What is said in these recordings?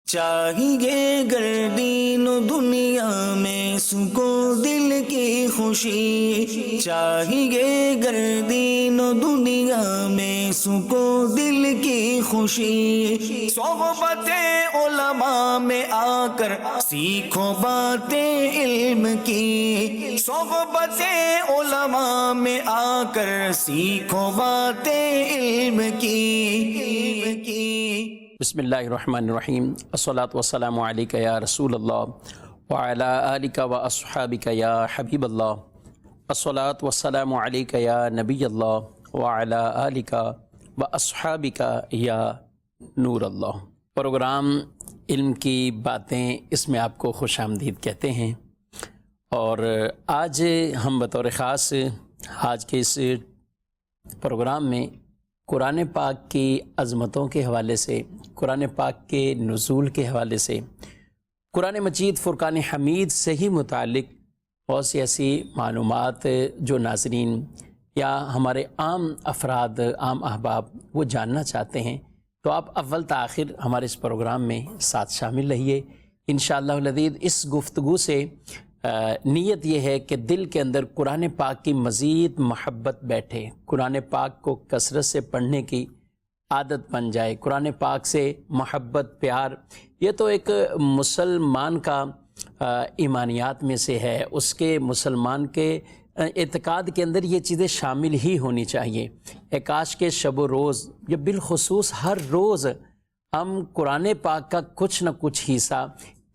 چاہیے گر دین و دنیا میں سکون دل کی خوشی، چاہیے گر دین و دنیا میں سکون دل کی خوشی، صحبت علماء میں آ کر سیکھو باتیں علم کی، صحبت علماء میں آ کر سیکھو باتیں علم کی۔ بسم اللہ الرحمن الرحیم، الصلاۃ والسلام علیک یا رسول اللہ وعلی آلک و اصحابک یا حبیب اللہ، الصلاۃ والسلام علیک یا نبی اللہ وعلی آلک و اصحابک یا نور اللہ۔ پروگرام علم کی باتیں، اس میں آپ کو خوش آمدید کہتے ہیں، اور آج ہم بطور خاص آج کے اس پروگرام میں قرآن پاک کی عظمتوں کے حوالے سے، قرآن پاک کے نزول کے حوالے سے، قرآن مجید فرقان حمید سے ہی متعلق بہت سی ایسی معلومات جو ناظرین یا ہمارے عام افراد، عام احباب وہ جاننا چاہتے ہیں، تو آپ اول تا آخر ہمارے اس پروگرام میں ساتھ شامل رہیے۔ انشاءاللہ العزیز اس گفتگو سے نیت یہ ہے کہ دل کے اندر قرآن پاک کی مزید محبت بیٹھے، قرآن پاک کو کثرت سے پڑھنے کی عادت بن جائے، قرآن پاک سے محبت، پیار، یہ تو ایک مسلمان کا ایمانیات میں سے ہے، اس کے مسلمان کے اعتقاد کے اندر یہ چیزیں شامل ہی ہونی چاہیے۔ کاش کے شب و روز یا بالخصوص ہر روز ہم قرآن پاک کا کچھ نہ کچھ حصہ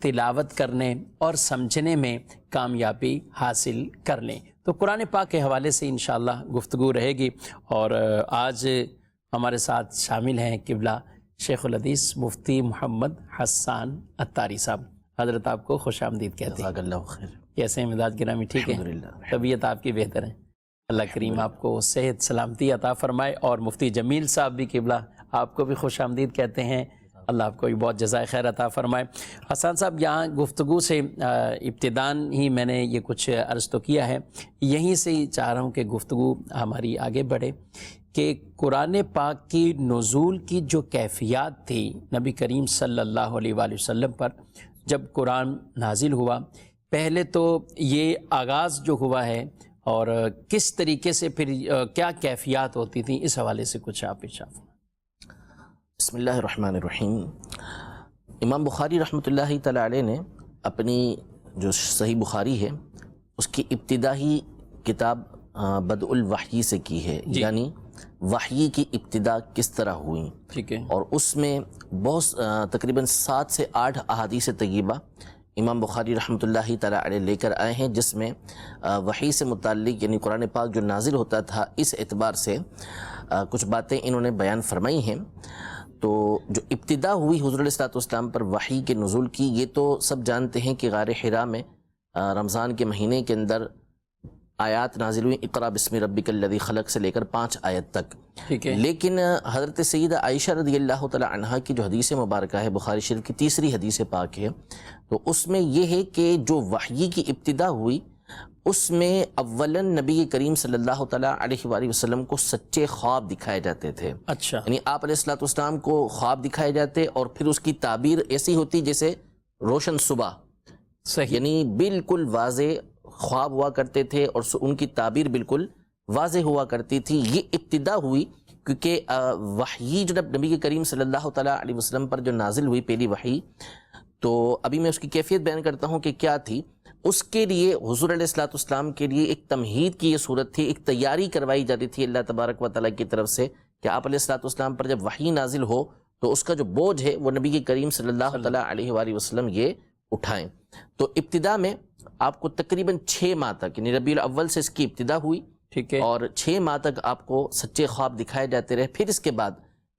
تلاوت کرنے اور سمجھنے میں کامیابی حاصل کر لیں۔ تو قرآن پاک کے حوالے سے انشاءاللہ گفتگو رہے گی، اور آج ہمارے ساتھ شامل ہیں قبلہ شیخ الحدیث مفتی محمد حسان عطاری صاحب۔ حضرت آپ کو خوش آمدید کہتے ہیں۔ جزاک اللہ خیر۔ کیسے ہیں مزاج گرامی؟ ٹھیک ہے؟ طبیعت آپ کی بہتر ہے؟ اللہ کریم آپ کو صحت سلامتی عطا فرمائے، اور مفتی جمیل صاحب بھی قبلہ آپ کو بھی خوش آمدید کہتے ہیں، اللہ آپ کو بھی بہت جزائے خیر عطا فرمائے۔ حسان صاحب، یہاں گفتگو سے ابتداً ہی میں نے یہ کچھ عرض تو کیا ہے، یہیں سے ہی چاہ رہا ہوں کہ گفتگو ہماری آگے بڑھے کہ قرآن پاک کی نزول کی جو کیفیات تھی نبی کریم صلی اللہ علیہ وآلہ وسلم پر جب قرآن نازل ہوا، پہلے تو یہ آغاز جو ہوا ہے اور کس طریقے سے پھر کیا کیفیات ہوتی تھیں، اس حوالے سے کچھ آپ ارشاد فرمائیں۔ بسم اللہ الرحمن الرحیم۔ امام بخاری رحمۃ اللہ تعالی علیہ نے اپنی جو صحیح بخاری ہے اس کی ابتدا ہی کتاب بدء الوحی سے کی ہے، یعنی وحی کی ابتدا کس طرح ہوئی، ٹھیک ہے، اور اس میں بہت تقریباً 7 سے 8 احادیث طیبہ امام بخاری رحمۃ اللہ تعالی علیہ لے کر آئے ہیں، جس میں وحی سے متعلق یعنی قرآن پاک جو نازل ہوتا تھا اس اعتبار سے کچھ باتیں انہوں نے بیان فرمائی ہیں۔ تو جو ابتدا ہوئی حضور علیہ الصلوۃ والسلام پر وحی کے نزول کی، یہ تو سب جانتے ہیں کہ غار حرا میں رمضان کے مہینے کے اندر آیات نازل ہوئی، اقرا بسم ربک الذی خلق سے لے کر 5 آیت تک، ٹھیک ہے۔ لیکن حضرت سیدہ عائشہ رضی اللہ تعالی عنہا کی جو حدیث مبارکہ ہے، بخاری شریف کی تیسری حدیث پاک ہے، تو اس میں یہ ہے کہ جو وحی کی ابتدا ہوئی اس میں اولاً نبی کریم صلی اللہ تعالیٰ علیہ وآلہ وسلم کو سچے خواب دکھائے جاتے تھے۔ اچھا، یعنی آپ علیہ الصلوۃ والسلام کو خواب دکھائے جاتے اور پھر اس کی تعبیر ایسی ہوتی جیسے روشن صبح، صحیح، یعنی بالکل واضح خواب ہوا کرتے تھے اور ان کی تعبیر بالکل واضح ہوا کرتی تھی۔ یہ ابتدا ہوئی کیونکہ وحی جب نبی کریم صلی اللہ تعالیٰ علیہ وسلم پر جو نازل ہوئی پہلی وحی، تو ابھی میں اس کی کیفیت بیان کرتا ہوں کہ کیا تھی۔ اس کے لیے حضور علیہ الصلوۃ والسلام کے لیے ایک تمہید کی یہ صورت تھی، ایک تیاری کروائی جاتی تھی اللہ تبارک و تعالیٰ کی طرف سے کہ آپ علیہ الصلوۃ والسلام پر جب وحی نازل ہو تو اس کا جو بوجھ ہے وہ نبی کریم صلی اللہ تعالیٰ علیہ وآلہ وسلم یہ اٹھائیں۔ تو ابتدا میں آپ کو تقریباً 6 ماہ تک، یعنی ربیع الاول سے اس کی ابتدا ہوئی، ٹھیک ہے، اور 6 ماہ تک آپ کو سچے خواب دکھائے جاتے رہے۔ پھر اس کے بعد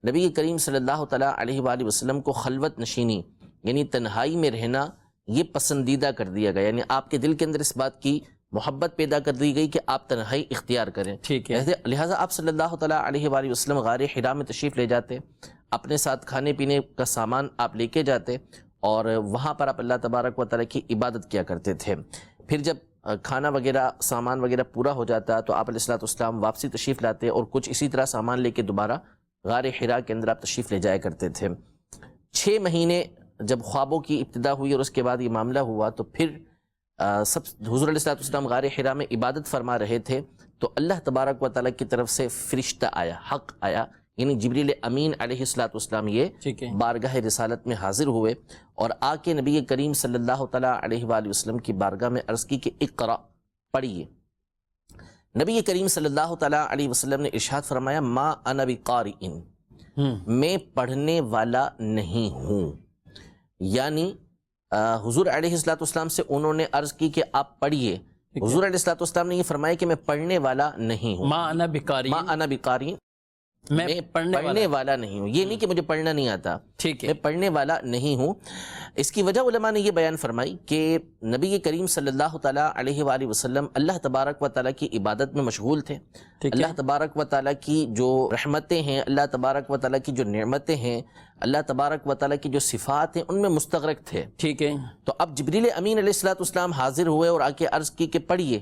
نبی کریم صلی اللہ تعالیٰ علیہ وآلہ وسلم کو خلوت نشینی یعنی تنہائی میں رہنا یہ پسندیدہ کر دیا گیا، یعنی آپ کے دل کے اندر اس بات کی محبت پیدا کر دی گئی کہ آپ تنہائی اختیار کریں، ٹھیک ہے، لہٰذا آپ صلی اللہ تعالیٰ علیہ وآلہ وسلم غار حرا میں تشریف لے جاتے، اپنے ساتھ کھانے پینے کا سامان آپ لے کے جاتے، اور وہاں پر آپ اللہ تبارک و تعالیٰ کی عبادت کیا کرتے تھے۔ پھر جب کھانا وغیرہ سامان وغیرہ پورا ہو جاتا تو آپ علیہ الصلوۃ والسلام واپسی تشریف لاتے اور کچھ اسی طرح سامان لے کے دوبارہ غار حرا کے اندر آپ تشریف لے جایا کرتے تھے۔ 6 مہینے جب خوابوں کی ابتدا ہوئی اور اس کے بعد یہ معاملہ ہوا تو پھر سب حضور علیہ السلام غار حرا میں عبادت فرما رہے تھے تو اللہ تبارک و تعالیٰ کی طرف سے فرشتہ آیا، حق آیا، یعنی جبریل امین علیہ السلام یہ بارگاہ رسالت میں حاضر ہوئے اور آ کے نبی کریم صلی اللہ تعالیٰ علیہ وآلہ وسلم کی بارگاہ میں عرض کی کہ اقرأ، پڑھیے۔ نبی کریم صلی اللہ تعالیٰ علیہ وسلم نے ارشاد فرمایا ما انا بقارئ، میں پڑھنے والا نہیں ہوں، یعنی حضور علیہ السلام سے انہوں نے عرض کی کہ آپ پڑھیے، حضور علیہ السلام نے یہ فرمایا کہ میں پڑھنے والا نہیں ہوں، ما انا بقاری، میں پڑھنے والا نہیں ہوں، یہ نہیں کہ مجھے پڑھنا نہیں آتا، ٹھیک ہے، میں پڑھنے والا نہیں ہوں۔ اس کی وجہ علماء نے یہ بیان فرمائی کہ نبی کریم صلی اللہ تعالیٰ علیہ وآلہ وسلم اللہ تبارک و تعالیٰ کی عبادت میں مشغول تھے، اللہ تبارک و تعالیٰ کی جو رحمتیں ہیں، اللہ تبارک و تعالیٰ کی جو نعمتیں ہیں، اللہ تبارک و تعالیٰ کی جو صفات ہیں، ان میں مستغرق تھے، ٹھیک ہے۔ تو اب جبریل امین علیہ السلام حاضر ہوئے اور آ کے عرض کی کہ پڑھیے،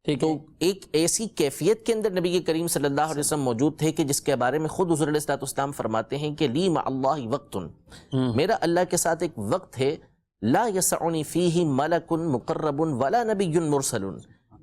تو ایک ایسی کیفیت کے اندر نبی کریم صلی اللہ علیہ وسلم موجود تھے کہ جس کے بارے میں خود حضور علیہ السلام فرماتے ہیں کہ لی مع اللہ وقت، میرا اللہ کے ساتھ ایک وقت ہے، لا یسعنی فیہ ملک مقرب ولا نبی مرسل،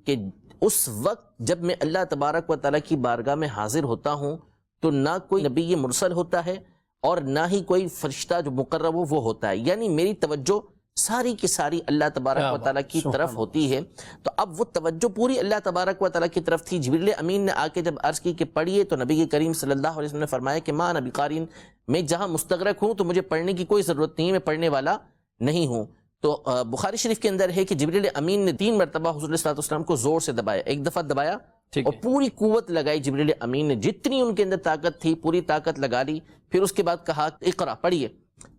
کہ اس وقت جب میں اللہ تبارک و تعالیٰ کی بارگاہ میں حاضر ہوتا ہوں تو نہ کوئی نبی مرسل ہوتا ہے اور نہ ہی کوئی فرشتہ جو مقرب ہو وہ ہوتا ہے، یعنی میری توجہ ساری کی ساری اللہ تبارک و تعالیٰ کی طرف ہوتی ہے۔ تو اب وہ توجہ پوری اللہ تبارک و تعالیٰ کی طرف تھی۔ جبریل امین نے آ کے جب عرض کی کہ پڑھیے تو نبی کریم صلی اللہ علیہ وسلم نے فرمایا کہ ما انا بقارئ، میں جہاں مستغرق ہوں تو مجھے پڑھنے کی کوئی ضرورت نہیں ہے، میں پڑھنے والا نہیں ہوں۔ تو بخاری شریف کے اندر ہے کہ جبریل امین نے 3 مرتبہ حضور علیہ السلام کو زور سے دبایا، ایک دفعہ دبایا اور پوری قوت لگائی، جبریل امین نے جتنی ان کے اندر طاقت تھی پوری طاقت لگا لی، پھر اس کے بعد کہا اقرا، پڑھیے۔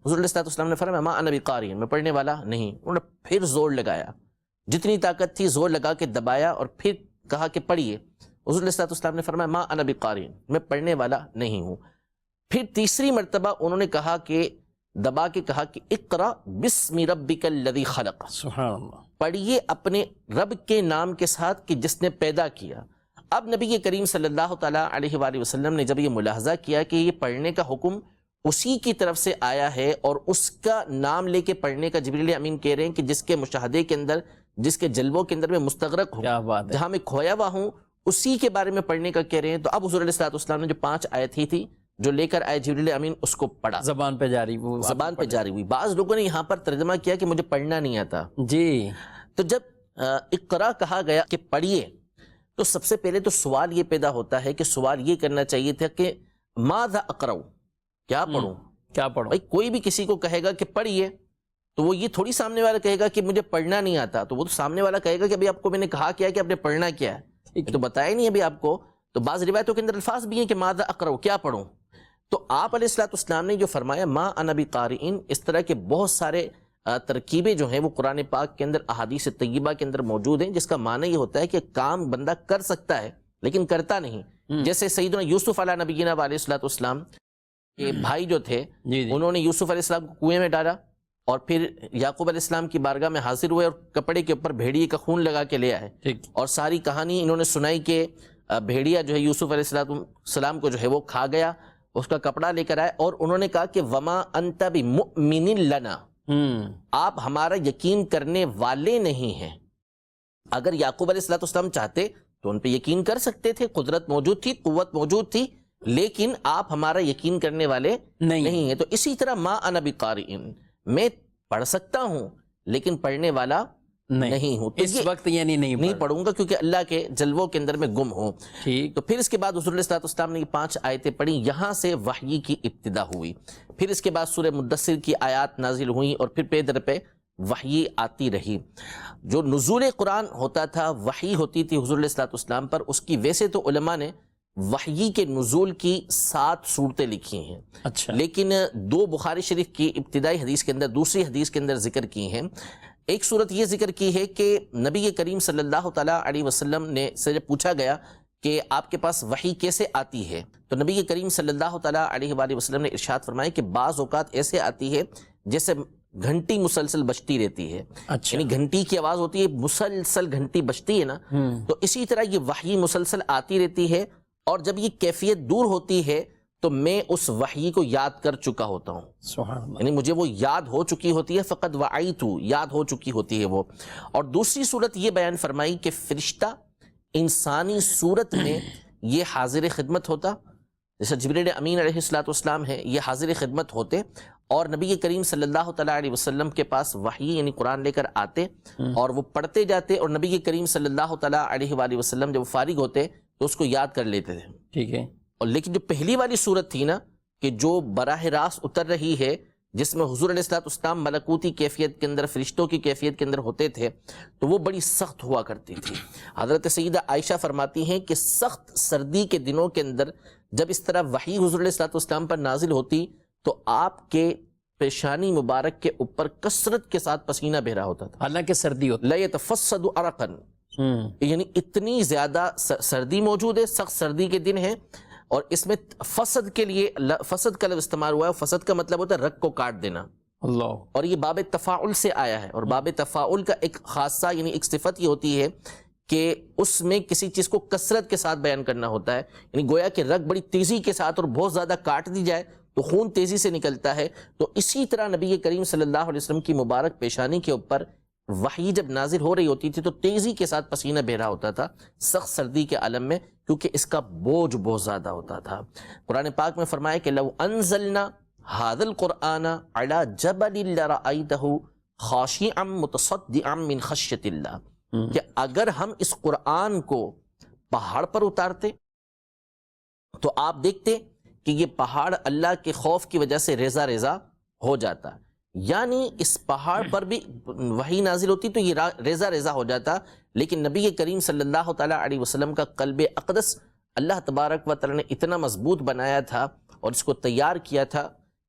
حضور علیہ السلام نے فرمایا ما انا بقارئ، میں پڑھنے والا نہیں، انہوں نے پھر زور لگایا، جتنی طاقت تھی زور لگا کے دبایا اور پھر کہا کہ پڑھیے۔ حضور علیہ السلام نے فرمایا ما انا بقارئ، میں پڑھنے والا نہیں ہوں۔ پھر تیسری مرتبہ انہوں نے کہا کہ دبا کے کہا کہ اقرا بسم ربک الذی خلق، سبحان اللہ، پڑھیے اپنے رب کے نام کے ساتھ کہ جس نے پیدا کیا۔ اب نبی کریم صلی اللہ تعالیٰ علیہ وآلہ وسلم نے جب یہ ملاحظہ کیا کہ یہ پڑھنے کا حکم اسی کی طرف سے آیا ہے اور اس کا نام لے کے پڑھنے کا جبریل امین کہہ رہے ہیں کہ جس کے مشاہدے کے اندر، جس کے جلووں کے اندر میں مستغرق ہوں، جہاں میں کھویا ہوا ہوں، اسی کے بارے میں پڑھنے کا کہہ رہے ہیں۔ تو اب حضور علیہ السلام نے جو 5 آیت ہی تھی جو لے کر آئے جبریل امین، اس کو پڑھا، زبان پہ جاری ہوئی۔ بعض لوگوں نے یہاں پر ترجمہ کیا کہ مجھے پڑھنا نہیں آتا جی، تو جب اقرا کہا گیا کہ پڑھیے تو سب سے پہلے تو سوال یہ پیدا ہوتا ہے کہ سوال یہ کرنا چاہیے تھا کہ ماذا اقرأ، کیا پڑھوں، کیا پڑھوں؟ بھائی کوئی بھی کسی کو کہے گا کہ پڑھیے تو وہ یہ تھوڑی سامنے والا کہے گا کہ مجھے پڑھنا نہیں آتا، تو وہ تو سامنے والا کہے گا کہ ابھی آپ کو میں نے کہا کیا کہ آپ نے پڑھنا کیا ہے، تو بتایا نہیں ابھی آپ کو۔ تو بعض روایتوں کے اندر الفاظ بھی ہیں کہ ماذا اقرأ، کیا پڑھوں۔ تو آپ علیہ السلام نے جو فرمایا ما انا بقارئ، اس طرح کے بہت سارے ترکیبیں جو ہیں وہ قرآن پاک کے اندر، احادیث طیبہ کے اندر موجود ہیں، جس کا معنی یہ ہوتا ہے کہ کام بندہ کر سکتا ہے لیکن کرتا نہیں۔ جیسے سیدنا یوسف علیہ نبینا علیہ السلام کے بھائی جو تھے، انہوں نے یوسف علیہ السلام کو کنویں میں ڈالا اور پھر یعقوب علیہ السلام کی بارگاہ میں حاضر ہوئے اور کپڑے کے اوپر بھیڑیے کا خون لگا کے لے آئے، اور ساری کہانی انہوں نے سنائی کہ بھیڑیا جو ہے یوسف علیہ السلام کو جو ہے وہ کھا گیا، اس کا کپڑا لے کر آئے اور انہوں نے کہا کہ وما انت بمؤمن لنا، آپ ہمارا یقین کرنے والے نہیں ہیں۔ اگر یعقوب علیہ السلام چاہتے تو ان پہ یقین کر سکتے تھے، قدرت موجود تھی، قوت موجود تھی، لیکن آپ ہمارا یقین کرنے والے نہیں ہیں۔ تو اسی طرح ما انا بقارئ، میں پڑھ سکتا ہوں لیکن پڑھنے والا نہیں ہوں، اس وقت یعنی نہیں پڑھوں گا کیونکہ اللہ کے جلووں کے اندر میں گم ہوں۔ تو پھر اس کے بعد حضور علیہ السلام نے یہ 5 آیتیں پڑھی، یہاں سے وحی کی ابتدا ہوئی۔ پھر اس کے بعد سورہ مدثر کی آیات نازل ہوئیں اور پھر پہ در پہ وحی آتی رہی۔ جو نزول قرآن ہوتا تھا، وحی ہوتی تھی حضور علیہ السلام پر، اس کی ویسے تو علماء نے وحی کے نزول کی 7 صورتیں لکھی ہیں، لیکن 2 بخاری شریف کی ابتدائی حدیث کے اندر، دوسری حدیث کے اندر ذکر کی ہیں۔ ایک صورت یہ ذکر کی ہے کہ نبی کریم صلی اللہ تعالیٰ علیہ وسلم نے سے جب پوچھا گیا کہ آپ کے پاس وحی کیسے آتی ہے، تو نبی کریم صلی اللہ تعالیٰ علیہ وآلہ وسلم نے ارشاد فرمایا کہ بعض اوقات ایسے آتی ہے جیسے گھنٹی مسلسل بجتی رہتی ہے، یعنی گھنٹی کی آواز ہوتی ہے، مسلسل گھنٹی بجتی ہے نا، تو اسی طرح یہ وحی مسلسل آتی رہتی ہے، اور جب یہ کیفیت دور ہوتی ہے تو میں اس وحی کو یاد کر چکا ہوتا ہوں، سبحان اللہ. یعنی مجھے وہ یاد ہو چکی ہوتی ہے، فقط وعیت، یاد ہو چکی ہوتی ہے وہ. اور دوسری صورت یہ بیان فرمائی کہ فرشتہ انسانی صورت میں یہ حاضر خدمت ہوتا، جیسے جبریل امین علیہ السلام ہے، یہ حاضر خدمت ہوتے اور نبی کریم صلی اللہ تعالیٰ علیہ وسلم کے پاس وحی یعنی قرآن لے کر آتے اور وہ پڑھتے جاتے، اور نبی کریم صلی اللہ تعالیٰ علیہ وآلہ وسلم جب فارغ ہوتے تو اس کو یاد کر لیتے تھے. ٹھیک ہے. اور لیکن جو پہلی والی صورت تھی نا کہ جو براہ راست اتر رہی ہے، جس میں حضور علیہ السلام ملکوتی کیفیت کے اندر، فرشتوں کی کیفیت کے اندر ہوتے تھے، تو وہ بڑی سخت ہوا کرتی تھی. حضرت سیدہ عائشہ فرماتی ہیں کہ سخت سردی کے دنوں کے اندر جب اس طرح وحی حضور علیہ السلام پر نازل ہوتی تو آپ کے پیشانی مبارک کے اوپر کثرت کے ساتھ پسینہ بہ رہا ہوتا تھا. حالانکہ سردی ہوتی. لا يتفسد عرقا، یعنی اتنی زیادہ سردی موجود ہے، سخت سردی کے دن ہیں، اور اس میں فسد کے لیے فسد کا لفظ استعمال ہوا ہے. فسد کا مطلب ہوتا ہے رگ کو کاٹ دینا، اللہ. اور یہ باب تفاعل سے آیا ہے. اور باب تفاعل کا ایک خاصہ یعنی ایک صفت یہ ہوتی ہے کہ اس میں کسی چیز کو کثرت کے ساتھ بیان کرنا ہوتا ہے، یعنی گویا کہ رگ بڑی تیزی کے ساتھ اور بہت زیادہ کاٹ دی جائے تو خون تیزی سے نکلتا ہے. تو اسی طرح نبی کریم صلی اللہ علیہ وسلم کی مبارک پیشانی کے اوپر وحی جب نازل ہو رہی ہوتی تھی تو تیزی کے ساتھ پسینہ بہ رہا ہوتا تھا سخت سردی کے عالم میں، کیونکہ اس کا بوجھ بہت زیادہ ہوتا تھا. قرآن پاک میں فرمایا کہ لو انزلنا هذا القرآن على جبل لرأيته خاشعا متصدعا من خشیۃ اللہ، کہ اگر ہم اس قرآن کو پہاڑ پر اتارتے تو آپ دیکھتے کہ یہ پہاڑ اللہ کے خوف کی وجہ سے ریزہ ریزہ ہو جاتا. یعنی اس پہاڑ پر بھی وحی نازل ہوتی تو یہ ریزہ ریزہ ہو جاتا، لیکن نبی کریم صلی اللہ تعالیٰ علیہ وسلم کا قلب اقدس اللہ تبارک و تعالیٰ نے اتنا مضبوط بنایا تھا اور اس کو تیار کیا تھا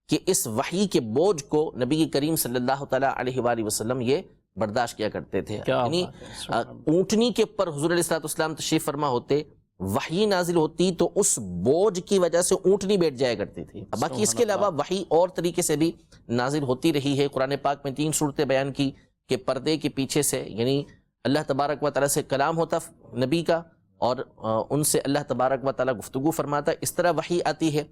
کہ اس وحی کے بوجھ کو نبی کریم صلی اللہ تعالیٰ علیہ وآلہ وسلم یہ برداشت کیا کرتے تھے. یعنی اونٹنی کے اوپر حضور علیہ السلام تشریف فرما ہوتے، وحی نازل ہوتی تو اس بوجھ کی وجہ سے اونٹنی بیٹھ جایا کرتی تھی. باقی اس کے علاوہ وحی اور طریقے سے بھی نازل ہوتی رہی ہے. قرآن پاک میں 3 صورتیں بیان کی کہ پردے کے پیچھے سے یعنی اللہ تبارک و تعالیٰ سے کلام ہوتا نبی کا، اور ان سے اللہ تبارک و تعالیٰ گفتگو فرماتا. اس طرح وحی آتی ہے،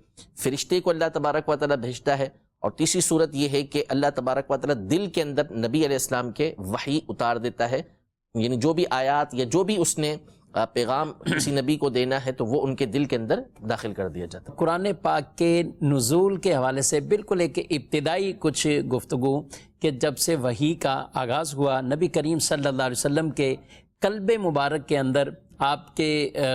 فرشتے کو اللہ تبارک و تعالیٰ بھیجتا ہے. اور تیسری صورت یہ ہے کہ اللہ تبارک و تعالیٰ دل کے اندر نبی علیہ السلام کے وحی اتار دیتا ہے، یعنی جو بھی آیات یا جو بھی اس نے پیغام کسی نبی کو دینا ہے تو وہ ان کے دل کے اندر داخل کر دیا جاتا. قرآن پاک کے نزول کے حوالے سے بالکل ایک ابتدائی کچھ گفتگو کہ جب سے وحی کا آغاز ہوا، نبی کریم صلی اللہ علیہ وسلم کے قلب مبارک کے اندر آپ کے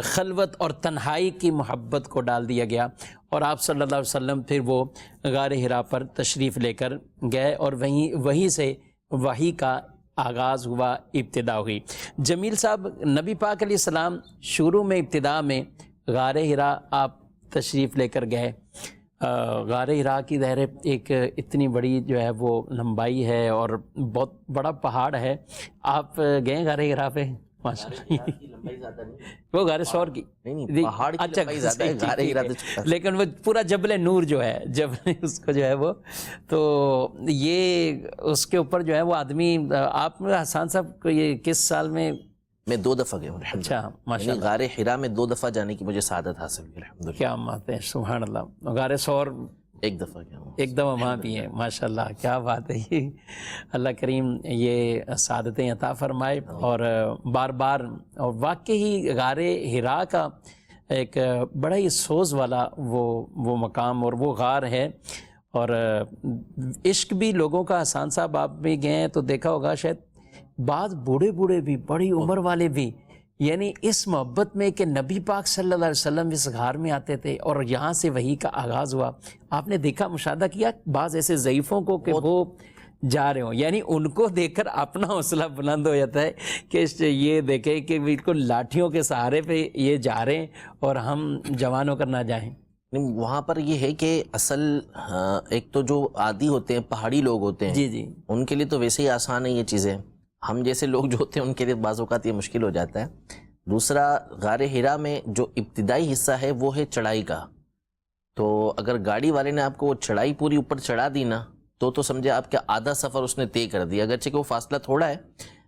خلوت اور تنہائی کی محبت کو ڈال دیا گیا، اور آپ صلی اللہ علیہ وسلم پھر وہ غار حرا پر تشریف لے کر گئے، اور وہیں سے وحی کا آغاز ہوا، ابتدا ہوئی. جمیل صاحب، نبی پاک علیہ السلام شروع میں ابتدا میں غار حرا آپ تشریف لے کر گئے. غار حرا کی ظاہر ایک اتنی بڑی جو ہے وہ لمبائی ہے اور بہت بڑا پہاڑ ہے. آپ گئے غار حرا پہ؟ وہ غار ثور کی اچھا، لیکن وہ پورا جبل نور جو ہے، جبل اس کو جو ہے وہ، تو یہ اس کے اوپر جو ہے وہ آدمی، آپ حسان صاحب کو یہ کس سال میں؟ میں 2 دفعہ گیا ہوں. اچھا ماشاء اللہ. غار حرا میں 2 دفعہ جانے کی مجھے سعادت حاصل ہوئی الحمدللہ. کیا بات ہے، سبحان اللہ. غار ثور 1 دفعہ گیا ہوں، ایک دفعہ وہاں بھی ہیں. ماشاء اللہ، کیا بات ہے. یہ اللہ کریم یہ سعادتیں عطا فرمائے اور بار بار. اور واقعی غار حرا کا ایک بڑا ہی سوز والا وہ مقام اور وہ غار ہے. اور عشق بھی لوگوں کا، حسان صاحب آپ بھی گئے ہیں تو دیکھا ہوگا شاید، بعض بوڑھے بھی، بڑی عمر والے بھی، یعنی اس محبت میں کہ نبی پاک صلی اللہ علیہ وسلم اس غار میں آتے تھے اور یہاں سے وحی کا آغاز ہوا. آپ نے دیکھا، مشاہدہ کیا بعض ایسے ضعیفوں کو کہ وہ جا رہے ہوں، یعنی ان کو دیکھ کر اپنا حوصلہ بلند ہو جاتا ہے کہ یہ دیکھیں کہ بالکل لاٹھیوں کے سہارے پہ یہ جا رہے ہیں اور ہم جوان ہو کر نہ جائیں. وہاں پر یہ ہے کہ اصل ایک تو جو عادی ہوتے ہیں، پہاڑی لوگ ہوتے ہیں، جی ان کے لیے تو ویسے ہی آسان ہے یہ چیزیں. ہم جیسے لوگ جو ہوتے ہیں ان کے لیے بعض اوقات یہ مشکل ہو جاتا ہے. دوسرا، غار حرا میں جو ابتدائی حصہ ہے وہ ہے چڑھائی کا. تو اگر گاڑی والے نے آپ کو وہ چڑھائی پوری اوپر چڑھا دی نا تو سمجھے آپ کا آدھا سفر اس نے طے کر دیا. اگرچہ کہ وہ فاصلہ تھوڑا ہے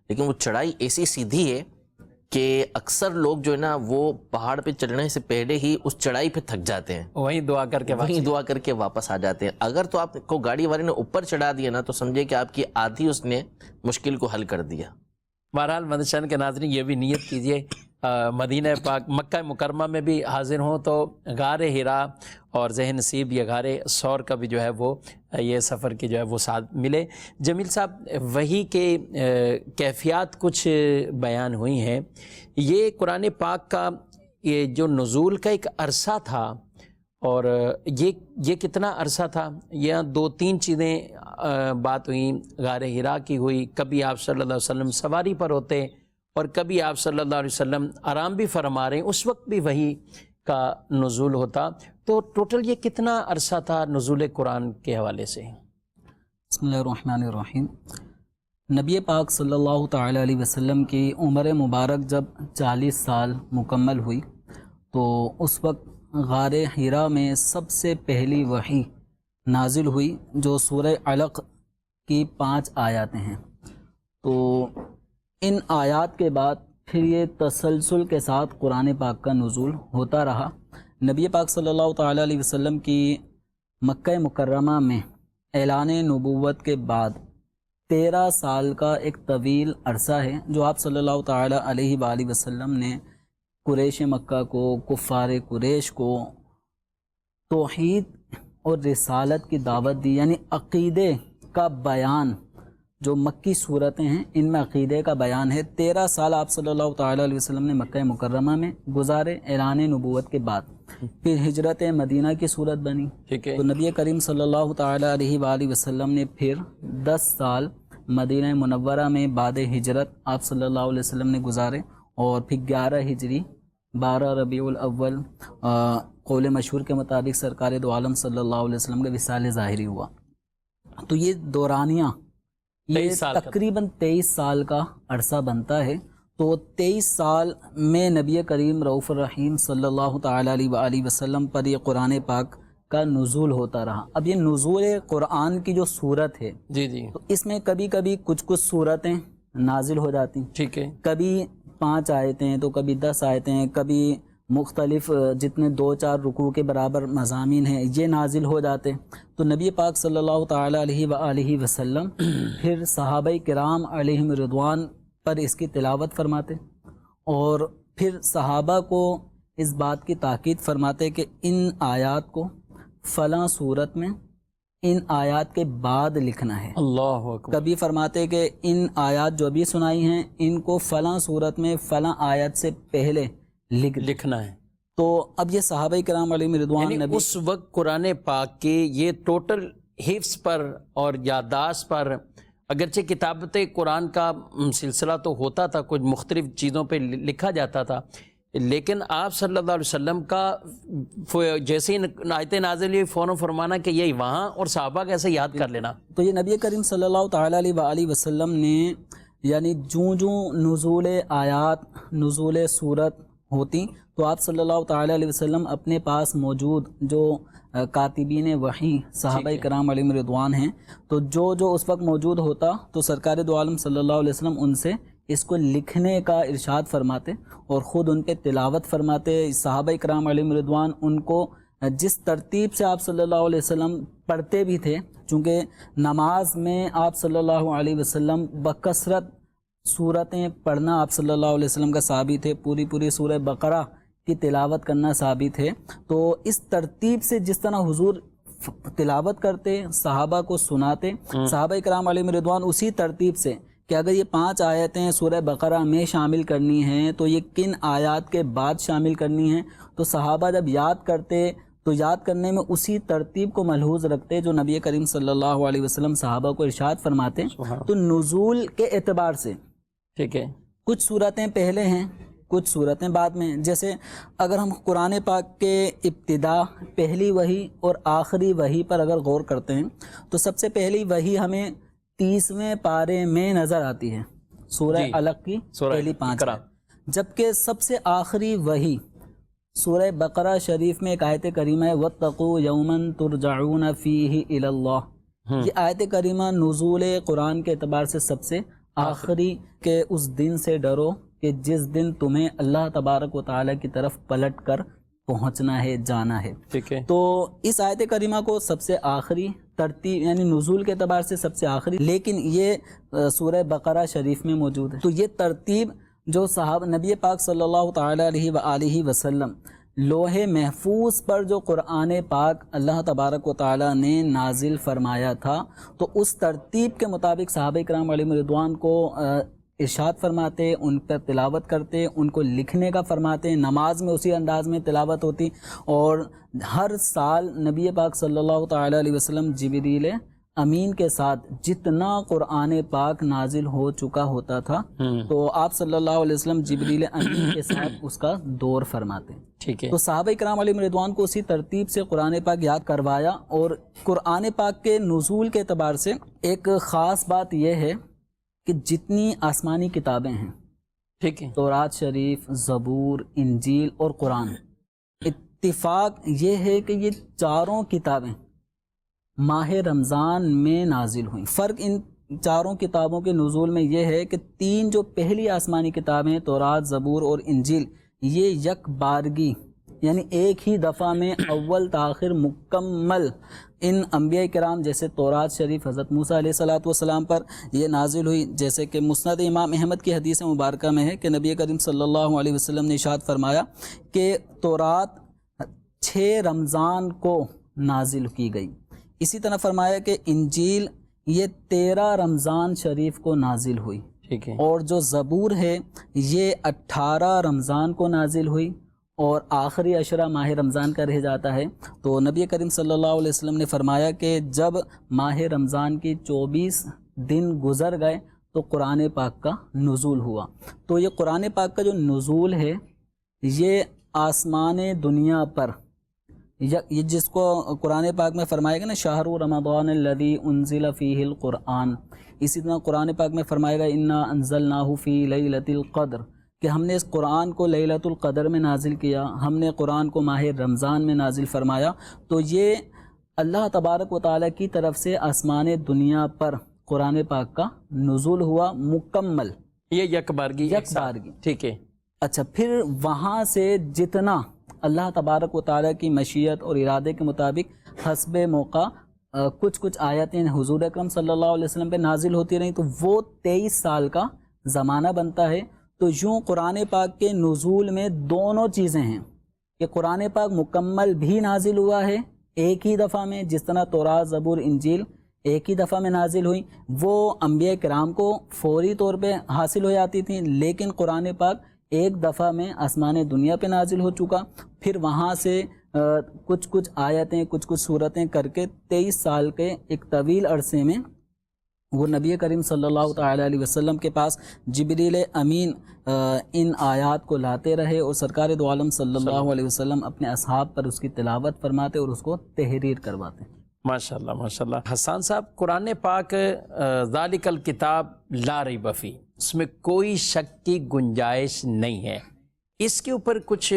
لیکن وہ چڑھائی ایسی سیدھی ہے کہ اکثر لوگ جو ہے نا وہ پہاڑ پہ چڑھنے سے پہلے ہی اس چڑھائی پہ تھک جاتے ہیں، وہیں دعا کر کے واپس آ جاتے ہیں۔ اگر تو آپ کو گاڑی والے نے اوپر چڑھا دیا نا تو سمجھے کہ آپ کی آدھی اس نے مشکل کو حل کر دیا۔ بہرحال مدنی چینل کے ناظرین یہ بھی نیت کیجئے مدینہ پاک مکہ مکرمہ میں بھی حاضر ہوں تو غار ہرا اور ذہن نصیب یا غار ثور کا بھی جو ہے وہ یہ سفر کی جو ہے وہ ساتھ ملے۔ جمیل صاحب وحی کے کیفیات کچھ بیان ہوئی ہیں، یہ قرآن پاک کا یہ جو نزول کا ایک عرصہ تھا اور یہ کتنا عرصہ تھا؟ یہ دو تین چیزیں بات ہوئی، غار ہرا کی ہوئی، کبھی آپ صلی اللہ علیہ وسلم سواری پر ہوتے اور کبھی آپ صلی اللہ علیہ وسلم آرام بھی فرما رہے ہیں، اس وقت بھی وحی کا نزول ہوتا، تو ٹوٹل یہ کتنا عرصہ تھا نزول قرآن کے حوالے سے؟ بسم اللہ الرحمن الرحیم۔ نبی پاک صلی اللہ تعالیٰ علیہ وسلم کی عمر مبارک جب 40 سال مکمل ہوئی تو اس وقت غار حرا میں سب سے پہلی وحی نازل ہوئی جو سورہ علق کی 5 آیاتیں ہیں۔ تو ان آیات کے بعد پھر یہ تسلسل کے ساتھ قرآن پاک کا نزول ہوتا رہا۔ نبی پاک صلی اللہ تعالیٰ علیہ وسلم کی مکہ مکرمہ میں اعلان نبوت کے بعد 13 سال کا ایک طویل عرصہ ہے جو آپ صلی اللہ تعالیٰ علیہ وآلہ وسلم نے قریش مکہ کو، کفار قریش کو توحید اور رسالت کی دعوت دی، یعنی عقیدے کا بیان۔ جو مکی صورتیں ہیں ان میں عقیدے کا بیان ہے۔ 13 سال آپ صلی اللہ تعالیٰ علیہ وسلم نے مکہ مکرمہ میں گزارے اعلان نبوت کے بعد، پھر ہجرت مدینہ کی صورت بنی، تو نبی کریم صلی اللہ تعالیٰ علیہ وآلہ وسلم نے پھر 10 سال مدینہ منورہ میں بعد ہجرت آپ صلی اللہ علیہ وسلم نے گزارے، اور پھر 11 ہجری 12 ربیع الاول قول مشہور کے مطابق سرکار دو عالم صلی اللہ علیہ وسلم کا وصال ظاہری ہوا۔ تو یہ دورانیہ یہ تقریباً 23 سال کا عرصہ بنتا ہے۔ تو 23 سال میں نبی کریم رؤوف الرحیم صلی اللہ تعالیٰ علیہ وآلہ وسلم پر یہ قرآن پاک کا نزول ہوتا رہا۔ اب یہ نزول قرآن کی جو صورت ہے تو اس میں کبھی کبھی کچھ صورتیں نازل ہو جاتی، ٹھیک ہے، کبھی 5 آیتیں تو کبھی 10 آیتیں، کبھی مختلف جتنے 2-4 رکوع کے برابر مضامین ہیں یہ نازل ہو جاتے۔ تو نبی پاک صلی اللہ تعالیٰ علیہ وآلہ وسلم پھر صحابہ کرام علیہم رضوان پر اس کی تلاوت فرماتے، اور پھر صحابہ کو اس بات کی تاکید فرماتے کہ ان آیات کو فلاں صورت میں ان آیات کے بعد لکھنا ہے۔ اللہ اکبر۔ کبھی فرماتے کہ ان آیات جو بھی سنائی ہیں ان کو فلاں صورت میں فلاں آیت سے پہلے لکھنا ہے۔ تو اب یہ صحابہ کرام علیہ رضوان یعنی اس وقت قرآن پاک کے یہ ٹوٹل حفظ پر اور یادداشت پر، اگرچہ کتابت قرآن کا سلسلہ تو ہوتا تھا، کچھ مختلف چیزوں پہ لکھا جاتا تھا، لیکن آپ صلی اللہ علیہ وسلم کا جیسے ہی آیت نازل ہوئی فوراً فرمانا کہ یہ وہاں، اور صحابہ کیسے یاد کر لینا۔ تو یہ نبی کریم صلی اللہ تعالیٰ علیہ وآلہ وسلم نے یعنی جوں نزول آیات، نزول صورت ہوتی تو آپ صلی اللہ تعالیٰ علیہ وسلم اپنے پاس موجود جو کاتبین وحی صحابہ کرام علیہ رضوان ہیں، تو جو اس وقت موجود ہوتا تو سرکار دو عالم صلی اللہ علیہ وسلم ان سے اس کو لکھنے کا ارشاد فرماتے اور خود ان پہ تلاوت فرماتے۔ صحابہ کرام علیہ رضوان ان کو جس ترتیب سے آپ صلی اللہ علیہ وسلم پڑھتے بھی تھے، چونکہ نماز میں آپ صلی اللہ علیہ وسلم بکثرت صورتیں پڑھنا آپ صلی اللہ علیہ وسلم کا ثابت ہے، پوری سورہ بقرہ کی تلاوت کرنا ثابت ہے۔ تو اس ترتیب سے جس طرح حضور تلاوت کرتے، صحابہ کو سناتے، صحابہ کرام علیہ رضوان اسی ترتیب سے کہ اگر یہ 5 آیتیں سورہ بقرہ میں شامل کرنی ہیں تو یہ کن آیات کے بعد شامل کرنی ہیں، تو صحابہ جب یاد کرتے تو یاد کرنے میں اسی ترتیب کو ملحوظ رکھتے جو نبی کریم صلی اللہ علیہ وسلم صحابہ کو ارشاد فرماتے۔ تو نزول کے اعتبار سے ٹھیک ہے، کچھ صورتیں پہلے ہیں، کچھ صورتیں بعد میں۔ جیسے اگر ہم قرآن پاک کے ابتدا، پہلی وحی اور آخری وحی پر اگر غور کرتے ہیں تو سب سے پہلی وحی ہمیں 30ویں پارے میں نظر آتی ہے، سورہ علق کی پہلی 5، جبکہ سب سے آخری وحی سورہ بقرہ شریف میں ایک آیت کریمہ ہے وَاتَّقُوا يَوْمًا تُرْجَعُونَ فِيهِ إِلَى اللَّهِ۔ یہ آیت کریمہ نزول قرآن کے اعتبار سے سب سے آخری، کہ اس دن سے ڈرو کہ جس دن تمہیں اللہ تبارک و تعالیٰ کی طرف پلٹ کر پہنچنا ہے، جانا ہے۔ ٹھیک ہے۔ تو اس آیت کریمہ کو سب سے آخری ترتیب یعنی نزول کے اعتبار سے سب سے آخری، لیکن یہ سورہ بقرہ شریف میں موجود ہے۔ تو یہ ترتیب جو صحابہ نبی پاک صلی اللہ تعالیٰ علیہ وآلہ وسلم لوح محفوظ پر جو قرآن پاک اللہ تبارک و تعالیٰ نے نازل فرمایا تھا، تو اس ترتیب کے مطابق صحابہ کرام علیہم رضوان کو ارشاد فرماتے، ان پر تلاوت کرتے، ان کو لکھنے کا فرماتے، نماز میں اسی انداز میں تلاوت ہوتی، اور ہر سال نبی پاک صلی اللہ تعالیٰ علیہ وسلم جبریل امین کے ساتھ جتنا قرآن پاک نازل ہو چکا ہوتا تھا تو آپ صلی اللہ علیہ وسلم جبریل امین کے ساتھ اس کا دور فرماتے۔ ٹھیک ہے۔ تو صحابہ کرام علیہم رضوان کو اسی ترتیب سے قرآن پاک یاد کروایا، اور قرآن پاک کے نزول کے اعتبار سے ایک خاص بات یہ ہے کہ جتنی آسمانی کتابیں ہیں، ٹھیک ہے، تورات شریف، زبور، انجیل اور قرآن، اتفاق یہ ہے کہ یہ چاروں کتابیں ماہ رمضان میں نازل ہوئیں۔ فرق ان چاروں کتابوں کے نزول میں یہ ہے کہ تین جو پہلی آسمانی کتابیں تورات، زبور اور انجیل، یہ یک بارگی یعنی ایک ہی دفعہ میں اول تاخر مکمل ان انبیاء کرام جیسے تورات شریف حضرت موسیٰ علیہ الصلوۃ والسلام پر یہ نازل ہوئی، جیسے کہ مسند امام احمد کی حدیث مبارکہ میں ہے کہ نبی کریم صلی اللہ علیہ وسلم نے ارشاد فرمایا کہ تورات 6 رمضان کو نازل کی گئی۔ اسی طرح فرمایا کہ انجیل یہ 13 رمضان شریف کو نازل ہوئی، ٹھیک ہے، اور جو زبور ہے یہ 18 رمضان کو نازل ہوئی، اور آخری عشرہ ماہ رمضان کا رہ جاتا ہے۔ تو نبی کریم صلی اللہ علیہ وسلم نے فرمایا کہ جب ماہ رمضان کی 24 دن گزر گئے تو قرآن پاک کا نزول ہوا۔ تو یہ قرآن پاک کا جو نزول ہے یہ آسمان دنیا پر، یہ جس کو قرآن پاک میں فرمائے گا نا شہر رمضان الذی انزل فیہ القرآن، اسی طرح قرآن پاک میں فرمائے گا انا انزلناہ فی لیلۃ القدر، کہ ہم نے اس قرآن کو لیلۃ القدر میں نازل کیا، ہم نے قرآن کو ماہ رمضان میں نازل فرمایا۔ تو یہ اللہ تبارک و تعالیٰ کی طرف سے آسمان دنیا پر قرآن پاک کا نزول ہوا مکمل، یہ یک بارگی، ٹھیک ہے۔ اچھا، پھر وہاں سے جتنا اللہ تبارک و تعالیٰ کی مشیت اور ارادے کے مطابق حسب موقع کچھ آیتیں حضور اکرم صلی اللہ علیہ وسلم پہ نازل ہوتی رہیں، تو وہ 23 سال کا زمانہ بنتا ہے۔ تو یوں قرآن پاک کے نزول میں دونوں چیزیں ہیں کہ قرآن پاک مکمل بھی نازل ہوا ہے ایک ہی دفعہ میں، جس طرح تورات، زبور، انجیل ایک ہی دفعہ میں نازل ہوئی، وہ انبیاء کرام کو فوری طور پہ حاصل ہو جاتی تھیں، لیکن قرآن پاک ایک دفعہ میں آسمان دنیا پہ نازل ہو چکا۔ پھر وہاں سے کچھ آیتیں، کچھ صورتیں کر کے 23 سال کے ایک طویل عرصے میں وہ نبی کریم صلی اللہ تعالیٰ علیہ وسلم کے پاس جبریل امین ان آیات کو لاتے رہے، اور سرکار دو عالم صلی اللہ علیہ وسلم اپنے اصحاب پر اس کی تلاوت فرماتے اور اس کو تحریر کرواتے۔ ماشاءاللہ ماشاءاللہ۔ حسان صاحب، قرآن پاک ذالک الکتاب لا ریب فیہ، اس میں کوئی شک کی گنجائش نہیں ہے، اس کے اوپر کچھ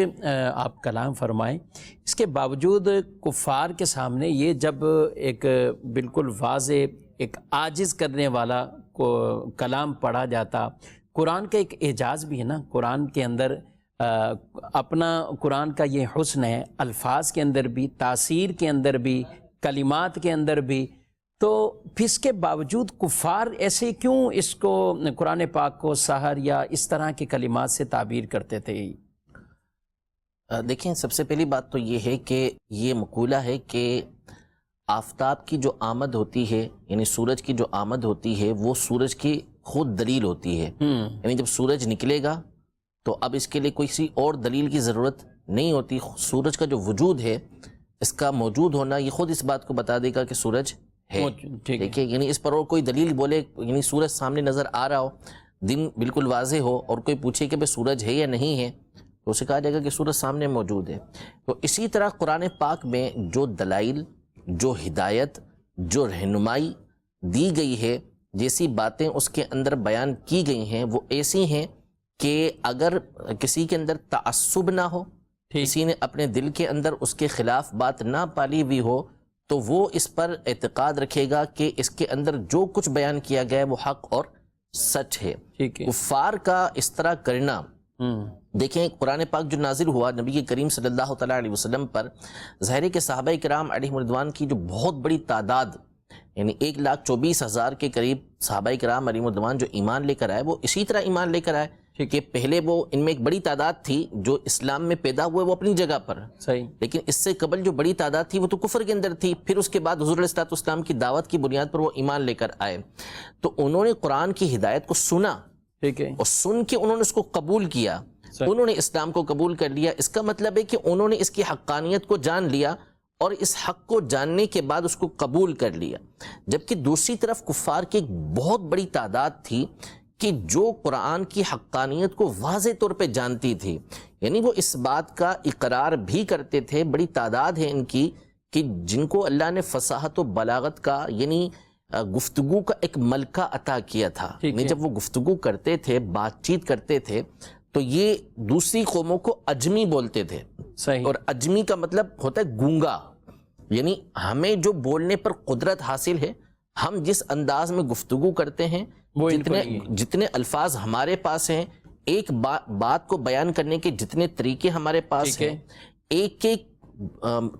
آپ کلام فرمائیں۔ اس کے باوجود کفار کے سامنے یہ جب ایک بالکل واضح ایک عاجز کرنے والا کو کلام پڑھا جاتا، قرآن کا ایک اعجاز بھی ہے نا، قرآن کے اندر اپنا قرآن کا یہ حسن ہے، الفاظ کے اندر بھی، تاثیر کے اندر بھی، کلمات کے اندر بھی، تو پھر اس کے باوجود کفار ایسے کیوں اس کو قرآن پاک کو سحر یا اس طرح کے کلمات سے تعبیر کرتے تھے؟ دیکھیں، سب سے پہلی بات تو یہ ہے کہ یہ مقولہ ہے کہ آفتاب کی جو آمد ہوتی ہے، یعنی سورج کی جو آمد ہوتی ہے، وہ سورج کی خود دلیل ہوتی ہے۔ یعنی جب سورج نکلے گا تو اب اس کے لیے کسی اور دلیل کی ضرورت نہیں ہوتی، سورج کا جو وجود ہے، اس کا موجود ہونا یہ خود اس بات کو بتا دے گا کہ سورج ہے۔ دیکھیے، یعنی اس پر اور کوئی دلیل بولے، یعنی سورج سامنے نظر آ رہا ہو، دن بالکل واضح ہو، اور کوئی پوچھے کہ بھئی سورج ہے یا نہیں ہے، تو اسے کہا جائے گا کہ سورج سامنے موجود ہے۔ تو اسی طرح قرآن پاک میں جو دلائل، جو ہدایت، جو رہنمائی دی گئی ہے، جیسی باتیں اس کے اندر بیان کی گئی ہیں، وہ ایسی ہیں کہ اگر کسی کے اندر تعصب نہ ہو، کسی نے اپنے دل کے اندر اس کے خلاف بات نہ پالی ہوئی ہو، تو وہ اس پر اعتقاد رکھے گا کہ اس کے اندر جو کچھ بیان کیا گیا ہے وہ حق اور سچ ہے۔ ٹھیک ہے۔ کفار کا اس طرح کرنا، دیکھیں قرآن پاک جو نازل ہوا نبی کریم صلی اللہ تعالیٰ علیہ وسلم پر، ظاہر ہے کہ صحابہ کرام علیہم رضوان کی جو بہت بڑی تعداد، یعنی 1,24,000 کے قریب صحابہ کرام علیہم رضوان جو ایمان لے کر آئے، وہ اسی طرح ایمان لے کر آئے کہ پہلے وہ ان میں ایک بڑی تعداد تھی جو اسلام میں پیدا ہوئے، وہ اپنی جگہ پر، صحیح، لیکن اس سے قبل جو بڑی تعداد تھی وہ تو کفر کے اندر تھی، پھر اس کے بعد حضور علیہ السلام کی دعوت کی بنیاد پر وہ ایمان لے کر آئے، تو انہوں نے قرآن کی ہدایت کو سنا، ٹھیک ہے، اور سن کے انہوں نے اس کو قبول کیا، انہوں نے اسلام کو قبول کر لیا۔ اس کا مطلب ہے کہ انہوں نے اس کی حقانیت کو جان لیا اور اس حق کو جاننے کے بعد اس کو قبول کر لیا، جبکہ دوسری طرف کفار کی ایک بہت بڑی تعداد تھی کہ جو قرآن کی حقانیت کو واضح طور پہ جانتی تھی، یعنی وہ اس بات کا اقرار بھی کرتے تھے، بڑی تعداد ہے ان کی کہ جن کو اللہ نے فصاحت و بلاغت کا، یعنی گفتگو کا ایک ملکہ عطا کیا تھا، یعنی جب وہ گفتگو کرتے تھے، بات چیت کرتے تھے، تو یہ دوسری قوموں کو اجمی بولتے تھے، صحیح، اور اجمی کا مطلب ہوتا ہے گونگا، یعنی ہمیں جو بولنے پر قدرت حاصل ہے، ہم جس انداز میں گفتگو کرتے ہیں، جتنے الفاظ ہمارے پاس ہیں، ایک بات کو بیان کرنے کے جتنے طریقے ہمارے پاس ہیں، ایک ایک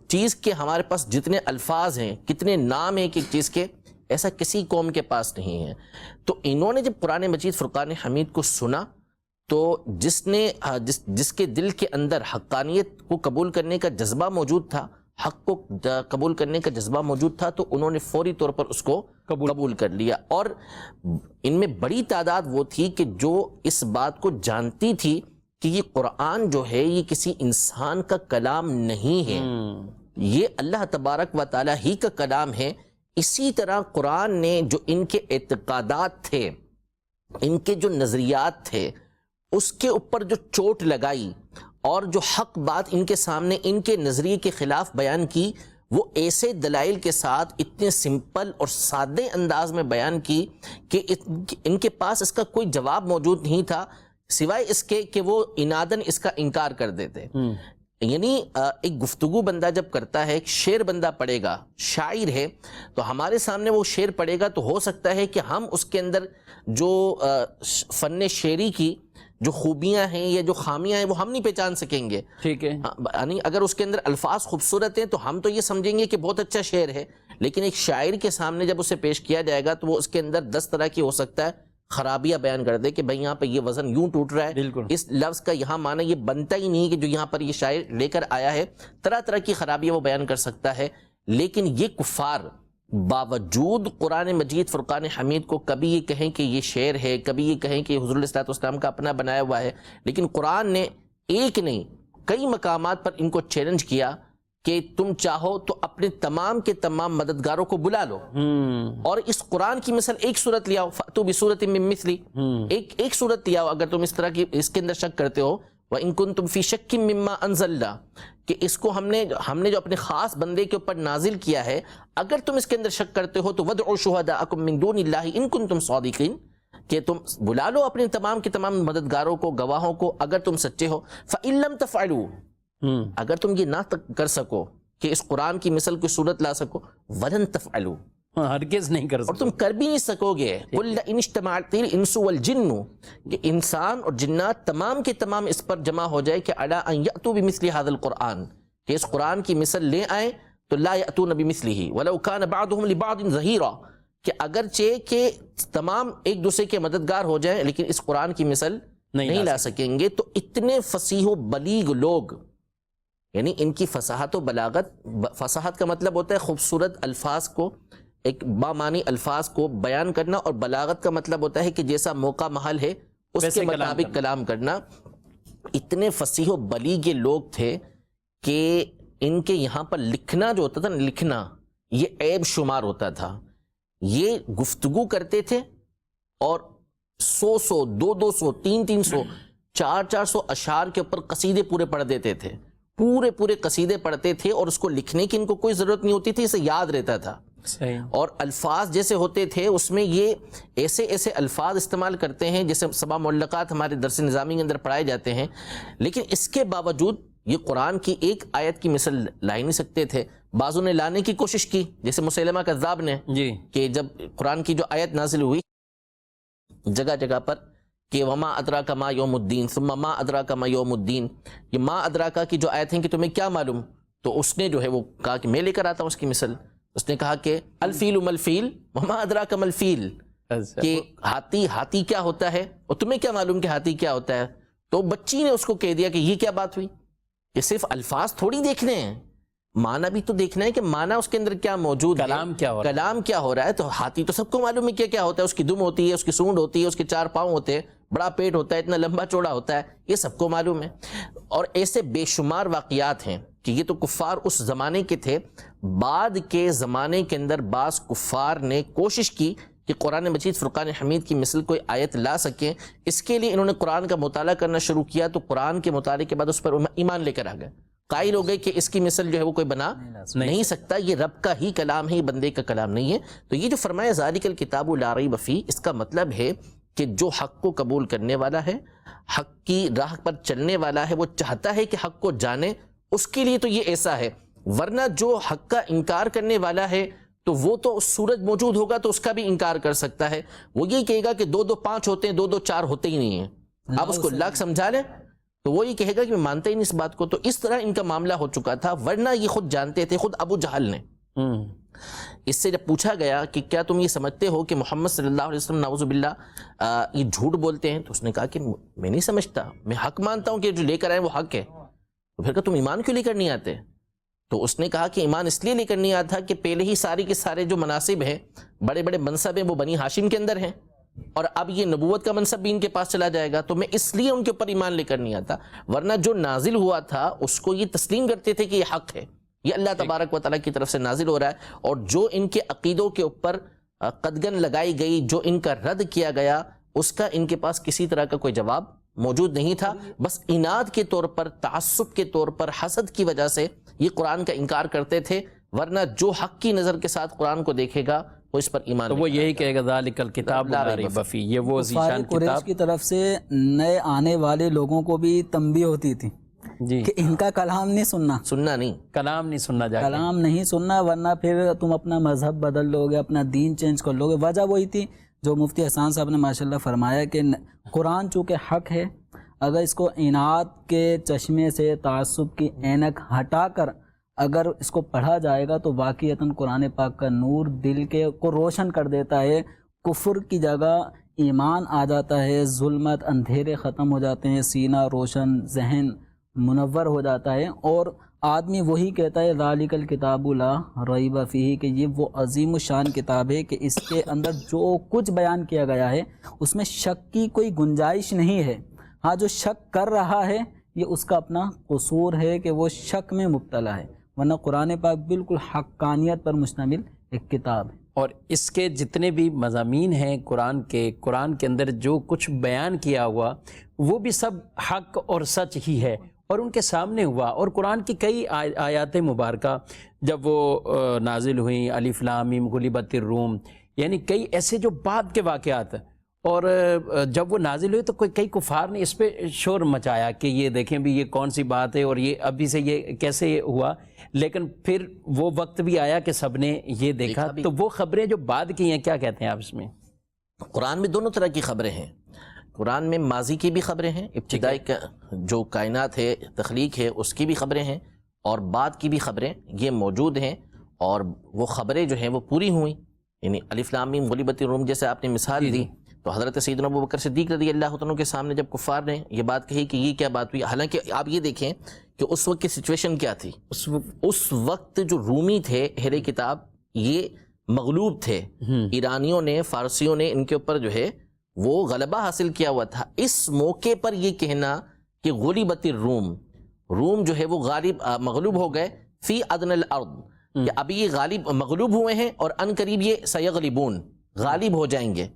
چیز کے ہمارے پاس جتنے الفاظ ہیں، کتنے نام ہیں ایک ایک چیز کے، ایسا کسی قوم کے پاس نہیں ہے۔ تو انہوں نے جب قرآن مجید فرقان حمید کو سنا تو جس کے دل کے اندر حقانیت کو قبول کرنے کا جذبہ موجود تھا، حق کو قبول کرنے کا جذبہ موجود تھا، تو انہوں نے فوری طور پر اس کو قبول کر لیا، اور ان میں بڑی تعداد وہ تھی کہ جو اس بات کو جانتی تھی کہ یہ قرآن جو ہے یہ کسی انسان کا کلام نہیں ہے، یہ اللہ تبارک و تعالی ہی کا کلام ہے۔ اسی طرح قرآن نے جو ان کے اعتقادات تھے، ان کے جو نظریات تھے، اس کے اوپر جو چوٹ لگائی اور جو حق بات ان کے سامنے ان کے نظریے کے خلاف بیان کی، وہ ایسے دلائل کے ساتھ اتنے سمپل اور سادے انداز میں بیان کی کہ ان کے پاس اس کا کوئی جواب موجود نہیں تھا سوائے اس کے کہ وہ عناداً اس کا انکار کر دیتے۔ یعنی ایک گفتگو بندہ جب کرتا ہے، ایک شعر بندہ پڑھے گا، شاعر ہے، تو ہمارے سامنے وہ شعر پڑھے گا تو ہو سکتا ہے کہ ہم اس کے اندر جو فن شعری کی جو خوبیاں ہیں یا جو خامیاں ہیں وہ ہم نہیں پہچان سکیں گے، ٹھیک ہے، یعنی اگر اس کے اندر الفاظ خوبصورت ہیں تو ہم تو یہ سمجھیں گے کہ بہت اچھا شعر ہے، لیکن ایک شاعر کے سامنے جب اسے پیش کیا جائے گا تو وہ اس کے اندر 10 طرح کی ہو سکتا ہے خرابیاں بیان کر دے کہ بھائی یہاں پہ یہ وزن یوں ٹوٹ رہا ہے، اس لفظ کا یہاں معنی یہ بنتا ہی نہیں کہ جو یہاں پر یہ شاعر لے کر آیا ہے، طرح طرح کی خرابیاں وہ بیان کر سکتا ہے۔ لیکن یہ کفار باوجود قرآن مجید فرقان حمید کو کبھی یہ کہیں کہ یہ شعر ہے، کبھی یہ کہیں کہ حضور علیہ السلام کا اپنا بنایا ہوا ہے، لیکن قرآن نے ایک نہیں کئی مقامات پر ان کو چیلنج کیا کہ تم چاہو تو اپنے تمام کے تمام مددگاروں کو بلا لو، اور اس قرآن کی مثل ایک صورت لے آؤ، فَأْتُوا بِصُورَةٍ مِّن مِّثْلِهِ، ایک صورت لے آؤ اگر تم اس طرح کی اس کے اندر شک کرتے ہو، وَإِن كُنتُمْ فِي شَكٍّ مِّمَّا أَنزَلْنَا، کہ اس کو ہم نے جو اپنے خاص بندے کے اوپر نازل کیا ہے، اگر تم اس کے اندر شک کرتے ہو تو وَادْعُوا شُهَدَاءَكُم مِّن دُونِ اللَّهِ إِن كُنتُمْ صَادِقِينَ، کہ تم بلا لو اپنے تمام کے تمام مددگاروں کو، گواہوں کو، اگر تم سچے ہو۔ فَإِن لَّمْ تَفْعَلُوا، اگر تم یہ نہ کر سکو کہ اس قرآن کی مثل کی صورت لا سکو، وَلَن تَفْعَلُوا، ہرگز نہیں کر سکتے، اور تم کر بھی نہیں سکو گے۔ قُلْ لَئِنِ اجْتَمَعَتِ الْإِنسُ وَالْجِنُّ، کہ انسان اور جنات تمام کے تمام اس پر جمع ہو جائے کہ عَلَىٰ أَن يَأْتُوا بِمِثْلِ هَذَا الْقُرْآنِ، کہ اس قرآن کی مثل لے آئیں، تو لا يأتون بمثله ولو كان بعضهم لبعض ظهيرا، کہ اگرچہ کہ تمام ایک دوسرے کے مددگار ہو جائیں لیکن اس قرآن کی مثل نہیں لا سکیں گے۔ تو اتنے فصیح و بلیغ لوگ، یعنی ان کی فصاحت و بلاغت، فصاحت کا مطلب ہوتا ہے خوبصورت الفاظ کو، ایک بامعنی الفاظ کو بیان کرنا، اور بلاغت کا مطلب ہوتا ہے کہ جیسا موقع محل ہے اس کے مطابق کلام کرنا۔ اتنے فصیح و بلیغ لوگ تھے کہ ان کے یہاں پر لکھنا جو ہوتا تھا نا، لکھنا یہ عیب شمار ہوتا تھا۔ یہ گفتگو کرتے تھے اور 100 200 300 400 اشعار کے اوپر قصیدے پورے پڑھ دیتے تھے، پورے قصیدے پڑھتے تھے، اور اس کو لکھنے کی ان کو کوئی ضرورت نہیں ہوتی تھی، اسے یاد رہتا تھا۔ اور الفاظ جیسے ہوتے تھے اس میں یہ ایسے الفاظ استعمال کرتے ہیں جیسے سبع معلقات ہمارے درس نظامی کے اندر پڑھائے جاتے ہیں، لیکن اس کے باوجود یہ قرآن کی ایک آیت کی مثل لا ہی نہیں سکتے تھے۔ بعضوں نے لانے کی کوشش کی، جیسے مسیلمہ کذاب نے، کہ جب قرآن کی جو آیت نازل ہوئی جگہ جگہ پر کہ وما ادراک ما یوم الدین ثم ما ادراک ما یوم الدین، یہ ما ادراک کی جو آیت ہیں کہ تمہیں کیا معلوم، تو اس نے جو ہے وہ کہا کہ میں لے کر آتا ہوں اس کی مثل. اس نے کہا کہ الفیل ملفیل وما ادراک ملفیل، کہ ہاتھی کیا ہوتا ہے اور تمہیں کیا معلوم کہ ہاتھی کیا ہوتا ہے. تو بچی نے اس کو کہہ دیا کہ یہ کیا بات ہوئی، کہ صرف الفاظ تھوڑی دیکھنے ہیں، معنی بھی تو دیکھنا ہے کہ معنی اس کے اندر کیا موجود ہے، کلام کیا ہو رہا ہے. تو ہاتھی تو سب کو معلوم ہے کیا ہوتا ہے، اس کی دم ہوتی ہے، اس کی سونڈ ہوتی ہے، اس کے 4 پاؤں ہوتے ہیں، بڑا پیٹ ہوتا ہے، اتنا لمبا چوڑا ہوتا ہے، یہ سب کو معلوم ہے. اور ایسے بے شمار واقعات ہیں کہ یہ تو کفار اس زمانے کے تھے. بعد کے زمانے کے اندر بعض کفار نے کوشش کی کہ قرآن مجید فرقان حمید کی مثل کوئی آیت لا سکیں. اس کے لیے انہوں نے قرآن کا مطالعہ کرنا شروع کیا، تو قرآن کے مطالعے کے بعد اس پر ایمان لے کر آ گئے، قائل ہو گئے کہ اس کی مثل جو ہے وہ کوئی بنا نہیں سکتا، یہ رب کا ہی کلام ہے، یہ بندے کا کلام نہیں ہے. تو یہ جو فرمایا ذالک الکتاب لا ریب فیہ، اس کا مطلب ہے کہ جو حق کو قبول کرنے والا ہے، حق کی راہ پر چلنے والا ہے، وہ چاہتا ہے کہ حق کو جانے، اس کے لیے تو یہ ایسا ہے. ورنہ جو حق کا انکار کرنے والا ہے تو وہ تو سورج موجود ہوگا تو اس کا بھی انکار کر سکتا ہے. وہ یہ کہے گا کہ 2 2 5 ہوتے ہیں، 2 2 4 ہوتے ہی نہیں ہیں. آپ اس کو لاکھ سمجھا لیں تو وہ یہ کہے گا کہ میں مانتا ہی نہیں اس بات کو. تو اس طرح ان کا معاملہ ہو چکا تھا. ورنہ یہ خود جانتے تھے، خود ابو جہل نے اس سے جب پوچھا گیا کہ کیا تم یہ سمجھتے ہو کہ محمد صلی اللہ علیہ وسلم نعوذ باللہ یہ جھوٹ بولتے ہیں، تو اس نے کہا کہ میں نہیں سمجھتا، میں حق مانتا ہوں کہ جو لے کر آئے وہ حق ہے. تو پھر کہا تم ایمان کیوں لے کر نہیں آتے؟ تو اس نے کہا کہ ایمان اس لیے لے کر نہیں آتا کہ پہلے ہی سارے کے سارے جو مناصب ہیں، بڑے بڑے منصب ہیں، وہ بنی ہاشم کے اندر ہیں، اور اب یہ نبوت کا منصب بھی ان کے پاس چلا جائے گا، تو میں اس لیے ان کے اوپر ایمان لے کر نہیں آتا. ورنہ جو نازل ہوا تھا اس کو یہ تسلیم کرتے تھے کہ یہ حق ہے، یہ اللہ تبارک و تعالیٰ کی طرف سے نازل ہو رہا ہے. اور جو ان کے عقیدوں کے اوپر قدغن لگائی گئی، جو ان کا رد کیا گیا، اس کا ان کے پاس کسی طرح کا کوئی جواب موجود نہیں تھا. بس عناد کے طور پر، تعصب کے طور پر، حسد کی وجہ سے یہ قرآن کا انکار کرتے تھے. ورنہ جو حق کی نظر کے ساتھ قرآن کو دیکھے گا وہ اس پر ایمان، تو وہ یہی کہے گا ذالک الکتاب لا ریب فیہ، یہ وہ ذیشان قریش کتاب کی طرف سے نئے آنے والے لوگوں کو بھی تنبیہ ہوتی تھی جی کہ ان کا کلام نہیں سننا نہیں، کلام نہیں سننا، جا کلام نہیں سننا، ورنہ پھر تم اپنا مذہب بدل لو گے، اپنا دین چینج کر لو گے. وجہ وہی تھی جو مفتی احسان صاحب نے ماشاءاللہ فرمایا کہ قرآن چونکہ حق ہے، اگر اس کو عناد کے چشمے سے، تعصب کی اینک ہٹا کر اگر اس کو پڑھا جائے گا تو واقعتاً قرآن پاک کا نور دل کے کو روشن کر دیتا ہے. کفر کی جگہ ایمان آ جاتا ہے، ظلمت، اندھیرے ختم ہو جاتے ہیں، سینہ روشن، ذہن منور ہو جاتا ہے. اور آدمی وہی کہتا ہے ذالک الکتاب لا ریب فیہ، کہ یہ وہ عظیم الشان کتاب ہے کہ اس کے اندر جو کچھ بیان کیا گیا ہے اس میں شک کی کوئی گنجائش نہیں ہے. ہاں جو شک کر رہا ہے یہ اس کا اپنا قصور ہے کہ وہ شک میں مبتلا ہے، ورنہ قرآن پاک بالکل حقانیت پر مشتمل ایک کتاب ہے. اور اس کے جتنے بھی مضامین ہیں قرآن کے اندر جو کچھ بیان کیا ہوا وہ بھی سب حق اور سچ ہی ہے اور ان کے سامنے ہوا. اور قرآن کی کئی آیات مبارکہ جب وہ نازل ہوئیں، الف لام میم غلبت الروم، یعنی کئی ایسے جو بعد کے واقعات، اور جب وہ نازل ہوئے تو کئی کفار نے اس پہ شور مچایا کہ یہ دیکھیں بھی یہ کون سی بات ہے اور یہ ابھی سے یہ کیسے ہوا. لیکن پھر وہ وقت بھی آیا کہ سب نے یہ دیکھا. تو وہ خبریں جو بعد کی ہیں، کیا کہتے ہیں آپ اس میں؟ قرآن میں دونوں طرح کی خبریں ہیں. قرآن میں ماضی کی بھی خبریں ہیں، ابتدائی جو کائنات ہے، تخلیق ہے، اس کی بھی خبریں ہیں، اور بعد کی بھی خبریں یہ موجود ہیں. اور وہ خبریں جو ہیں وہ پوری ہوئیں، یعنی الف لام میم غلبت الروم جیسے آپ نے مثال دی، تو حضرت سیدنا ابوبکر صدیق رضی اللہ عنہ کے سامنے جب کفار نے یہ بات کہی کہ یہ کیا بات ہوئی، حالانکہ آپ یہ دیکھیں کہ اس وقت کی سچویشن کیا تھی. اس وقت جو رومی تھے اہل کتاب یہ مغلوب تھے، ایرانیوں نے، فارسیوں نے ان کے اوپر جو ہے وہ غلبہ حاصل کیا ہوا تھا. اس موقع پر یہ کہنا کہ غلبت الروم، روم جو ہے وہ غالب مغلوب ہو گئے، فی ادنى الارض، کہ ابھی یہ غالب مغلوب ہوئے ہیں اور ان قریب یہ سیغلبون، غالب ہو جائیں گے.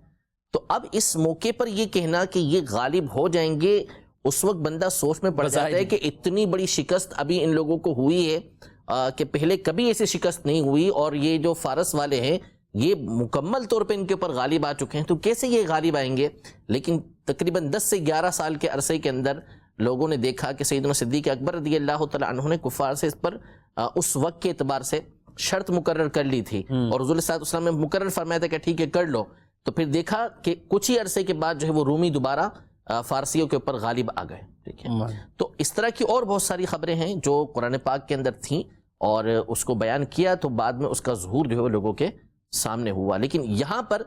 تو اب اس موقع پر یہ کہنا کہ یہ غالب ہو جائیں گے، اس وقت بندہ سوچ میں پڑ جاتا ہے کہ اتنی بڑی شکست ابھی ان لوگوں کو ہوئی ہے کہ پہلے کبھی ایسی شکست نہیں ہوئی، اور یہ جو فارس والے ہیں یہ مکمل طور پہ ان کے اوپر غالب آ چکے ہیں، تو کیسے یہ غالب آئیں گے؟ لیکن تقریباً 10 سے 11 سال کے عرصے کے اندر لوگوں نے دیکھا کہ سیدنا صدیق اکبر رضی اللہ تعالیٰ عنہ نے کفار سے اس پر اس وقت کے اعتبار سے شرط مقرر کر لی تھی، اور حضور صلی اللہ علیہ وسلم نے مقرر فرمایا تھا کہ ٹھیک ہے کر لو. تو پھر دیکھا کہ کچھ ہی عرصے کے بعد جو ہے وہ رومی دوبارہ فارسیوں کے اوپر غالب آ گئے. ٹھیک ہے. تو اس طرح کی اور بہت ساری خبریں ہیں جو قرآن پاک کے اندر تھیں اور اس کو بیان کیا تو بعد میں اس کا ظہور جو ہے وہ لوگوں کے سامنے ہوا. لیکن یہاں پر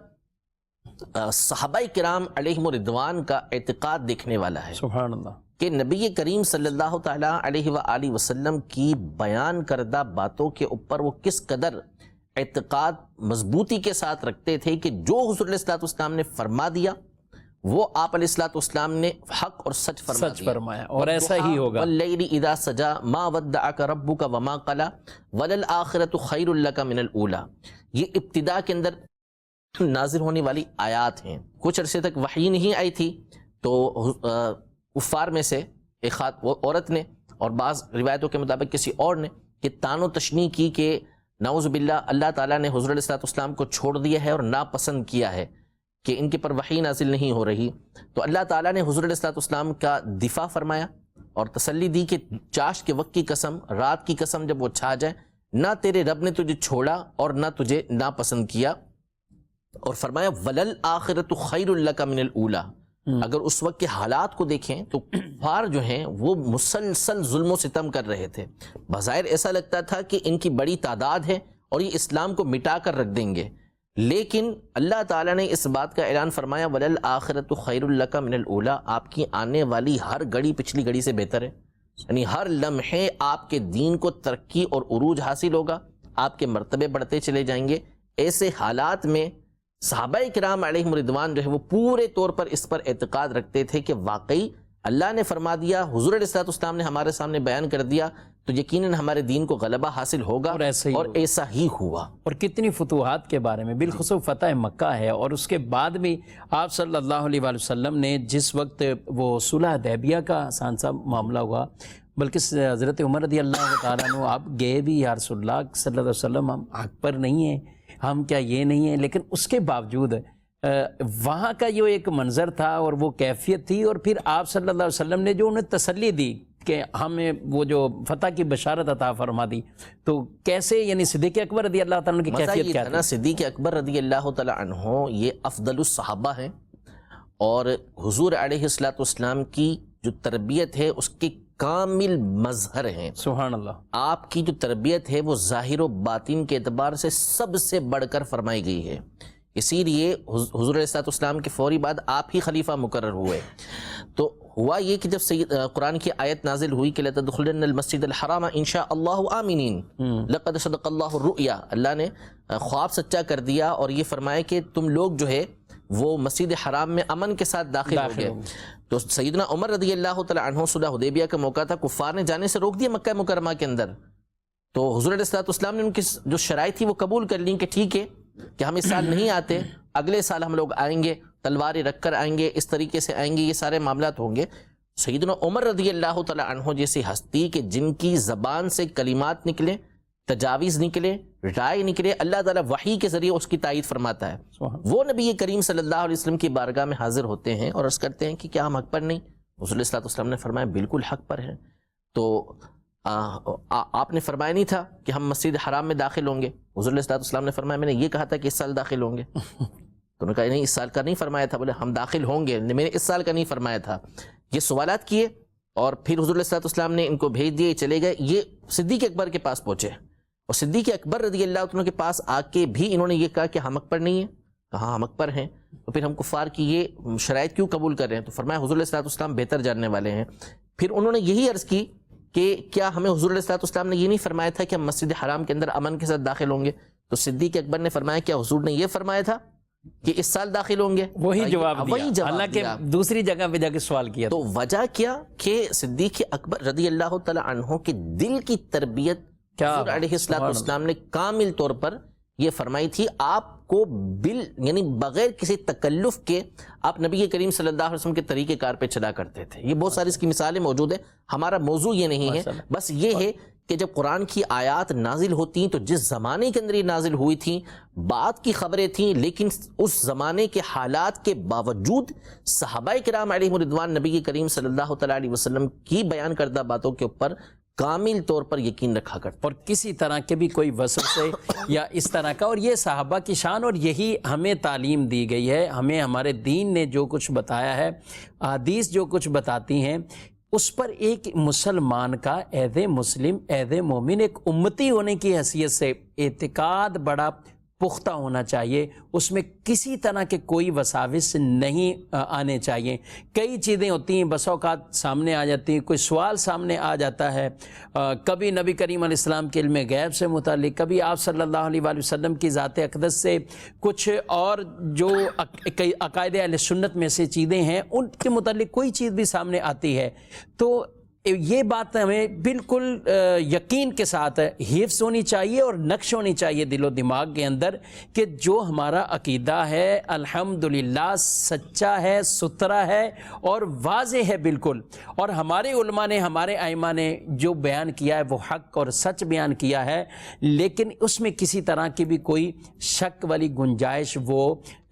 صحابہ کرام علیہم رضوان کا اعتقاد دیکھنے والا ہے سبحان اللہ کہ نبی کریم صلی اللہ تعالی علیہ وآلہ وسلم کی بیان کردہ باتوں کے اوپر وہ کس قدر اعتقاد مضبوطی کے ساتھ رکھتے تھے کہ جو حضور علیہ الصلوۃ والسلام نے فرما دیا وہ آپ علیہ الصلوۃ والسلام نے حق اور سچ فرمایا اور ایسا ہی ہوگا. واللیل اذا سجا ما ودعک ربک وما قلی وللآخرۃ خیر لک من الاولی. یہ ابتدا کے اندر نازل ہونے والی آیات ہیں. کچھ عرصے تک وحی نہیں آئی تھی تو کفار میں سے ایک عورت نے اور بعض روایتوں کے مطابق کسی اور نے کہ تان و تشنیع کی کہ نعوذ باللہ اللہ تعالیٰ نے حضور علیہ الصلوۃ والسلام کو چھوڑ دیا ہے اور ناپسند کیا ہے کہ ان کے پر وحی نازل نہیں ہو رہی. تو اللہ تعالیٰ نے حضور علیہ الصلوۃ والسلام کا دفاع فرمایا اور تسلی دی کہ چاشت کے وقت کی قسم، رات کی قسم جب وہ چھا جائے، نہ تیرے رب نے تجھے چھوڑا اور نہ تجھے ناپسند کیا. اور فرمایا وَلَلْآخِرَةُ خَيْرٌ لَكَ مِنَ الْأُولَى. اگر اس وقت کے حالات کو دیکھیں تو کفار جو ہیں وہ مسلسل ظلم و ستم کر رہے تھے. بظاہر ایسا لگتا تھا کہ ان کی بڑی تعداد ہے اور یہ اسلام کو مٹا کر رکھ دیں گے، لیکن اللہ تعالیٰ نے اس بات کا اعلان فرمایا وَلَلْآخِرَةُ خَيْرٌ لَكَ مِنَ الْأُولَى. آپ کی آنے والی ہر گھڑی پچھلی گھڑی سے بہتر ہے. یعنی ہر لمحے آپ کے دین کو ترقی اور عروج حاصل ہوگا، آپ کے مرتبے بڑھتے چلے جائیں گے. ایسے حالات میں صحابہ کرام علیہم رضوان جو ہے وہ پورے طور پر اس پر اعتقاد رکھتے تھے کہ واقعی اللہ نے فرما دیا، حضور علیہ الصلوۃ والسلام نے ہمارے سامنے بیان کر دیا تو یقیناً ہمارے دین کو غلبہ حاصل ہوگا اور ایسا ہی ہوا. اور کتنی فتوحات کے بارے میں بالخصوص فتح مکہ ہے. اور اس کے بعد بھی آپ صلی اللہ علیہ وآلہ وسلم نے جس وقت وہ صلح حدیبیہ کا آسان سا معاملہ ہوا، بلکہ حضرت عمر رضی اللہ تعالیٰ عنہ آپ گئے بھی یا رسول اللہ صلی اللہ علیہ وسلم ہم حق پر نہیں ہیں، ہم کیا یہ نہیں ہیں، لیکن اس کے باوجود وہاں کا جو ایک منظر تھا اور وہ کیفیت تھی، اور پھر آپ صلی اللہ علیہ وسلم نے جو انہیں تسلی دی کہ ہمیں وہ جو فتح کی بشارت عطا فرما دی، تو کیسے یعنی صدیق اکبر رضی اللہ تعالیٰ عنہ کی کیفیت کیا تھی؟ صدیق اکبر رضی اللہ تعالیٰ عنہ یہ افضل الصحابہ ہیں اور حضور علیہ الصلوۃ والسلام کی جو تربیت ہے اس کے کامل مظہر ہیں. سبحان اللہ. آپ کی جو تربیت ہے وہ ظاہر و باطن کے اعتبار سے سب سے بڑھ کر فرمائی گئی ہے. اسی لیے حضور علیہ الصلوۃ والسلام کے فوری بعد آپ ہی خلیفہ مقرر ہوئے. تو ہوا یہ کہ جب قرآن کی آیت نازل ہوئی کہ لَتَدْخُلُنَّ الْمَسْجِدَ الْحَرَامَ إِن شَاءَ اللَّهُ آمِنِينَ لَقَدْ صَدَقَ اللَّهُ الرُّؤْيَا، اللہ نے خواب سچا کر دیا اور یہ فرمایا کہ تم لوگ جو ہے وہ مسجد حرام میں امن کے ساتھ داخل ہو گئے. تو سیدنا عمر رضی اللہ تعالیٰ عنہ صلح حدیبیہ کا موقع تھا، کفار نے جانے سے روک دیا مکہ مکرمہ کے اندر. تو حضور علیہ الصلوۃ والسلام نے ان کی جو شرائط تھی وہ قبول کر لیں کہ ٹھیک ہے کہ ہم اس سال نہیں آتے، اگلے سال ہم لوگ آئیں گے، تلواریں رکھ کر آئیں گے، اس طریقے سے آئیں گے، یہ سارے معاملات ہوں گے. سیدنا عمر رضی اللہ تعالیٰ عنہ جیسی ہستی کہ جن کی زبان سے کلمات نکلے، تجاویز نکلے، رائے نکلے، اللہ تعالیٰ وحی کے ذریعے اس کی تائید فرماتا ہے. وہ نبی کریم صلی اللہ علیہ وسلم کی بارگاہ میں حاضر ہوتے ہیں اور عرض کرتے ہیں کہ کیا ہم حق پر نہیں؟ حضور علیہ الصلوۃ والسلام نے فرمایا بالکل حق پر ہیں. تو آپ نے فرمایا نہیں تھا کہ ہم مسجد حرام میں داخل ہوں گے؟ حضور علیہ الصلوۃ والسلام نے فرمایا میں نے یہ کہا تھا کہ اس سال داخل ہوں گے. تو انہوں نے کہا نہیں اس سال کا نہیں فرمایا تھا. بولے ہم داخل ہوں گے، میں نے اس سال کا نہیں فرمایا تھا. یہ سوالات کیے اور پھر حضور علیہ الصلوۃ والسلام نے ان کو بھیج دیے، چلے گئے. یہ صدیق اکبر کے پاس پہنچے اور صدیق اکبر رضی اللہ عنہ کے پاس آ کے بھی انہوں نے یہ کہا کہ ہم حق پر نہیں ہیں. کہا ہم حق پر ہیں. تو پھر ہم کفار کی یہ شرائط کیوں قبول کر رہے ہیں؟ تو فرمایا حضور علیہ الصلوۃ والسلام بہتر جاننے والے ہیں. پھر انہوں نے یہی عرض کی کہ کیا ہمیں حضور علیہ الصلوۃ والسلام نے یہ نہیں فرمایا تھا کہ ہم مسجد حرام کے اندر امن کے ساتھ داخل ہوں گے؟ تو صدیق اکبر نے فرمایا کیا حضور نے یہ فرمایا تھا کہ اس سال داخل ہوں گے؟ وہی جواب دیا، حالانکہ دوسری جگہ پہ جا کے سوال کیا. تو وجہ کیا کہ صدیق اکبر رضی اللہ تعالیٰ عنہ کے دل کی تربیت حضور علیہ الصلوۃ والسلام نے کامل طور پر یہ فرمائی تھی. آپ کو یعنی بغیر کسی تکلف کے آپ نبی کریم صلی اللہ علیہ وسلم کے طریقہ کار پہ چلا کرتے تھے. یہ بہت ساری اس کی مثالیں موجود ہیں. ہمارا موضوع یہ نہیں ہے، بس یہ ہے کہ جب قرآن کی آیات نازل ہوتی تو جس زمانے کے اندر یہ نازل ہوئی تھیں بعد کی خبریں تھیں، لیکن اس زمانے کے حالات کے باوجود صحابہ کرام علیہم رضوان نبی کریم صلی اللہ تعالیٰ علیہ وسلم کی بیان کردہ باتوں کے اوپر کامل طور پر یقین رکھا کرتے اور کسی طرح کے بھی کوئی وسوسے یا اس طرح کا، اور یہ صحابہ کی شان، اور یہی ہمیں تعلیم دی گئی ہے، ہمیں ہمارے دین نے جو کچھ بتایا ہے، احادیث جو کچھ بتاتی ہیں، اس پر ایک مسلمان کا as a Muslim, as a مومن، ایک امتی ہونے کی حیثیت سے اعتقاد بڑا پختہ ہونا چاہیے، اس میں کسی طرح کے کوئی وساوس نہیں آنے چاہیے۔ کئی چیزیں ہوتی ہیں، بس اوقات سامنے آ جاتی ہیں، کوئی سوال سامنے آ جاتا ہے، کبھی نبی کریم علیہ السلام کے علم غیب سے متعلق، کبھی آپ صلی اللہ علیہ وآلہ وسلم کی ذات اقدس سے، کچھ اور جو عقائد اہل سنت میں سے چیزیں ہیں ان کے متعلق کوئی چیز بھی سامنے آتی ہے، تو یہ بات ہمیں بالکل یقین کے ساتھ حفظ ہونی چاہیے اور نقش ہونی چاہیے دل و دماغ کے اندر کہ جو ہمارا عقیدہ ہے الحمدللہ سچا ہے، ستھرا ہے اور واضح ہے بالکل، اور ہمارے علماء نے، ہمارے ائمہ نے جو بیان کیا ہے وہ حق اور سچ بیان کیا ہے، لیکن اس میں کسی طرح کی بھی کوئی شک والی گنجائش وہ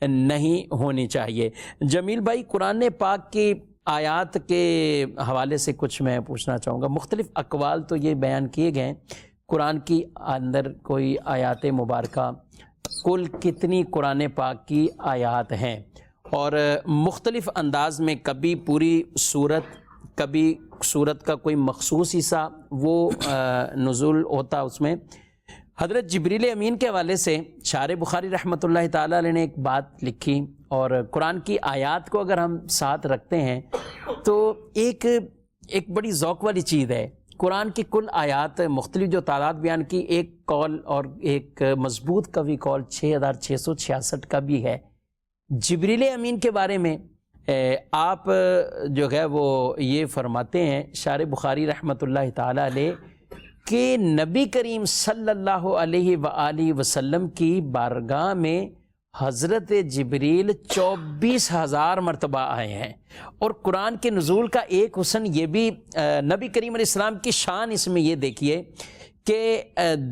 نہیں ہونی چاہیے۔ جمیل بھائی، قرآن پاک کی آیات کے حوالے سے کچھ میں پوچھنا چاہوں گا۔ مختلف اقوال تو یہ بیان کیے گئے قرآن کی اندر کوئی آیات مبارکہ، کل کتنی قرآن پاک کی آیات ہیں، اور مختلف انداز میں، کبھی پوری صورت، کبھی صورت کا کوئی مخصوص حصہ وہ نزول ہوتا اس میں۔ حضرت جبریل امین کے حوالے سے شارح بخاری رحمۃ اللہ تعالیٰ علیہ نے ایک بات لکھی، اور قرآن کی آیات کو اگر ہم ساتھ رکھتے ہیں تو ایک بڑی ذوق والی چیز ہے۔ قرآن کی کل آیات مختلف جو تعداد بیان کی، ایک قول اور ایک مضبوط قوی قول 6666 کا بھی ہے۔ جبریل امین کے بارے میں آپ جو ہے وہ یہ فرماتے ہیں شارح بخاری رحمۃ اللہ تعالیٰ علیہ کہ نبی کریم صلی اللہ علیہ وآلہ وسلم کی بارگاہ میں حضرت جبریل 24,000 مرتبہ آئے ہیں، اور قرآن کے نزول کا ایک حسن یہ بھی، نبی کریم علیہ السلام کی شان اس میں یہ دیکھیے کہ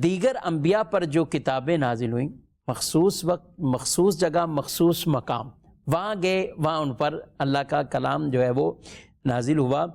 دیگر انبیاء پر جو کتابیں نازل ہوئیں، مخصوص وقت، مخصوص جگہ، مخصوص مقام، وہاں گئے، وہاں ان پر اللہ کا کلام جو ہے وہ نازل ہوا۔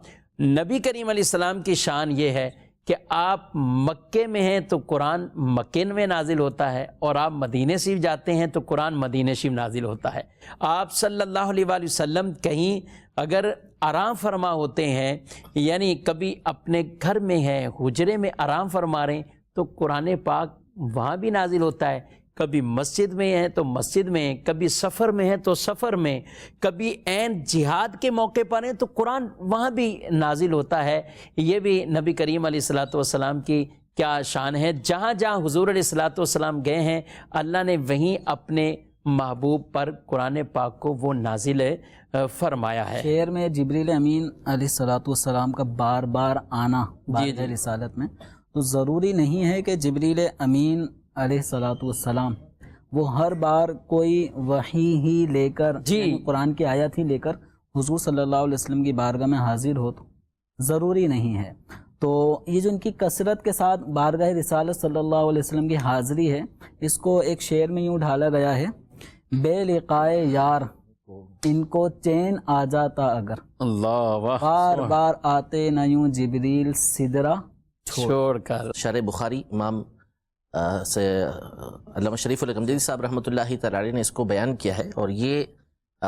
نبی کریم علیہ السلام کی شان یہ ہے کہ آپ مکے میں ہیں تو قرآن مکے میں نازل ہوتا ہے، اور آپ مدینے شریف جاتے ہیں تو قرآن مدینے شریف نازل ہوتا ہے۔ آپ صلی اللہ علیہ وآلہ وسلم کہیں اگر آرام فرما ہوتے ہیں، یعنی کبھی اپنے گھر میں ہیں، حجرے میں آرام فرما رہے ہیں، تو قرآن پاک وہاں بھی نازل ہوتا ہے۔ کبھی مسجد میں ہیں تو مسجد میں، کبھی سفر میں ہیں تو سفر میں، کبھی عین جہاد کے موقع پر ہیں تو قرآن وہاں بھی نازل ہوتا ہے۔ یہ بھی نبی کریم علیہ الصلوۃ والسلام کی کیا شان ہے۔ جہاں جہاں حضور علیہ الصلوۃ والسلام گئے ہیں، اللہ نے وہیں اپنے محبوب پر قرآن پاک کو وہ نازل فرمایا ہے۔ شعر میں جبریل امین علیہ الصلوۃ والسلام کا بار بار آنا بارگاہ رسالت میں، تو ضروری نہیں ہے کہ جبریل امین علیہ الصلوۃ والسلام وہ ہر بار کوئی وحی ہی لے کر، یعنی قرآن کی آیت ہی لے کر حضور صلی اللہ علیہ وسلم کی بارگاہ میں حاضر ہو، تو ضروری نہیں ہے۔ تو یہ جو ان کی کثرت کے ساتھ بارگاہ رسالت صلی اللہ علیہ وسلم کی حاضری ہے، اس کو ایک شعر میں یوں ڈھالا گیا ہے: بے لقائے یار ان کو چین آ جاتا اگر، اللہ بار بار آتے نہ یوں جبریل سدرہ چھوڑ کر۔ شارح بخاری امام سے علامہ شریف الغمدی صاحب رحمۃ اللہ تعالی علیہ نے اس کو بیان کیا ہے، اور یہ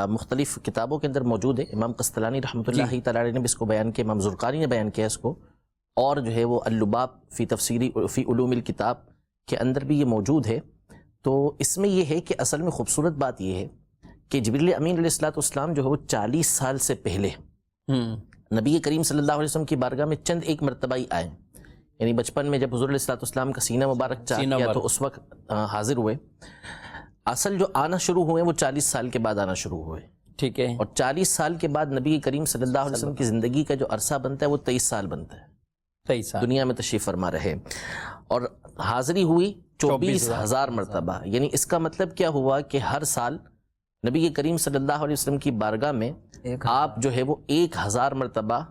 مختلف کتابوں کے اندر موجود ہے۔ امام قسطلانی رحمۃ اللہ تعالی علیہ نے بھی اس کو بیان کیا، امام زرقانی نے بیان کیا اس کو، اور جو ہے وہ اللباب فی تفسیری فی علوم الکتاب کے اندر بھی یہ موجود ہے۔ تو اس میں یہ ہے کہ اصل میں خوبصورت بات یہ ہے کہ جبریل امین علیہ الصلوۃ والسلام جو ہے وہ 40 سال سے پہلے نبی کریم صلی اللہ علیہ وسلم کی بارگاہ میں چند ایک مرتبہ ہی آئے، یعنی بچپن میں جب حضور علیہ الصلوۃ والسلام کا سینہ مبارک چاک کیا تو اس وقت حاضر ہوئے۔ اصل جو آنا شروع ہوئے وہ 40 سال کے بعد آنا شروع ہوئے، ٹھیک ہے، اور 40 سال کے بعد نبی کریم صلی اللہ علیہ وسلم کی زندگی کا جو عرصہ بنتا ہے وہ 23 سال بنتا ہے، 23 سال دنیا میں تشریف فرما رہے، اور حاضری ہوئی 24,000 مرتبہ۔ یعنی اس کا مطلب کیا ہوا کہ ہر سال نبی کریم صلی اللہ علیہ وسلم کی بارگاہ میں آپ جو ہے وہ 1000 مرتبہ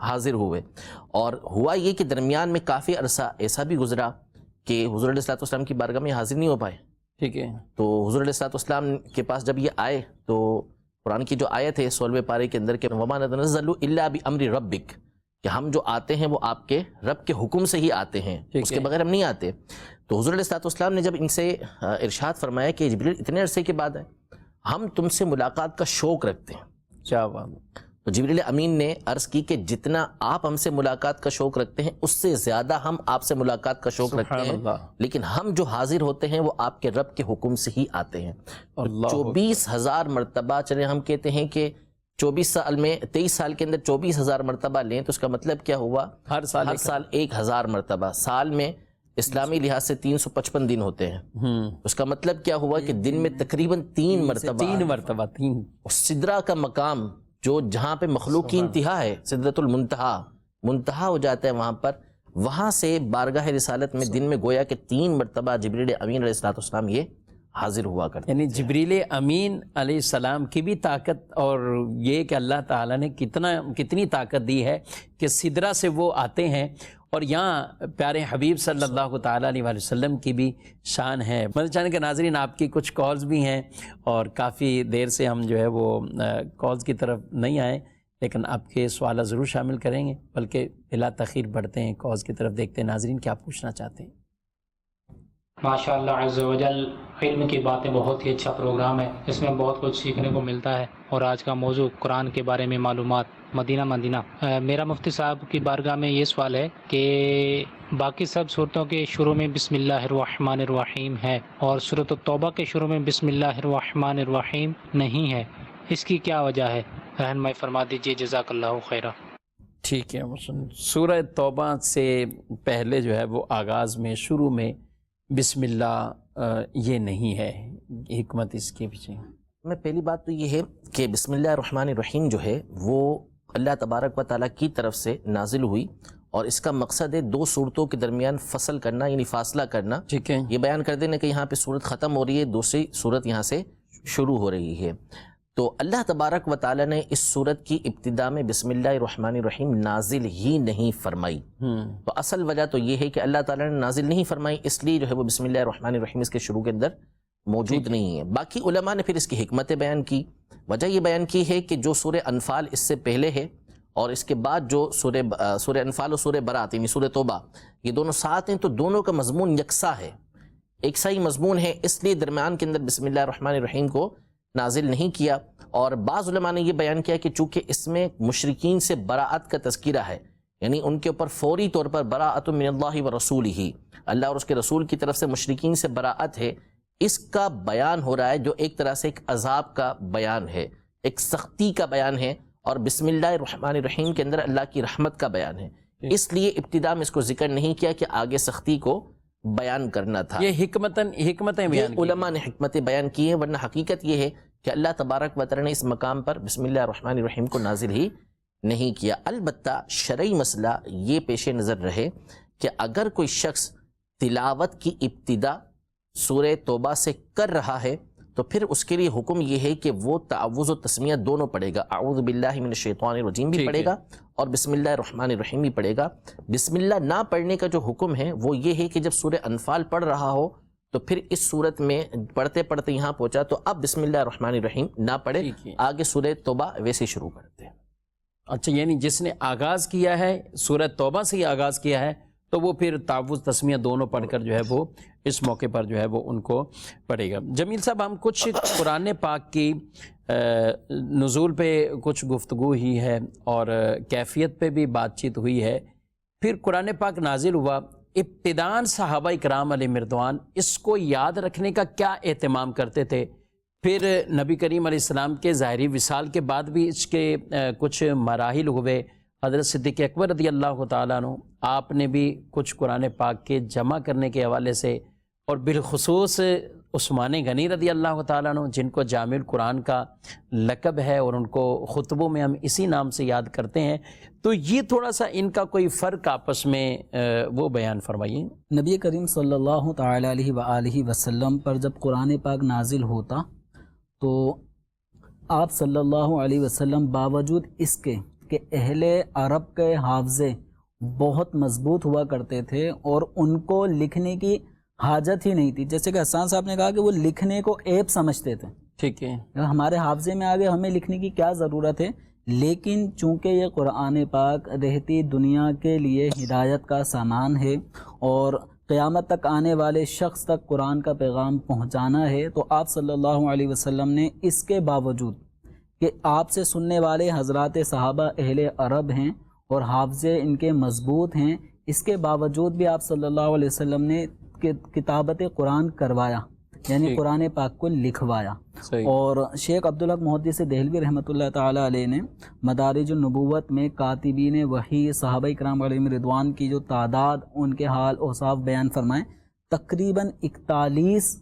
حاضر ہوئے۔ اور ہوا یہ کہ درمیان میں کافی عرصہ ایسا بھی گزرا کہ حضور علیہ الصلوۃ والسلام کی بارگاہ میں حاضر نہیں ہو پائے، ٹھیک ہے۔ تو حضور علیہ الصلوۃ والسلام کے پاس جب یہ آئے تو قرآن کی جو آیت ہے 16ویں پارے کے اندر کہ وَمَا نَتَنَزَّلُ إِلَّا بِأَمْرِ رَبِّكَ، کہ ہم جو آتے ہیں وہ آپ کے رب کے حکم سے ہی آتے ہیں، اس کے بغیر ہم نہیں آتے۔ تو حضور علیہ الصلوۃ والسلام نے جب ان سے ارشاد فرمایا کہ جبریل اتنے عرصے کے بعد ہے، ہم تم سے ملاقات کا شوق رکھتے ہیں، کیا بات۔ تو جبریل امین نے عرض کی کہ جتنا آپ ہم سے ملاقات کا شوق رکھتے ہیں اس سے زیادہ ہم آپ سے ملاقات کا شوق رکھتے ہیں، لیکن ہم جو حاضر ہوتے ہیں وہ آپ کے رب کے حکم سے ہی آتے ہیں۔ 24,000 مرتبہ، چلے ہم کہتے ہیں کہ 24 سال میں 23 سال کے اندر 24,000 مرتبہ لیں تو اس کا مطلب کیا ہوا؟ ہر سال 1,000 مرتبہ۔ سال میں اسلامی لحاظ سے 355 دن ہوتے ہیں، اس کا مطلب کیا ہوا کہ دن میں تقریباً 3 مرتبہ سدرہ کا مقام جو جہاں پہ مخلوق کی انتہا ہے، سدرۃ منتہا ہو جاتا ہے وہاں پر، وہاں سے بارگاہ رسالت میں دن میں گویا کہ 3 مرتبہ جبریل امین علیہ السلام یہ حاضر ہوا کرتے، یعنی جبریل امین علیہ السلام کی بھی طاقت، اور یہ کہ اللہ تعالیٰ نے کتنی طاقت دی ہے کہ سدرہ سے وہ آتے ہیں، اور یہاں پیارے حبیب صلی اللہ تعالیٰ علیہ وسلم کی بھی شان ہے۔ مدنی چینل کے ناظرین، آپ کی کچھ کالز بھی ہیں اور کافی دیر سے ہم جو ہے وہ کالز کی طرف نہیں آئے، لیکن آپ کے سوالات ضرور شامل کریں گے، بلکہ بلا تاخیر بڑھتے ہیں کالز کی طرف، دیکھتے ہیں ناظرین کیا پوچھنا چاہتے ہیں۔ ماشاء اللہ عز و جل، علم کی باتیں بہت ہی اچھا پروگرام ہے، اس میں بہت کچھ سیکھنے کو ملتا ہے، اور آج کا موضوع قرآن کے بارے میں معلومات، مدینہ۔ میرا مفتی صاحب کی بارگاہ میں یہ سوال ہے کہ باقی سب صورتوں کے شروع میں بسم اللہ الرحمن الرحیم ہے، اور سورۃ التوبہ کے شروع میں بسم اللہ الرحمن الرحیم نہیں ہے، اس کی کیا وجہ ہے؟ رہنمائی فرما دیجیے، جزاک اللہ خیرہ۔ ٹھیک ہے، سورہ توبہ سے پہلے جو ہے وہ آغاز میں شروع میں بسم اللہ یہ نہیں ہے، حکمت اس کے پیچھے؟ میں پہلی بات تو یہ ہے کہ بسم اللہ الرحمن الرحیم جو ہے وہ اللہ تبارک و تعالیٰ کی طرف سے نازل ہوئی، اور اس کا مقصد ہے 2 صورتوں کے درمیان فصل کرنا، یعنی فاصلہ کرنا۔ ٹھیک ہے، یہ بیان کر دینا کہ یہاں پہ صورت ختم ہو رہی ہے، دوسری صورت یہاں سے شروع ہو رہی ہے۔ تو اللہ تبارک و تعالیٰ نے اس صورت کی ابتدا میں بسم اللہ الرحمن الرحیم نازل ہی نہیں فرمائی۔ تو اصل وجہ تو یہ ہے کہ اللہ تعالیٰ نے نازل نہیں فرمائی، اس لیے جو ہے وہ بسم اللہ الرحمن الرحیم اس کے شروع کے اندر موجود نہیں ہے۔ باقی علماء نے پھر اس کی حکمتیں بیان کی، وجہ یہ بیان کی ہے کہ جو سورہ انفال اس سے پہلے ہے، اور اس کے بعد جو سورہ انفال اور سورہ برات یعنی سورہ توبہ، یہ دونوں ساتھ ہیں، تو دونوں کا مضمون یکساں ہے، ایک سا ہی مضمون ہے، اس لیے درمیان کے اندر بسم اللہ الرحمن الرحیم کو نازل نہیں کیا۔ اور بعض علماء نے یہ بیان کیا کہ چونکہ اس میں مشرکین سے براءت کا تذکرہ ہے، یعنی ان کے اوپر فوری طور پر براءت من اللہ و رسولہ، اللہ اور اس کے رسول کی طرف سے مشرکین سے براءت ہے، اس کا بیان ہو رہا ہے، جو ایک طرح سے ایک عذاب کا بیان ہے، ایک سختی کا بیان ہے، اور بسم اللہ الرحمن الرحیم کے اندر اللہ کی رحمت کا بیان ہے، اس لیے ابتدا میں اس کو ذکر نہیں کیا کہ آگے سختی کو بیان کرنا تھا۔ یہ حکمتیں بیان کی، علماء نے حکمتیں بیان کی ہیں، ورنہ حقیقت یہ ہے کہ اللہ تبارک و تعالی نے اس مقام پر بسم اللہ الرحمن الرحیم کو نازل ہی نہیں کیا۔ البتہ شرعی مسئلہ یہ پیش نظر رہے کہ اگر کوئی شخص تلاوت کی ابتدا سورہ توبہ سے کر رہا ہے تو پھر اس کے لیے حکم یہ ہے کہ وہ تعوذ و تسمیہ دونوں پڑھے گا، اعوذ باللہ من الشیطان الرجیم بھی پڑھے گا اور بسم اللہ الرحمن الرحیم بھی پڑھے گا۔ بسم اللہ نہ پڑھنے کا جو حکم ہے وہ یہ ہے کہ جب سورہ انفال پڑھ رہا ہو تو پھر اس صورت میں پڑھتے پڑھتے یہاں پہنچا تو اب بسم اللہ الرحمن الرحیم نہ پڑھے، آگے سورہ توبہ ویسے شروع کرتے ہیں۔ اچھا، یعنی جس نے آغاز کیا ہے سورہ توبہ سے ہی آغاز کیا ہے تو وہ پھر تعوذ تسمیہ دونوں پڑھ کر جو ہے وہ اس موقع پر جو ہے وہ ان کو پڑھے گا۔ جمیل صاحب، ہم کچھ قرآن پاک کی نزول پہ کچھ گفتگو ہی ہے اور کیفیت پہ بھی بات چیت ہوئی ہے، پھر قرآن پاک نازل ہوا، ابتداءً صحابہ کرام علیہ مردوان اس کو یاد رکھنے کا کیا اہتمام کرتے تھے؟ پھر نبی کریم علیہ السلام کے ظاہری وصال کے بعد بھی اس کے کچھ مراحل ہوئے، حضرت صدیق اکبر رضی اللہ تعالیٰ عنہ آپ نے بھی کچھ قرآن پاک کے جمع کرنے کے حوالے سے، اور بالخصوص عثمان غنی رضی اللہ تعالیٰ عنہ جن کو جامع القرآن کا لقب ہے اور ان کو خطبوں میں ہم اسی نام سے یاد کرتے ہیں، تو یہ تھوڑا سا ان کا کوئی فرق آپس میں وہ بیان فرمائیے۔ نبی کریم صلی اللہ تعالیٰ علیہ وآلہ وسلم پر جب قرآن پاک نازل ہوتا تو آپ صلی اللہ علیہ وسلم باوجود اس کے کہ اہل عرب کے حافظے بہت مضبوط ہوا کرتے تھے اور ان کو لکھنے کی حاجت ہی نہیں تھی، جیسے کہ حسان صاحب نے کہا کہ وہ لکھنے کو عیب سمجھتے تھے، ٹھیک ہے، ہمارے حافظے میں آگے ہمیں لکھنے کی کیا ضرورت ہے، لیکن چونکہ یہ قرآن پاک رہتی دنیا کے لیے ہدایت کا سامان ہے اور قیامت تک آنے والے شخص تک قرآن کا پیغام پہنچانا ہے، تو آپ صلی اللہ علیہ وسلم نے اس کے باوجود کہ آپ سے سننے والے حضرات صحابہ اہل عرب ہیں اور حافظے ان کے مضبوط ہیں، اس کے باوجود بھی آپ صلی اللہ علیہ وسلم نے کتابت قرآن کروایا، یعنی قرآن پاک کو لکھوایا۔ اور شیخ عبدالحق محدث دہلوی رحمۃ اللہ تعالیٰ علیہ نے مدارج النبوت میں کاتبین وحی صحابہ کرام علیہم رضوان کی جو تعداد، ان کے حال اوصاف بیان فرمائیں، تقریباً 41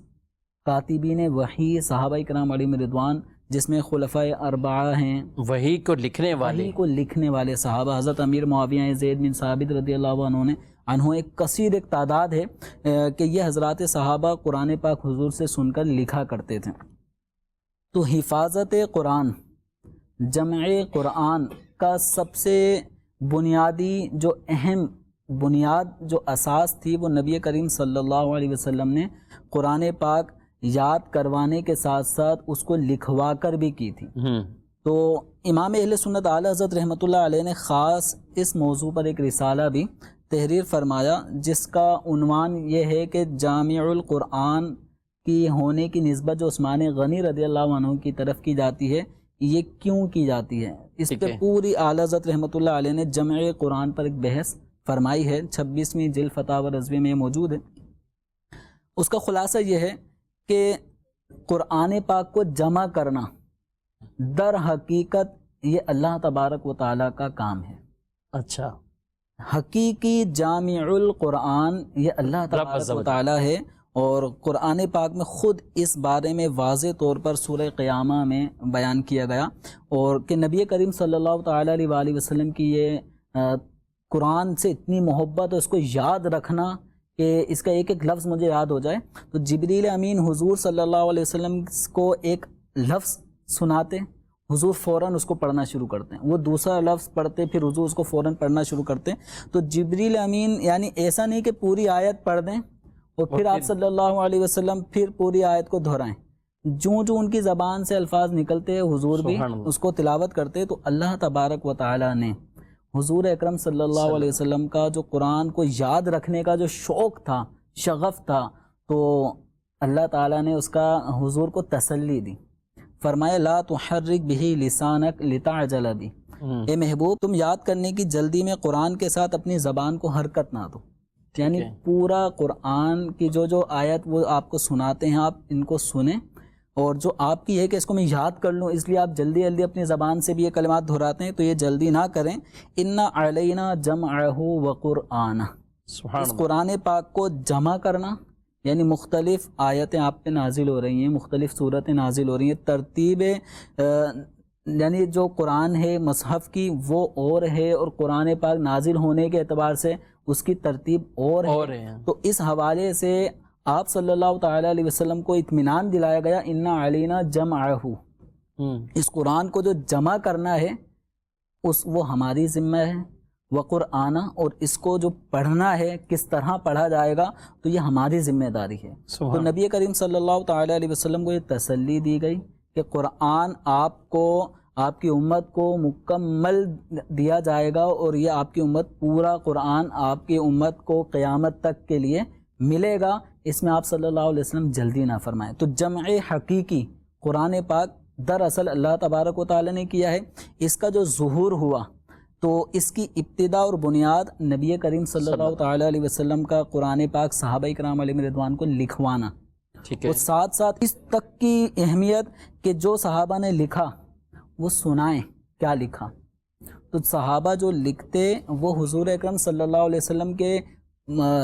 کاتبین وحی صحابہ کرام علیہم رضوان، جس میں خلفائے اربعہ ہیں، وحی کو لکھنے والے صحابہ، حضرت امیر معاویہ زید بن ثابت رضی اللہ عنہ ایک کثیر ایک تعداد ہے کہ یہ حضرات صحابہ قرآن پاک حضور سے سن کر لکھا کرتے تھے۔ تو حفاظت قرآن، جمع قرآن کا سب سے بنیادی جو اہم بنیاد جو اساس تھی، وہ نبی کریم صلی اللہ علیہ وسلم نے قرآن پاک یاد کروانے کے ساتھ ساتھ اس کو لکھوا کر بھی کی تھی۔ تو امام اہل سنت اعلیٰ حضرت رحمۃ اللہ علیہ نے خاص اس موضوع پر ایک رسالہ بھی تحریر فرمایا، جس کا عنوان یہ ہے کہ جامع القرآن کی ہونے کی نسبت جو عثمان غنی رضی اللہ عنہ کی طرف کی جاتی ہے، یہ کیوں کی جاتی ہے؟ اس پہ پوری اعلیٰ حضرت رحمۃ اللہ علیہ نے جمع قرآن پر ایک بحث فرمائی ہے، 26ویں جلد فتاوی رضویہ میں موجود ہے۔ اس کا خلاصہ یہ ہے کہ قرآن پاک کو جمع کرنا در حقیقت یہ اللہ تبارک و تعالیٰ کا کام ہے۔ اچھا، حقیقی جامع القرآن یہ اللہ تبارک و تعالیٰ ہے، اور قرآن پاک میں خود اس بارے میں واضح طور پر سورہ قیامہ میں بیان کیا گیا، اور کہ نبی کریم صلی اللہ تعالیٰ علیہ وآلہ وسلم کی یہ قرآن سے اتنی محبت اور اس کو یاد رکھنا کہ اس کا ایک ایک لفظ مجھے یاد ہو جائے، تو جبریل امین حضور صلی اللہ علیہ وسلم کو ایک لفظ سناتے، حضور فوراً اس کو پڑھنا شروع کرتے ہیں، وہ دوسرا لفظ پڑھتے، پھر حضور اس کو فوراً پڑھنا شروع کرتے ہیں۔ تو جبریل امین یعنی ایسا نہیں کہ پوری آیت پڑھ دیں اور پھر آپ صلی اللہ علیہ وسلم پھر پوری آیت کو دہرائیں، جو ان کی زبان سے الفاظ نکلتے ہیں حضور بھی اس کو تلاوت کرتے۔ تو اللہ تبارک و تعالیٰ نے حضور اکرم صلی اللہ علیہ وسلم کا جو قرآن کو یاد رکھنے کا جو شوق تھا، شغف تھا، تو اللہ تعالیٰ نے اس کا حضور کو تسلی دی، فرمایا لا تحرک بہ لسانک لتعجل بہ، اے محبوب تم یاد کرنے کی جلدی میں قرآن کے ساتھ اپنی زبان کو حرکت نہ دو، یعنی پورا قرآن کی جو آیت وہ آپ کو سناتے ہیں، آپ ان کو سنیں، اور جو آپ کی ہے کہ اس کو میں یاد کر لوں، اس لیے آپ جلدی جلدی اپنی زبان سے بھی یہ کلمات دہراتے ہیں، تو یہ جلدی نہ کریں۔ اِنَّ عَلَيْنَا جَمْعَهُ وَقُرْآنَهُ، اس قرآن پاک کو جمع کرنا، یعنی مختلف آیتیں آپ پہ نازل ہو رہی ہیں، مختلف صورتیں نازل ہو رہی ہیں، ترتیب یعنی جو قرآن ہے مصحف کی وہ اور ہے، اور قرآن پاک نازل ہونے کے اعتبار سے اس کی ترتیب اور ہے۔ تو اس حوالے سے آپ صلی اللہ تعالیٰ علیہ وسلم کو اطمینان دلایا گیا، اِنَّ عَلَيْنَا جَمْعَهُ، اس قرآن کو جو جمع کرنا ہے وہ ہماری ذمہ ہے، وقرآنہ، اور اس کو جو پڑھنا ہے کس طرح پڑھا جائے گا تو یہ ہماری ذمہ داری ہے۔ تو نبی کریم صلی اللہ تعالیٰ علیہ وسلم کو یہ تسلی دی گئی کہ قرآن آپ کو، آپ کی امت کو مکمل دیا جائے گا، اور یہ آپ کی امت پورا قرآن آپ کی امت کو قیامت تک کے لیے ملے گا، اس میں آپ صلی اللہ علیہ وسلم جلدی نہ فرمائیں۔ تو جمع حقیقی قرآن پاک دراصل اللہ تبارک و تعالیٰ نے کیا ہے، اس کا جو ظہور ہوا تو اس کی ابتدا اور بنیاد نبی کریم صلی اللہ تعالیٰ علیہ وسلم کا قرآن پاک صحابہ کرام علیہ رضوان کو لکھوانا، اور ساتھ ساتھ اس تک کی اہمیت کہ جو صحابہ نے لکھا وہ سنائیں کیا لکھا۔ تو صحابہ جو لکھتے وہ حضور اکرم صلی اللہ علیہ وسلم کے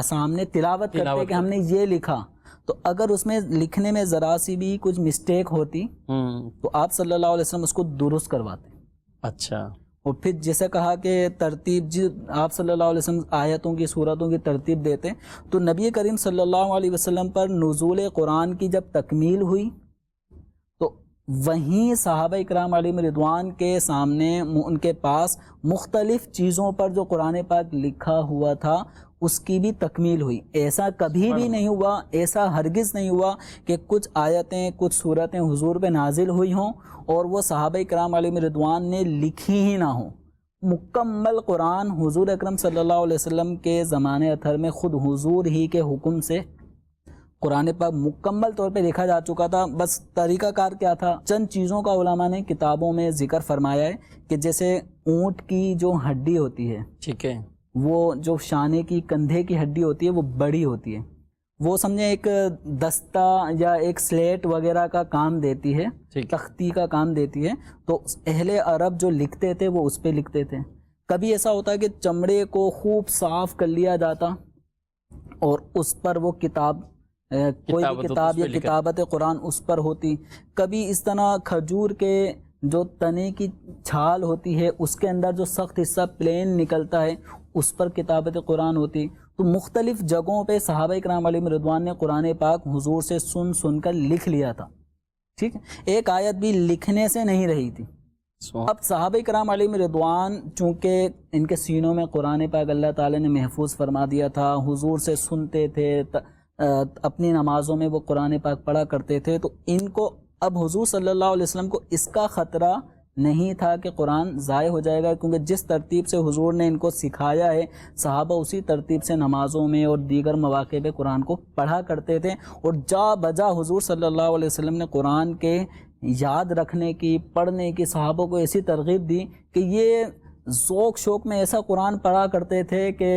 سامنے تلاوت کرتے کہ ہم نے یہ لکھا، تو اگر اس میں لکھنے میں ذرا سی بھی کچھ مسٹیک ہوتی تو آپ صلی اللہ علیہ وسلم اس کو درست کرواتے۔ اچھا، اور پھر جیسے کہا کہ ترتیب آپ صلی اللہ علیہ وسلم آیتوں کی صورتوں کی ترتیب دیتے، تو نبی کریم صلی اللہ علیہ وسلم پر نزول قرآن کی جب تکمیل ہوئی تو وہیں صحابہ اکرام علیہ رضوان کے سامنے ان کے پاس مختلف چیزوں پر جو قرآن پاک لکھا ہوا تھا اس کی بھی تکمیل ہوئی. ایسا کبھی بھی نہیں ہوا، ایسا ہرگز نہیں ہوا کہ کچھ آیتیں کچھ صورتیں حضور پہ نازل ہوئی ہوں اور وہ صحابہ کرام علیہم رضوان نے لکھی ہی نہ ہوں. مکمل قرآن حضور اکرم صلی اللہ علیہ وسلم کے زمانے اطہر میں خود حضور ہی کے حکم سے قرآن پاک مکمل طور پہ لکھا جا چکا تھا. بس طریقہ کار کیا تھا؟ چند چیزوں کا علماء نے کتابوں میں ذکر فرمایا ہے کہ جیسے اونٹ کی جو ہڈی ہوتی ہے، ٹھیک ہے، وہ جو شانے کی کندھے کی ہڈی ہوتی ہے وہ بڑی ہوتی ہے، وہ سمجھیں ایک دستہ یا ایک سلیٹ وغیرہ کا کام دیتی ہے، تختی کا کام دیتی ہے. تو اہل عرب جو لکھتے تھے وہ اس پہ لکھتے تھے. کبھی ایسا ہوتا ہے کہ چمڑے کو خوب صاف کر لیا جاتا اور اس پر وہ کتاب کوئی بھی کتاب یا کتابت قرآن اس پر ہوتی. کبھی اس طرح کھجور کے جو تنے کی چھال ہوتی ہے اس کے اندر جو سخت حصہ پلین نکلتا ہے اس پر کتابت قرآن ہوتی. تو مختلف جگہوں پہ صحابہ کرام علیہم رضوان نے قرآن پاک حضور سے سن کر لکھ لیا تھا. ٹھیک ہے، ایک آیت بھی لکھنے سے نہیں رہی تھی. اب صحابہ کرام علیہم رضوان چونکہ ان کے سینوں میں قرآن پاک اللہ تعالی نے محفوظ فرما دیا تھا، حضور سے سنتے تھے، اپنی نمازوں میں وہ قرآن پاک پڑھا کرتے تھے، تو ان کو اب حضور صلی اللہ علیہ وسلم کو اس کا خطرہ نہیں تھا کہ قرآن ضائع ہو جائے گا، کیونکہ جس ترتیب سے حضور نے ان کو سکھایا ہے صحابہ اسی ترتیب سے نمازوں میں اور دیگر مواقع پہ قرآن کو پڑھا کرتے تھے. اور جا بجا حضور صلی اللہ علیہ وسلم نے قرآن کے یاد رکھنے کی، پڑھنے کی صحابوں کو ایسی ترغیب دی کہ یہ ذوق شوق میں ایسا قرآن پڑھا کرتے تھے کہ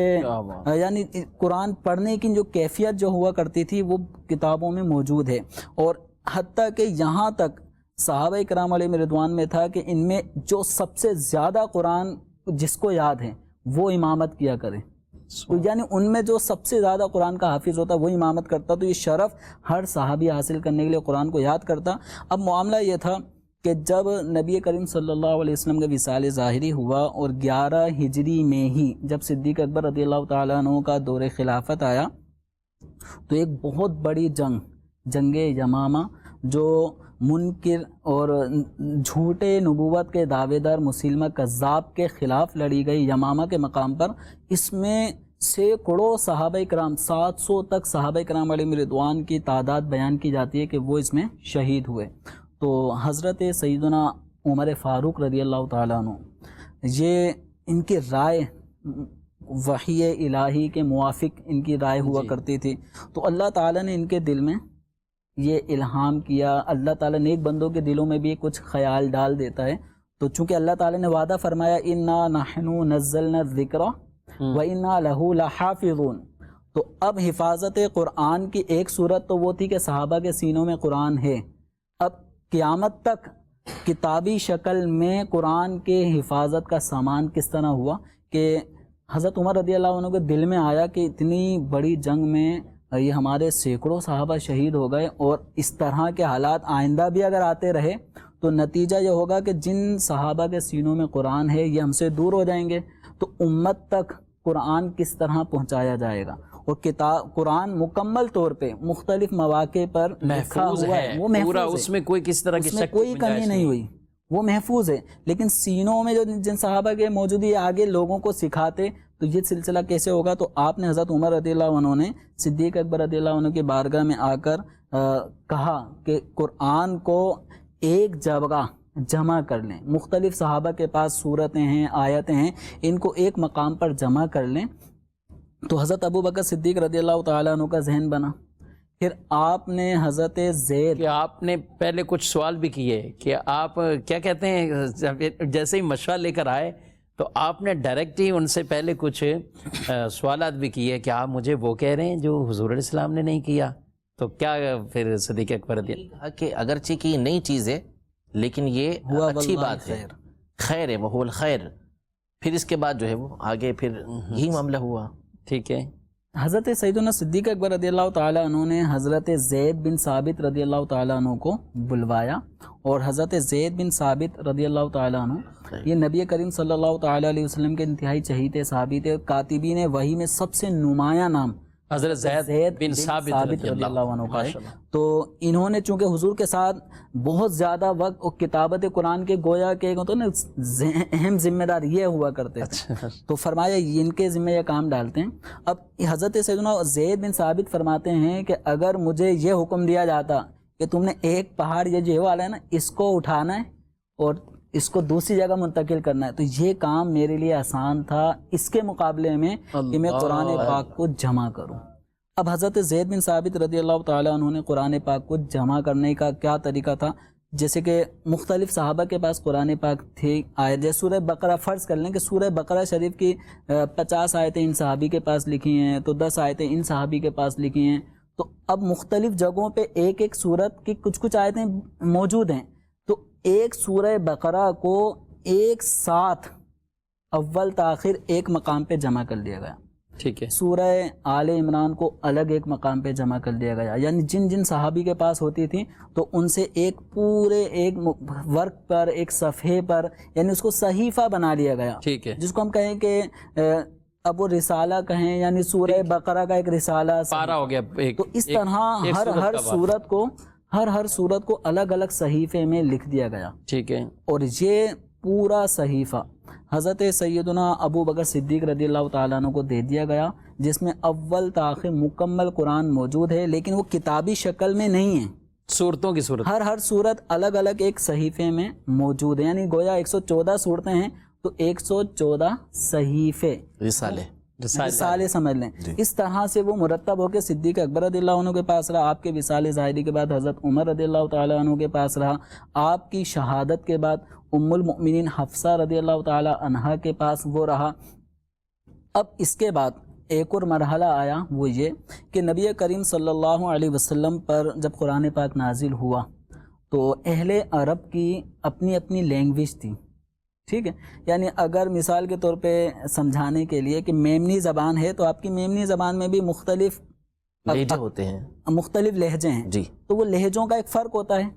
یعنی قرآن پڑھنے کی جو کیفیت جو ہوا کرتی تھی وہ کتابوں میں موجود ہے. اور حتیٰ کہ یہاں تک صحابہ کرام علیہ رضوان میں تھا کہ ان میں جو سب سے زیادہ قرآن جس کو یاد ہے وہ امامت کیا کرے، یعنی ان میں جو سب سے زیادہ قرآن کا حافظ ہوتا وہ امامت کرتا. تو یہ شرف ہر صحابی حاصل کرنے کے لیے قرآن کو یاد کرتا. اب معاملہ یہ تھا کہ جب نبی کریم صلی اللہ علیہ وسلم کا وصال ظاہری ہوا اور 11 ہجری میں ہی جب صدیق اکبر رضی اللہ تعالیٰ عنہ کا دور خلافت آیا تو ایک بہت بڑی جنگ یمامہ جو منکر اور جھوٹے نبوت کے دعوے دار مسلمہ کذاب کے خلاف لڑی گئی یمامہ کے مقام پر. اس میں سینکڑوں صحابہ کرام 700 تک صحابہ کرام علیہ رضوان کی تعداد بیان کی جاتی ہے کہ وہ اس میں شہید ہوئے. تو حضرت سیدنا عمر فاروق رضی اللہ تعالیٰ عنہ یہ ان کی رائے وحی الہی کے موافق ان کی رائے ہوا کرتی تھی. تو اللہ تعالیٰ نے ان کے دل میں یہ الہام کیا. اللہ تعالیٰ نیک بندوں کے دلوں میں بھی کچھ خیال ڈال دیتا ہے. تو چونکہ اللہ تعالیٰ نے وعدہ فرمایا اِنَّا نَحْنُ نَزَّلْنَا الذِّكْرَ وَإِنَّا لَهُ لَحَافِظُونَ، تو اب حفاظت قرآن کی ایک صورت تو وہ تھی کہ صحابہ کے سینوں میں قرآن ہے. اب قیامت تک کتابی شکل میں قرآن کے حفاظت کا سامان کس طرح ہوا کہ حضرت عمر رضی اللہ عنہ کے دل میں آیا کہ اتنی بڑی جنگ میں یہ ہمارے سینکڑوں صحابہ شہید ہو گئے اور اس طرح کے حالات آئندہ بھی اگر آتے رہے تو نتیجہ یہ ہوگا کہ جن صحابہ کے سینوں میں قرآن ہے یہ ہم سے دور ہو جائیں گے. تو امت تک قرآن کس طرح پہنچایا جائے گا؟ اور قرآن مکمل طور پہ مختلف مواقع پر محفوظ ہے، وہ پورا اس میں کوئی کس طرح کی شک کوئی کمی نہیں ہوئی، وہ محفوظ ہے. لیکن سینوں میں جو جن صحابہ کے موجود ہے آگے لوگوں کو سکھاتے تو یہ سلسلہ کیسے ہوگا؟ تو آپ نے حضرت عمر رضی اللہ عنہ نے صدیق اکبر رضی اللہ عنہ کی بارگاہ میں آ کر کہا کہ قرآن کو ایک جگہ جمع کر لیں. مختلف صحابہ کے پاس صورتیں ہیں، آیتیں ہیں، ان کو ایک مقام پر جمع کر لیں. تو حضرت ابو بکر صدیق رضی اللہ تعالیٰ عنہ کا ذہن بنا. پھر آپ نے حضرت زید کہ آپ نے پہلے کچھ سوال بھی کیے کہ آپ کیا کہتے ہیں، جیسے ہی مشورہ لے کر آئے تو آپ نے ڈائریکٹ ہی ان سے پہلے کچھ سوالات بھی کیے کہ آپ مجھے وہ کہہ رہے ہیں جو حضور علیہ السلام نے نہیں کیا. تو کیا پھر صدیق اکبر رضی اللہ کہ اگرچہ کہ یہ نئی چیز ہے لیکن یہ اچھی بات ہے، خیر ہے، وہ الخیر. پھر اس کے بعد جو ہے وہ آگے پھر یہی معاملہ ہوا. ٹھیک ہے. حضرت سیدنا صدیق اکبر رضی اللہ تعالیٰ عنہ نے حضرت زید بن ثابت رضی اللہ تعالیٰ عنہ کو بلوایا. اور حضرت زید بن ثابت رضی اللہ تعالیٰ عنہ یہ نبی کریم صلی اللہ تعالیٰ علیہ وسلم کے انتہائی چہیتے صحابی تھے. کاتبین وحی میں سب سے نمایاں نام حضرت زید بن ثابت رضی اللہ عنہ کا ہے. تو انہوں نے چونکہ حضور کے ساتھ بہت زیادہ وقت اور کتابت قرآن کے گویا کہ نا اہم ذمہ دار یہ ہوا کرتے تھے، تو فرمایا ان کے ذمہ یہ کام ڈالتے ہیں. اب حضرت سیدنا زید بن ثابت فرماتے ہیں کہ اگر مجھے یہ حکم دیا جاتا کہ تم نے ایک پہاڑ یہ جو والا ہے نا اس کو اٹھانا ہے اور اس کو دوسری جگہ منتقل کرنا ہے، تو یہ کام میرے لیے آسان تھا اس کے مقابلے میں کہ میں قرآن پاک کو جمع کروں. اب حضرت زید بن ثابت رضی اللہ تعالیٰ عنہ نے قرآن پاک کو جمع کرنے کا کیا طریقہ تھا، جیسے کہ مختلف صحابہ کے پاس قرآن پاک تھے. جیسے سورہ بقرہ فرض کر لیں کہ سورہ بقرہ شریف کی 50 آیتیں ان صحابی کے پاس لکھی ہیں، تو 10 آیتیں ان صحابی کے پاس لکھی ہیں. تو اب مختلف جگہوں پہ ایک ایک سورت کی کچھ آیتیں موجود ہیں، تو ایک سورہ بقرہ کو ایک ساتھ اول تاخیر ایک مقام پہ جمع کر لیا گیا. ٹھیک ہے. سورہ آل عمران کو الگ ایک مقام پہ جمع کر دیا گیا، یعنی جن جن صحابی کے پاس ہوتی تھیں تو ان سے ایک پورے ایک ورق پر ایک صفحے پر یعنی اس کو صحیفہ بنا لیا گیا. ٹھیک ہے. جس کو ہم کہیں کہ اب وہ رسالہ کہیں، یعنی سورہ بقرہ کا ایک رسالہ پارہ ہو گیا. تو اس طرح ہر سورت کو الگ الگ صحیفے میں لکھ دیا گیا. ٹھیک ہے. اور یہ پورا صحیفہ حضرت سیدنا ابو بکر صدیق رضی اللہ تعالیٰ عنہ کو دے دیا گیا، جس میں اول تاخیر مکمل قرآن موجود ہے، لیکن وہ کتابی شکل میں نہیں ہے. صورتوں کی صورت ہر صورت الگ الگ ایک صحیفے میں موجود ہے، یعنی گویا 114 صورتیں ہیں تو 114 صحیفے رسالے سمجھ لیں. اس طرح سے وہ مرتب ہو کے صدیق اکبر رضی اللہ عنہ کے پاس رہا، آپ کے وصال ظاہری کے بعد حضرت عمر رضی اللہ تعالیٰ عنہ کے پاس رہا، آپ کی شہادت کے بعد ام المؤمنین حفصہ رضی اللہ تعالیٰ عنہا کے پاس وہ رہا. اب اس کے بعد ایک اور مرحلہ آیا، وہ یہ کہ نبی کریم صلی اللہ علیہ وسلم پر جب قرآن پاک نازل ہوا تو اہل عرب کی اپنی اپنی لینگویج تھی. ٹھیک ہے، یعنی اگر مثال کے طور پہ سمجھانے کے لیے کہ میمنی زبان ہے تو آپ کی میمنی زبان میں بھی مختلف لہجے ہوتے ہیں، مختلف لہجے ہیں جی، تو وہ لہجوں کا ایک فرق ہوتا ہے.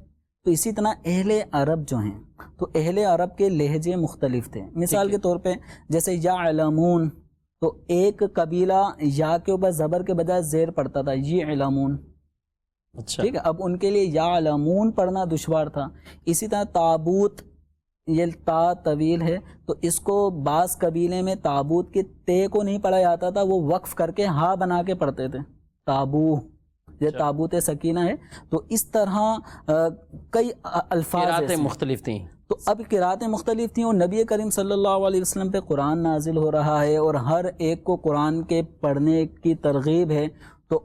تو اسی طرح اہل عرب جو ہیں تو اہل عرب کے لہجے مختلف تھے. مثال کے طور پہ جیسے یعلمون، تو ایک قبیلہ یا کے اوپر زبر کے بجائے زیر پڑتا تھا، یعلمون. ٹھیک ہے، اب ان کے لیے یعلمون پڑھنا دشوار تھا. اسی طرح تابوت، یہ تا طویل ہے تو اس کو بعض قبیلے میں تابوت کے تے کو نہیں پڑھا جاتا تھا، وہ وقف کر کے ہا بنا کے پڑھتے تھے، تابو. یہ تابوت سکینہ ہے. تو اس طرح کئی الفاظ مختلف تھیں. تو اب قراتیں مختلف تھیں اور نبی کریم صلی اللہ علیہ وسلم پہ قرآن نازل ہو رہا ہے اور ہر ایک کو قرآن کے پڑھنے کی ترغیب ہے. تو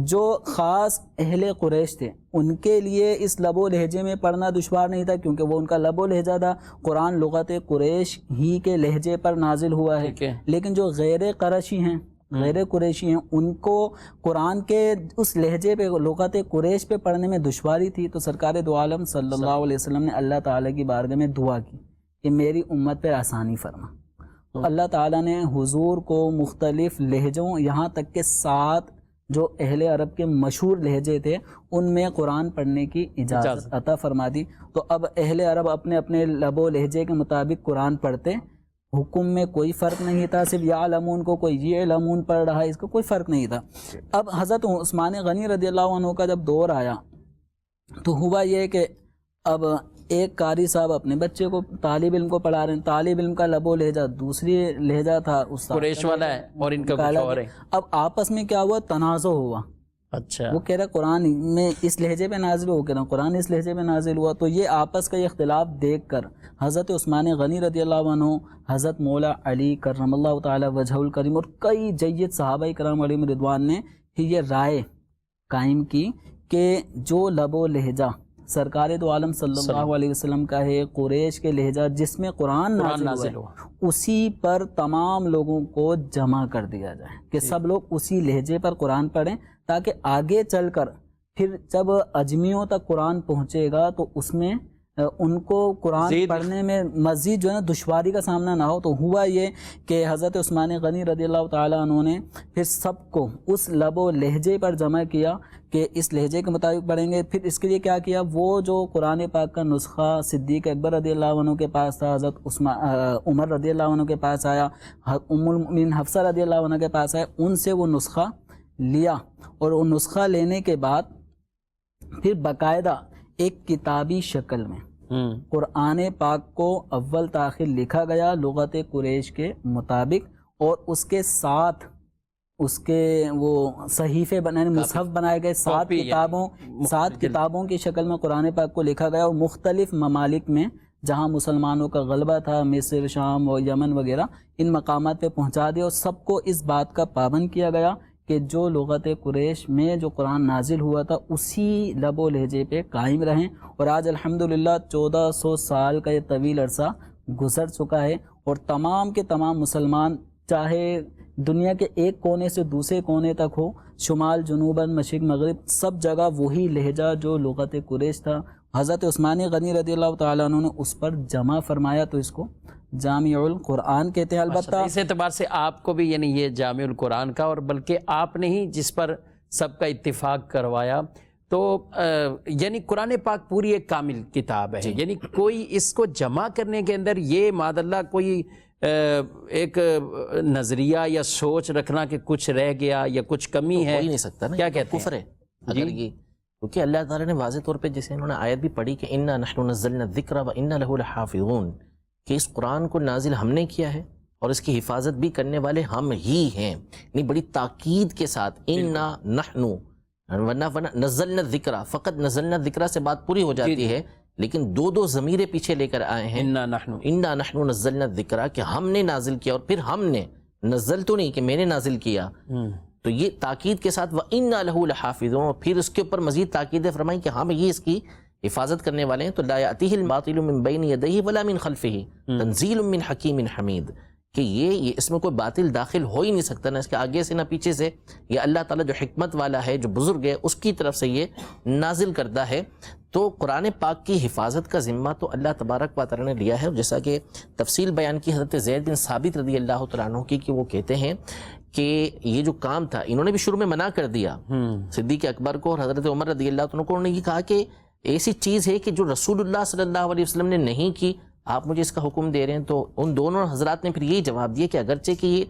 جو خاص اہل قریش تھے ان کے لیے اس لب و لہجے میں پڑھنا دشوار نہیں تھا، کیونکہ وہ ان کا لب و لہجہ تھا. قرآن لغت قریش ہی کے لہجے پر نازل ہوا ہے. لیکن جو غیر قرشی ہیں، غیر قریشی ہیں، ان کو قرآن کے اس لہجے پہ لغت قریش پہ پڑھنے میں دشواری تھی. تو سرکار دو عالم صلی اللہ علیہ وسلم نے اللہ تعالیٰ کی بارگاہ میں دعا کی کہ میری امت پہ آسانی فرما. تو اللہ تعالیٰ نے حضور کو مختلف لہجوں، یہاں تک کہ 7 جو اہل عرب کے مشہور لہجے تھے ان میں قرآن پڑھنے کی اجازت عطا فرما دی. تو اب اہل عرب اپنے اپنے لب و لہجے کے مطابق قرآن پڑھتے، حکم میں کوئی فرق نہیں تھا. صرف یعلمون کو کوئی یعلمون پڑھ رہا ہے، اس کا کوئی فرق نہیں تھا. اب حضرت عثمان غنی رضی اللہ عنہ کا جب دور آیا تو ہوا یہ کہ اب ایک قاری صاحب اپنے بچے کو، طالب علم کو پڑھا رہے ہیں، طالب علم کا لب و لہجہ دوسری لہجہ تھا، استاد قریش والا ہے اور ان کا کچھ اور ہے. اب آپس میں کیا ہوا، تنازع ہوا. اچھا، وہ کہہ رہا قرآن میں اس لہجے پہ نازل ہو، کہہ رہا قرآن اس لہجے پہ نازل ہوا. تو یہ آپس کا اختلاف دیکھ کر حضرت عثمان غنی رضی اللہ عنہ، حضرت مولا علی کرم اللہ تعالی وجہ الکریم اور کئی جید صحابہ کرام علیہم رضوان نے یہ رائے قائم کی کہ جو لب و لہجہ سرکار دو عالم صلی اللہ علیہ وسلم کا ہے، قریش کے لہجہ جس میں قرآن نازل ہوا، اسی پر تمام لوگوں کو جمع کر دیا جائے کہ سب لوگ اسی لہجے پر قرآن پڑھیں، تاکہ آگے چل کر پھر جب اجمیوں تک قرآن پہنچے گا تو اس میں ان کو قرآن پڑھنے میں مزید جو ہے نا دشواری کا سامنا نہ ہو. تو ہوا یہ کہ حضرت عثمان غنی رضی اللہ تعالیٰ عنہ نے پھر سب کو اس لب و لہجے پر جمع کیا کہ اس لہجے کے مطابق پڑھیں گے. پھر اس کے لیے کیا کیا، وہ جو قرآن پاک کا نسخہ صدیق اکبر رضی اللہ عنہ کے پاس تھا، حضرت عمر رضی اللہ عنہ کے پاس آیا، ام المؤمنین حفصہ رضی اللہ عنہ کے پاس آیا، ان سے وہ نسخہ لیا اور وہ نسخہ لینے کے بعد پھر باقاعدہ ایک کتابی شکل میں قرآن پاک کو اول تاخیر لکھا گیا لغت قریش کے مطابق، اور اس کے ساتھ اس کے وہ صحیفے بنائے مصحف بنائے گئے، سات کتابوں کی شکل میں قرآن پاک کو لکھا گیا، اور مختلف ممالک میں جہاں مسلمانوں کا غلبہ تھا، مصر، شام و یمن وغیرہ، ان مقامات پہ پہنچا دیا، اور سب کو اس بات کا پابند کیا گیا کہ جو لغت قریش میں جو قرآن نازل ہوا تھا اسی لب و لہجے پہ قائم رہیں، اور آج الحمدللہ 1400 سال کا یہ طویل عرصہ گزر چکا ہے، اور تمام کے تمام مسلمان چاہے دنیا کے ایک کونے سے دوسرے کونے تک ہو، شمال جنوباً مشرق مغرب، سب جگہ وہی لہجہ جو لغت قریش تھا حضرت عثمانی غنی رضی اللہ تعالیٰ عنہ نے اس پر جمع فرمایا، تو اس کو جامع القرآن کہتے ہیں۔ البتہ اس اعتبار سے آپ کو بھی یعنی یہ جامع القرآن کا، اور بلکہ آپ نے ہی جس پر سب کا اتفاق کروایا، تو یعنی قرآن پاک پوری ایک کامل کتاب ہے، یعنی کوئی اس کو جمع کرنے کے اندر یہ معاذ اللہ کوئی ایک نظریہ یا سوچ رکھنا کہ کچھ رہ گیا یا کچھ کمی ہے، ہو ہی نہیں سکتا نا، کیا کہتے ہیں؟ کفر ہے اگر یہ، کیونکہ اللہ تعالیٰ نے واضح طور پہ جیسے انہوں نے آیت بھی پڑھی کہ اِنَّا نَحْنُ نَزَّلْنَا الذِّكْرَ وَإِنَّا لَهُ لَحَافِظُونَ، کہ اس قرآن کو نازل ہم نے کیا ہے اور اس کی حفاظت بھی کرنے والے ہم ہی ہیں، یعنی بڑی تاکید کے ساتھ اِنَّا نَحْنُ نَزَّلْنَا الذِّكْرَ، فقط نزلنا الذِّكْرَ سے بات پوری ہو جاتی ہے، لیکن دو ضمیریں پیچھے لے کر آئے ہیں، اِنَّا نَحْنُ نَزَّلْنَا الذِّكْرَ، کہ ہم نے نازل کیا، اور پھر ہم نے نزل تو نہیں کہ میں نے نازل کیا، تو یہ تاکید کے ساتھ وَإِنَّا لَهُ لَحَافِظُونَ، اور پھر اس کے اوپر مزید تاکید فرمائی کہ ہم یہ اس کی حفاظت کرنے والے ہیں، تو لَا يَأْتِيهِ الْبَاطِلُ مِن بَيْنِ يَدَيْهِ وَلَا مِن خَلْفِهِ تَنزِيلٌ مِّن حَكِيمٍ حَمِيدٍ، کہ یہ اس میں کوئی باطل داخل ہو ہی نہیں سکتا، نہ اس کے آگے سے نہ پیچھے سے، یہ اللہ تعالیٰ جو حکمت والا ہے، جو بزرگ ہے، اس کی طرف سے یہ نازل کرتا ہے۔ تو قرآن پاک کی حفاظت کا ذمہ تو اللہ تبارک و تعالیٰ نے لیا ہے، جیسا کہ تفصیل بیان کی حضرت زید بن ثابت رضی اللہ تعالیٰ عنہ کی، کہ وہ کہتے ہیں کہ یہ جو کام تھا انہوں نے بھی شروع میں منع کر دیا، صدیق اکبر کو اور حضرت عمر رضی اللہ عنہ کو، انہوں نے یہ کہا کہ ایسی چیز ہے کہ جو رسول اللہ صلی اللہ علیہ وسلم نے نہیں کی، آپ مجھے اس کا حکم دے رہے ہیں۔ تو ان دونوں حضرات نے پھر یہی جواب دیا کہ اگرچہ کہ یہ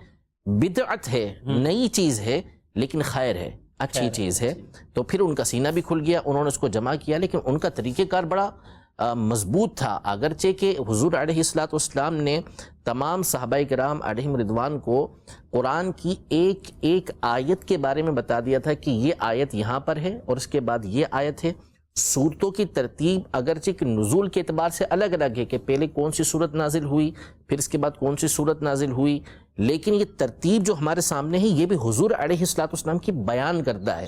بدعت ہے، نئی چیز ہے، لیکن خیر ہے، اچھی چیز ہے، تو پھر ان کا سینہ بھی کھل گیا، انہوں نے اس کو جمع کیا، لیکن ان کا طریقہ کار بڑا مضبوط تھا، اگرچہ کہ حضور علیہ الصلوۃ والسلام نے تمام صحابہ کرام علیہم رضوان کو قرآن کی ایک ایک آیت کے بارے میں بتا دیا تھا کہ یہ آیت یہاں پر ہے اور اس کے بعد یہ آیت ہے۔ صورتوں کی ترتیب اگرچہ کہ نزول کے اعتبار سے الگ الگ ہے کہ پہلے کون سی صورت نازل ہوئی، پھر اس کے بعد کون سی صورت نازل ہوئی، لیکن یہ ترتیب جو ہمارے سامنے ہے یہ بھی حضور علیہ الصلوۃ والسلام کی بیان کرتا ہے،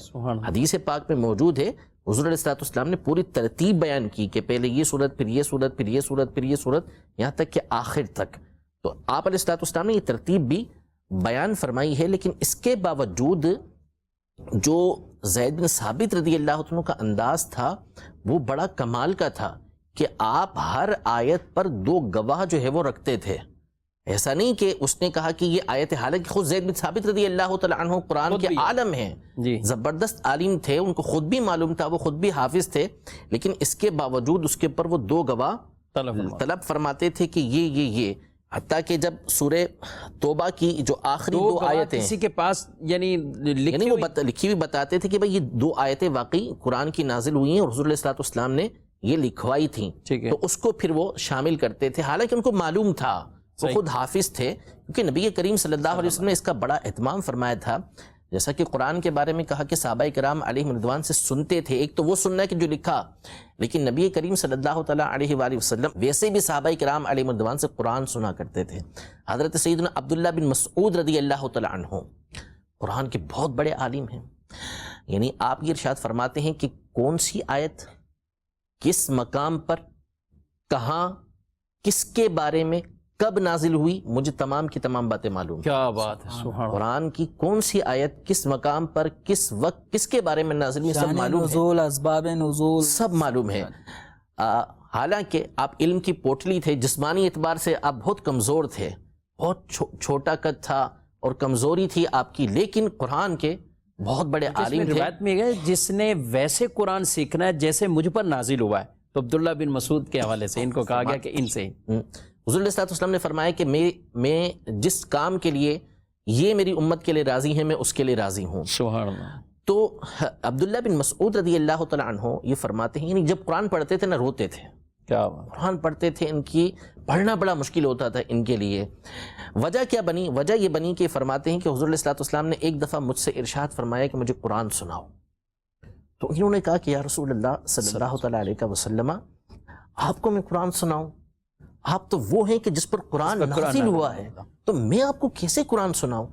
حدیث پاک میں موجود ہے۔ حضور علیہ الصلوۃ والسلام نے پوری ترتیب بیان کی کہ پہلے یہ صورت، پھر یہ صورت، پھر یہ صورت، پھر یہ صورت، یہاں تک کہ آخر تک۔ تو آپ علیہ الصلوۃ والسلام نے یہ ترتیب بھی بیان فرمائی ہے، لیکن اس کے باوجود جو زید بن ثابت رضی اللہ عنہ کا انداز تھا وہ بڑا کمال کا تھا کہ آپ ہر آیت پر دو گواہ جو ہے وہ رکھتے تھے۔ ایسا نہیں کہ اس نے کہا کہ یہ آیت، حالانکہ خود زید بن ثابت رضی اللہ تعالیٰ عنہ قرآن کے عالم ہیں، زبردست عالم تھے، ان کو خود بھی معلوم تھا، وہ خود بھی حافظ تھے، لیکن اس کے باوجود اس کے اوپر وہ دو گواہ طلب فرماتے تھے کہ یہ حتیٰ کہ جب سورہ توبہ کی جو آخری دو آیتیں کسی کے پاس یعنی وہ لکھی ہوئی بتاتے تھے کہ بھائی یہ دو آیتیں واقعی قرآن کی نازل ہوئی ہیں اور حضور علیہ الصلوۃ والسلام نے یہ لکھوائی تھیں، تو اس کو پھر وہ شامل کرتے تھے، حالانکہ ان کو معلوم تھا، وہ خود حافظ تھے، کیونکہ نبی کریم صلی اللہ علیہ وسلم نے اس کا بڑا اہتمام فرمایا تھا۔ جیسا کہ قرآن کے بارے میں کہا کہ صحابہ کرام علیہم رضوان سے سنتے تھے، ایک تو وہ سننا کہ جو لکھا، لیکن نبی کریم صلی اللہ تعالیٰ علیہ وآلہ وسلم ویسے بھی صحابہ کرام علیہم رضوان سے قرآن سنا کرتے تھے۔ حضرت سیدنا عبداللہ بن مسعود رضی اللہ تعالیٰ عنہ قرآن کے بہت بڑے عالم ہیں، یعنی آپ یہ ارشاد فرماتے ہیں کہ کون سی آیت کس مقام پر، کہاں، کس کے بارے میں، کب نازل ہوئی، مجھے تمام کی تمام باتیں معلوم ہیں۔ کیا بات ہے، سبحان اللہ۔ قرآن کی کون سی آیت کس مقام پر، کس وقت، کس کے بارے میں نازل ہوئی، سب معلوم ہے، نزول، اسباب نزول سب معلوم ہے۔ حالانکہ آپ علم کی پوٹلی تھے، جسمانی اعتبار سے آپ بہت کمزور تھے، بہت چھوٹا قد تھا اور کمزوری تھی آپ کی، لیکن قرآن کے بہت بڑے عالم تھے۔ روایت میں گئے جس نے ویسے قرآن سیکھنا ہے جیسے مجھ پر نازل ہوا ہے، تو عبداللہ بن مسعود کے حوالے سے ان کو کہا گیا کہ ان سے حضور علیہ الصلوۃ والسلام نے فرمایا کہ میں جس کام کے لیے یہ میری امت کے لیے راضی ہے، میں اس کے لیے راضی ہوں. سبحان اللہ. تو عبداللہ بن مسعود رضی اللہ تعالیٰ عنہ یہ فرماتے ہیں، یعنی جب قرآن پڑھتے تھے نہ روتے تھے. کیا بات. قرآن پڑھتے تھے، ان کی پڑھنا بڑا مشکل ہوتا تھا ان کے لیے. وجہ کیا بنی؟ وجہ یہ بنی کہ فرماتے ہیں کہ حضور علیہ الصلوۃ والسلام نے ایک دفعہ مجھ سے ارشاد فرمایا کہ مجھے قرآن سناؤ. تو انہوں نے کہا کہ یا رسول اللہ صلی اللہ تعالیٰ علیہ وسلم، آپ کو میں قرآن سناؤں؟ آپ تو وہ ہیں کہ جس پر قرآن نازل ہوا ہے، تو میں آپ کو کیسے قرآن سناؤں؟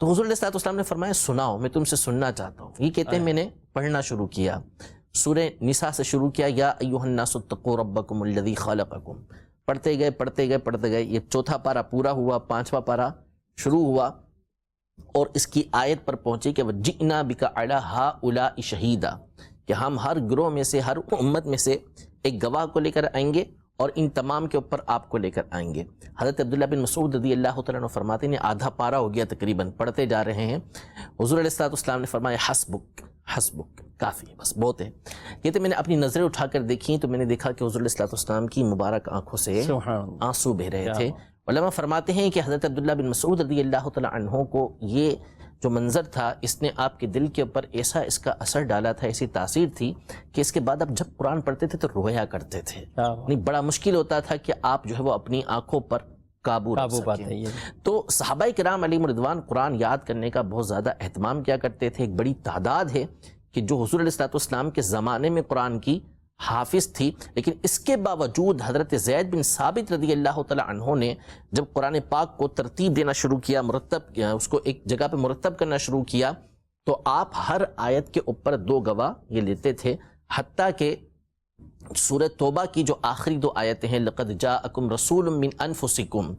تو حضور علیہ الصلوۃ والسلام نے فرمایا سناؤ، میں تم سے سننا چاہتا ہوں. یہ کہتے ہیں میں نے پڑھنا شروع کیا. سورہ نساء سے شروع کیا، یا ایھا الناس اتقوا ربکم الذی خلقکم. پڑھتے گئے. یہ چوتھا پارہ پورا ہوا، پانچواں پارہ شروع ہوا اور اس کی آیت پر پہنچے کہ وجئنا بک علی ہؤلاء شہیدا، کہ ہم ہر گروہ میں سے، ہر امت میں سے ایک گواہ کو لے کر آئیں گے اور ان تمام کے اوپر آپ کو لے کر آئیں گے. حضرت عبداللہ بن مسعود رضی اللہ تعالیٰ عنہ فرماتے ہیں آدھا پارہ ہو گیا تقریباً، پڑھتے جا رہے ہیں. حضور علیہ الصلوۃ والسلام نے فرمایا حسبک، کافی ہے، بس بہت ہے. کہتے میں نے اپنی نظریں اٹھا کر دیکھی تو میں نے دیکھا کہ حضور علیہ الصلوۃ والسلام کی مبارک آنکھوں سے آنسو بہ رہے تھے. علماء فرماتے ہیں کہ حضرت عبداللہ بن مسعود رضی اللہ تعالیٰ عنہ کو یہ جو منظر تھا، اس نے آپ کے دل کے اوپر ایسا اس کا اثر ڈالا تھا، ایسی تاثیر تھی کہ اس کے بعد آپ جب قرآن پڑھتے تھے تو رویا کرتے تھے. یعنی بڑا مشکل ہوتا تھا کہ آپ جو ہے وہ اپنی آنکھوں پر قابو پاتے. تو صحابہ کرام علیہم رضوان قرآن یاد کرنے کا بہت زیادہ اہتمام کیا کرتے تھے. ایک بڑی تعداد ہے کہ جو حضور علیہ الصلوۃ والسلام کے زمانے میں قرآن کی حافظ تھی، لیکن اس کے باوجود حضرت زید بن ثابت رضی اللہ تعالیٰ عنہ نے جب قرآن پاک کو ترتیب دینا شروع کیا، مرتب کیا، اس کو ایک جگہ پہ مرتب کرنا شروع کیا، تو آپ ہر آیت کے اوپر 2 گواہ یہ لیتے تھے. حتیٰ کہ سورہ توبہ کی جو آخری 2 آیتیں ہیں، لقد جاءکم رسول من انفسکم،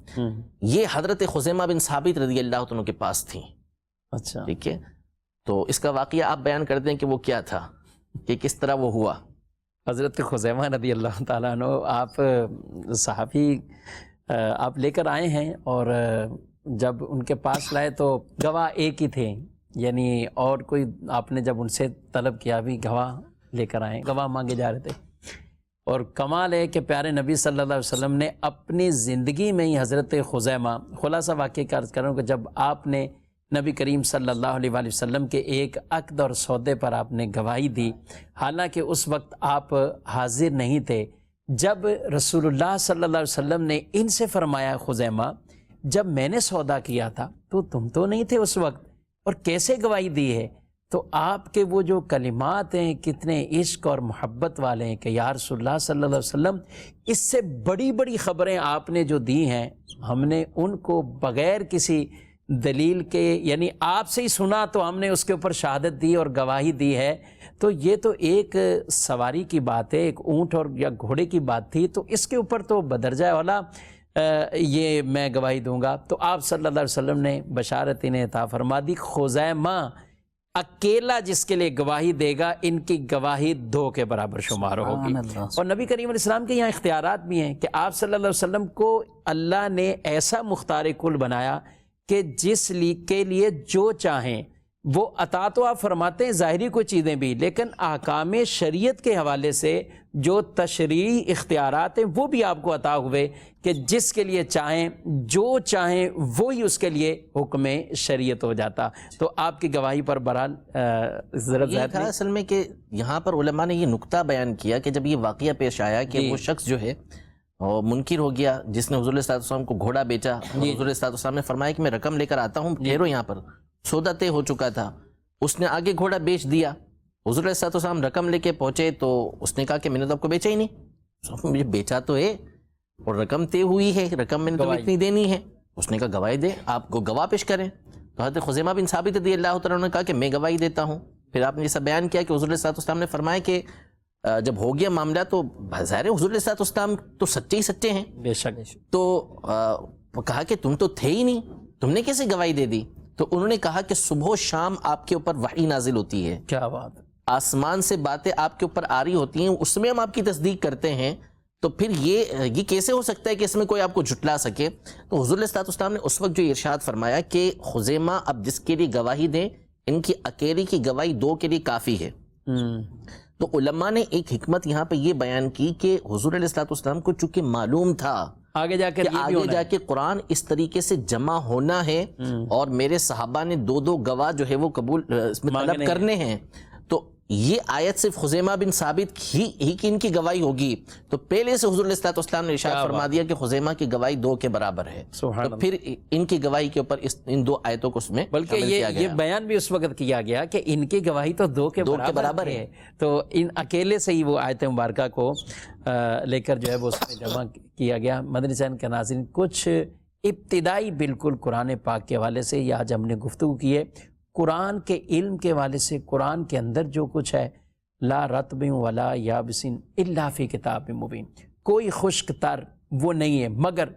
یہ حضرت خزیمہ بن ثابت رضی اللہ عنہ کے پاس تھیں. اچھا، ٹھیک ہے. تو اس کا واقعہ آپ بیان کر دیں کہ وہ کیا تھا، کہ کس طرح وہ ہوا. حضرت خزیمہ رضی اللہ تعالیٰ عنہ آپ صحابی آپ لے کر آئے ہیں، اور جب ان کے پاس لائے تو گواہ ایک ہی تھے، یعنی اور کوئی آپ نے جب ان سے طلب کیا بھی گواہ لے کر آئے، گواہ مانگے جا رہے تھے. اور کمال ہے کہ پیارے نبی صلی اللہ علیہ وسلم نے اپنی زندگی میں ہی حضرت خزیمہ، خلاصہ واقعہ کا عرض کر رہا ہوں کہ جب آپ نے نبی کریم صلی اللہ علیہ وآلہ وسلم کے ایک عقد اور سودے پر آپ نے گواہی دی، حالانکہ اس وقت آپ حاضر نہیں تھے، جب رسول اللہ صلی اللہ علیہ وسلم نے ان سے فرمایا خزیمہ جب میں نے سودا کیا تھا تو تم تو نہیں تھے اس وقت، اور کیسے گواہی دی ہے؟ تو آپ کے وہ جو کلمات ہیں کتنے عشق اور محبت والے ہیں کہ یا رسول اللہ صلی اللہ علیہ وسلم، اس سے بڑی بڑی خبریں آپ نے جو دی ہیں ہم نے ان کو بغیر کسی دلیل کے، یعنی آپ سے ہی سنا تو ہم نے اس کے اوپر شہادت دی اور گواہی دی ہے. تو یہ تو ایک سواری کی بات ہے، ایک اونٹ اور یا گھوڑے کی بات تھی، تو اس کے اوپر تو بدرجہ اولا یہ میں گواہی دوں گا. تو آپ صلی اللہ علیہ وسلم نے بشارت انہیں عطا فرما دی، خزیمہ اکیلا جس کے لیے گواہی دے گا ان کی گواہی 2 کے برابر شمار ہوگی. اور نبی کریم علیہ السلام کے یہاں اختیارات بھی ہیں کہ آپ صلی اللہ علیہ وسلم کو اللہ نے ایسا مختار کل بنایا کہ جس کے لیے جو چاہیں وہ عطا تو آپ فرماتے ہیں ظاہری کوئی چیزیں بھی، لیکن احکام شریعت کے حوالے سے جو تشریعی اختیارات ہیں وہ بھی آپ کو عطا ہوئے کہ جس کے لیے چاہیں جو چاہیں وہی اس کے لیے حکم شریعت ہو جاتا. تو آپ کی گواہی پر بہرحال ضرورت یہ تھا اصل میں کہ یہاں پر علماء نے یہ نقطہ بیان کیا کہ جب یہ واقعہ پیش آیا کہ وہ شخص جو ہے اور منکر ہو گیا جس نے حضور علیہ السلام کو گھوڑا بیچا، حضور علیہ السلام نے فرمایا کہ میں رقم لے کر آتا ہوں، ٹھہرو یہاں پر. سودا طے ہو چکا تھا، اس نے آگے گھوڑا بیچ دیا. حضور علیہ السلام رقم لے کے پہنچے تو اس نے کہا کہ میں نے تو آپ کو بیچا ہی نہیں. مجھے بیچا تو ہے اور رقم طے ہوئی ہے، رقم میں نے تو اتنی دینی ہے. اس نے کہا گواہی دے، آپ کو گواہ پیش کریں. تو حضرت خزیمہ بن ثابت رضی اللہ تعالیٰ نے کہا کہ میں گواہی دیتا ہوں. پھر آپ نے جیسا بیان کیا کہ حضور علیہ السلام نے فرمایا کہ جب ہو گیا معاملہ تو ظاہر ہے حضور علیہ السلام تو سچے ہی سچے ہیں، بے شک. تو کہا کہ تم تو تھے ہی نہیں، تم نے کیسے گواہی دے دی؟ تو انہوں نے کہا کہ صبح و شام آپ کے اوپر وحی نازل ہوتی ہے، کیا بات ہے، آسمان سے باتیں آپ کے اوپر آ رہی ہوتی ہیں، اس میں ہم آپ کی تصدیق کرتے ہیں، تو پھر یہ کیسے ہو سکتا ہے کہ اس میں کوئی آپ کو جھٹلا سکے؟ تو حضور علیہ السلام نے اس وقت جو ارشاد فرمایا کہ خزیمہ اب جس کے لیے گواہی دیں، ان کی اکیلی کی گواہی 2 کے لیے کافی ہے. تو علماء نے ایک حکمت یہاں پہ یہ بیان کی کہ حضور علیہ السلام کو چونکہ معلوم تھا آگے جا کے کہ آگے جا کے قرآن اس طریقے سے جمع ہونا ہے اور میرے صحابہ نے 2 گواہ جو ہے وہ قبول اس میں طلب کرنے ہیں، تو یہ آیت صرف خزیمہ بن ثابت ہی کی ان کی گواہی ہوگی، تو پہلے سے حضور علیہ الصلوۃ والسلام نے ارشاد فرما دیا کہ خزیمہ کی گواہی 2 کے برابر ہے، تو پھر ان کی گواہی کے اوپر ان 2 آیتوں کو اس میں بلکہ یہ بیان بھی اس وقت کیا گیا کہ ان کی گواہی تو 2 کے برابر ہے، تو ان اکیلے سے ہی وہ آیت مبارکہ کو لے کر جو ہے وہ اس میں جمع کیا گیا۔ مدنی چینل کے ناظرین، کچھ ابتدائی بالکل قرآن پاک کے حوالے سے یہ آج ہم نے گفتگو کی ہے، قرآن کے علم کے حوالے سے قرآن کے اندر جو کچھ ہے، لا رطب ولا یابس الا فی کتاب مبین، کوئی خشک تر وہ نہیں ہے مگر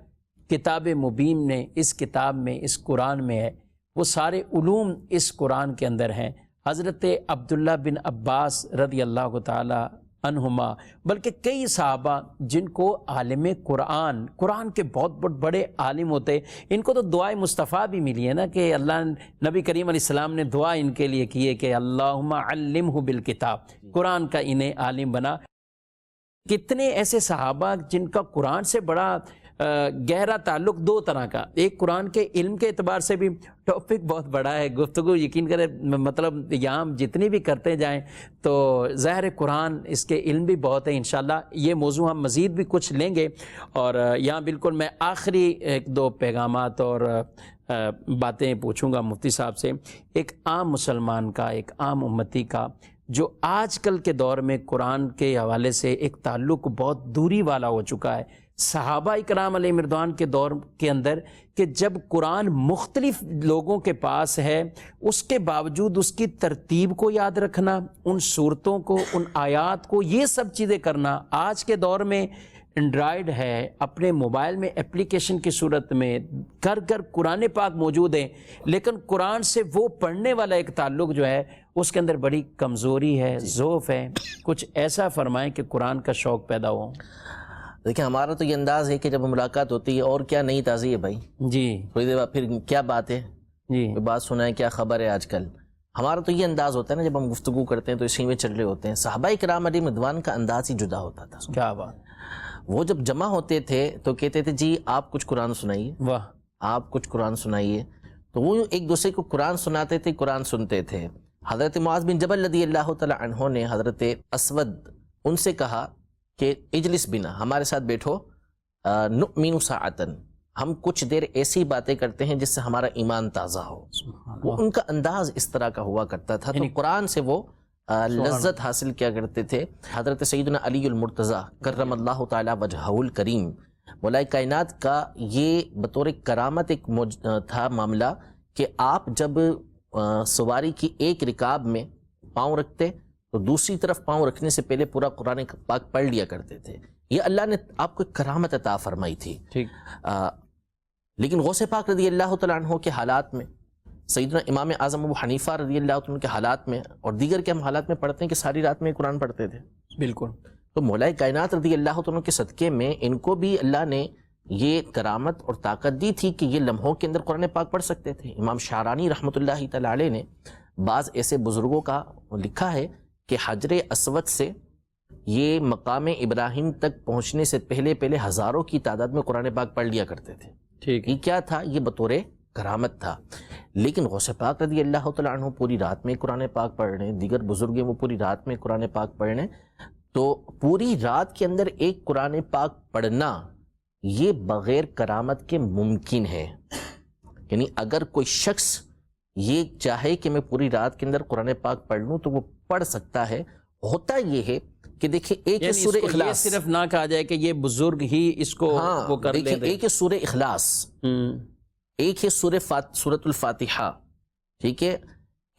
کتاب مبین نے اس کتاب میں، اس قرآن میں ہے، وہ سارے علوم اس قرآن کے اندر ہیں۔ حضرت عبداللہ بن عباس رضی اللہ تعالی عنہما، بلکہ کئی صحابہ جن کو عالم قرآن کے بہت بڑے عالم ہوتے، ان کو تو دعائے مصطفیٰ بھی ملی ہے نا، کہ اللہ نبی کریم علیہ السلام نے دعا ان کے لیے کی ہے کہ اللہم علمہ بالکتاب، قرآن کا انہیں عالم بنا۔ کتنے ایسے صحابہ جن کا قرآن سے بڑا گہرا تعلق 2 طرح کا، ایک قرآن کے علم کے اعتبار سے بھی ٹاپک بہت بڑا ہے، گفتگو یقین کریں مطلب یہاں ہم جتنی بھی کرتے جائیں تو ظاہر قرآن اس کے علم بھی بہت ہے، انشاءاللہ یہ موضوع ہم مزید بھی کچھ لیں گے۔ اور یہاں بالکل میں آخری 1-2 پیغامات اور باتیں پوچھوں گا مفتی صاحب سے۔ ایک عام مسلمان کا، ایک عام امتی کا جو آج کل کے دور میں قرآن کے حوالے سے ایک تعلق بہت دوری والا ہو چکا ہے، صحابہ اکرام علیہ مردوان کے دور کے اندر، کہ جب قرآن مختلف لوگوں کے پاس ہے اس کے باوجود اس کی ترتیب کو یاد رکھنا، ان صورتوں کو، ان آیات کو، یہ سب چیزیں کرنا، آج کے دور میں اینڈرائیڈ ہے، اپنے موبائل میں اپلیکیشن کی صورت میں گھر قرآن پاک موجود ہے، لیکن قرآن سے وہ پڑھنے والا ایک تعلق جو ہے اس کے اندر بڑی کمزوری ہے، ضعف ہے۔ کچھ ایسا فرمائیں کہ قرآن کا شوق پیدا ہو۔ دیکھیں ہمارا تو یہ انداز ہے کہ جب ملاقات ہوتی ہے اور کیا نئی تازی ہے بھائی، جی تھوڑی دیر بعد پھر کیا بات ہے، جی کوئی بات سنائیں، کیا خبر ہے آج کل، ہمارا تو یہ انداز ہوتا ہے نا، جب ہم گفتگو کرتے ہیں تو اسی میں چل رہے ہوتے ہیں۔ صحابہ کرام علیہ مردوان کا انداز ہی جدا ہوتا تھا، کیا بات، وہ جب جمع ہوتے تھے تو کہتے تھے جی آپ کچھ قرآن سنائیے، واہ، آپ کچھ قرآن سنائیے، تو وہ ایک دوسرے کو قرآن سناتے تھے، قرآن سنتے تھے۔ حضرت معاذ بن جبل رضی اللہ تعالی عنہ نے حضرت اسود ان سے کہا کہ اجلس بنا، ہمارے ساتھ بیٹھو، نؤمن ساعتن، ہم کچھ دیر ایسی باتیں کرتے ہیں جس سے ہمارا ایمان تازہ ہو۔ وہ ان کا انداز اس طرح کا ہوا کرتا تھا، تو قرآن سے وہ لذت حاصل کیا کرتے تھے۔ حضرت سیدنا علی المرتضیٰ کرم اللہ تعالی وجہہ الکریم، مولا کائنات کا یہ بطور کرامت ایک تھا معاملہ کہ آپ جب سواری کی ایک رکاب میں پاؤں رکھتے تو دوسری طرف پاؤں رکھنے سے پہلے پورا قرآن پاک پڑھ لیا کرتے تھے۔ یہ اللہ نے آپ کو کرامت عطا فرمائی تھی۔ لیکن غوث پاک رضی اللہ تعالیٰ عنہ کے حالات میں، سیدنا امام اعظم ابو حنیفہ رضی اللہ عنہ کے حالات میں، اور دیگر کے ہم حالات میں پڑھتے ہیں کہ ساری رات میں قرآن پڑھتے تھے۔ بالکل، تو مولا کائنات رضی اللہ عنہ کے صدقے میں ان کو بھی اللہ نے یہ کرامت اور طاقت دی تھی کہ یہ لمحوں کے اندر قرآن پاک پڑھ سکتے تھے۔ امام شعرانی رحمۃ اللہ تعالی علیہ نے بعض ایسے بزرگوں کا لکھا ہے کہ حجر اسود سے یہ مقام ابراہیم تک پہنچنے سے پہلے ہزاروں کی تعداد میں قرآن پاک پڑھ لیا کرتے تھے۔ ٹھیک، یہ کیا تھا؟ یہ بطور کرامت تھا۔ لیکن غوث پاک رضی اللہ تعالیٰ عنہ پوری رات میں قرآن پاک پڑھ رہے ہیں، دیگر بزرگ ہیں وہ پوری رات میں قرآن پاک پڑھ رہے ہیں، تو پوری رات کے اندر ایک قرآن پاک پڑھنا یہ بغیر کرامت کے ممکن ہے۔ یعنی اگر کوئی شخص یہ چاہے کہ میں پوری رات کے اندر قرآن پاک پڑھ لوں تو وہ پڑھ سکتا ہے۔ ہوتا یہ ہے کہ دیکھیں ایک ہے سورہ اخلاص، صرف نہ کہا جائے کہ یہ بزرگ ہی اس کو وہ کر لیں، ایک ہے سورہ اخلاص، ایک ہے سورۃ الفاتحہ، ٹھیک ہے،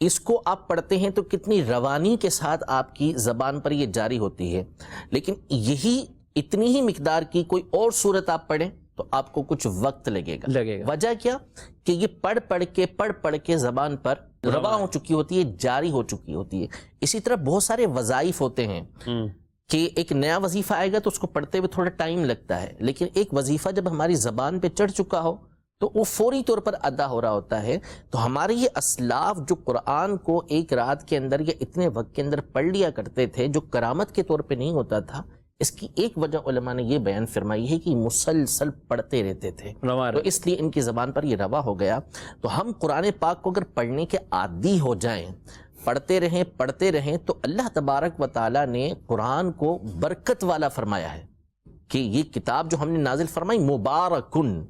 اس کو آپ پڑھتے ہیں تو کتنی روانی کے ساتھ آپ کی زبان پر یہ جاری ہوتی ہے۔ لیکن یہی اتنی ہی مقدار کی کوئی اور سورت آپ پڑھیں تو آپ کو کچھ وقت لگے گا۔ وجہ کیا؟ کہ یہ پڑھ کے زبان پر روا ہو چکی ہوتی ہے، جاری ہو چکی ہوتی ہے۔ اسی طرح بہت سارے وظائف ہوتے ہیں کہ ایک نیا وظیفہ آئے گا تو اس کو پڑھتے ہوئے تھوڑا ٹائم لگتا ہے، لیکن ایک وظیفہ جب ہماری زبان پہ چڑھ چکا ہو تو وہ فوری طور پر ادا ہو رہا ہوتا ہے۔ تو ہمارے یہ اسلاف جو قرآن کو ایک رات کے اندر یا اتنے وقت کے اندر پڑھ لیا کرتے تھے، جو کرامت کے طور پہ نہیں ہوتا تھا، اس کی ایک وجہ علماء نے یہ بیان فرمائی ہے کہ رسل پڑھتے رہتے تھے، تو اس لیے ان کی زبان پر یہ روا ہو گیا۔ تو ہم قرآن پاک کو اگر پڑھنے کے عادی ہو جائیں، پڑھتے رہیں تو اللہ تبارک و تعالیٰ نے قرآن کو برکت والا فرمایا ہے کہ یہ کتاب جو ہم نے نازل فرمائی مبارکن،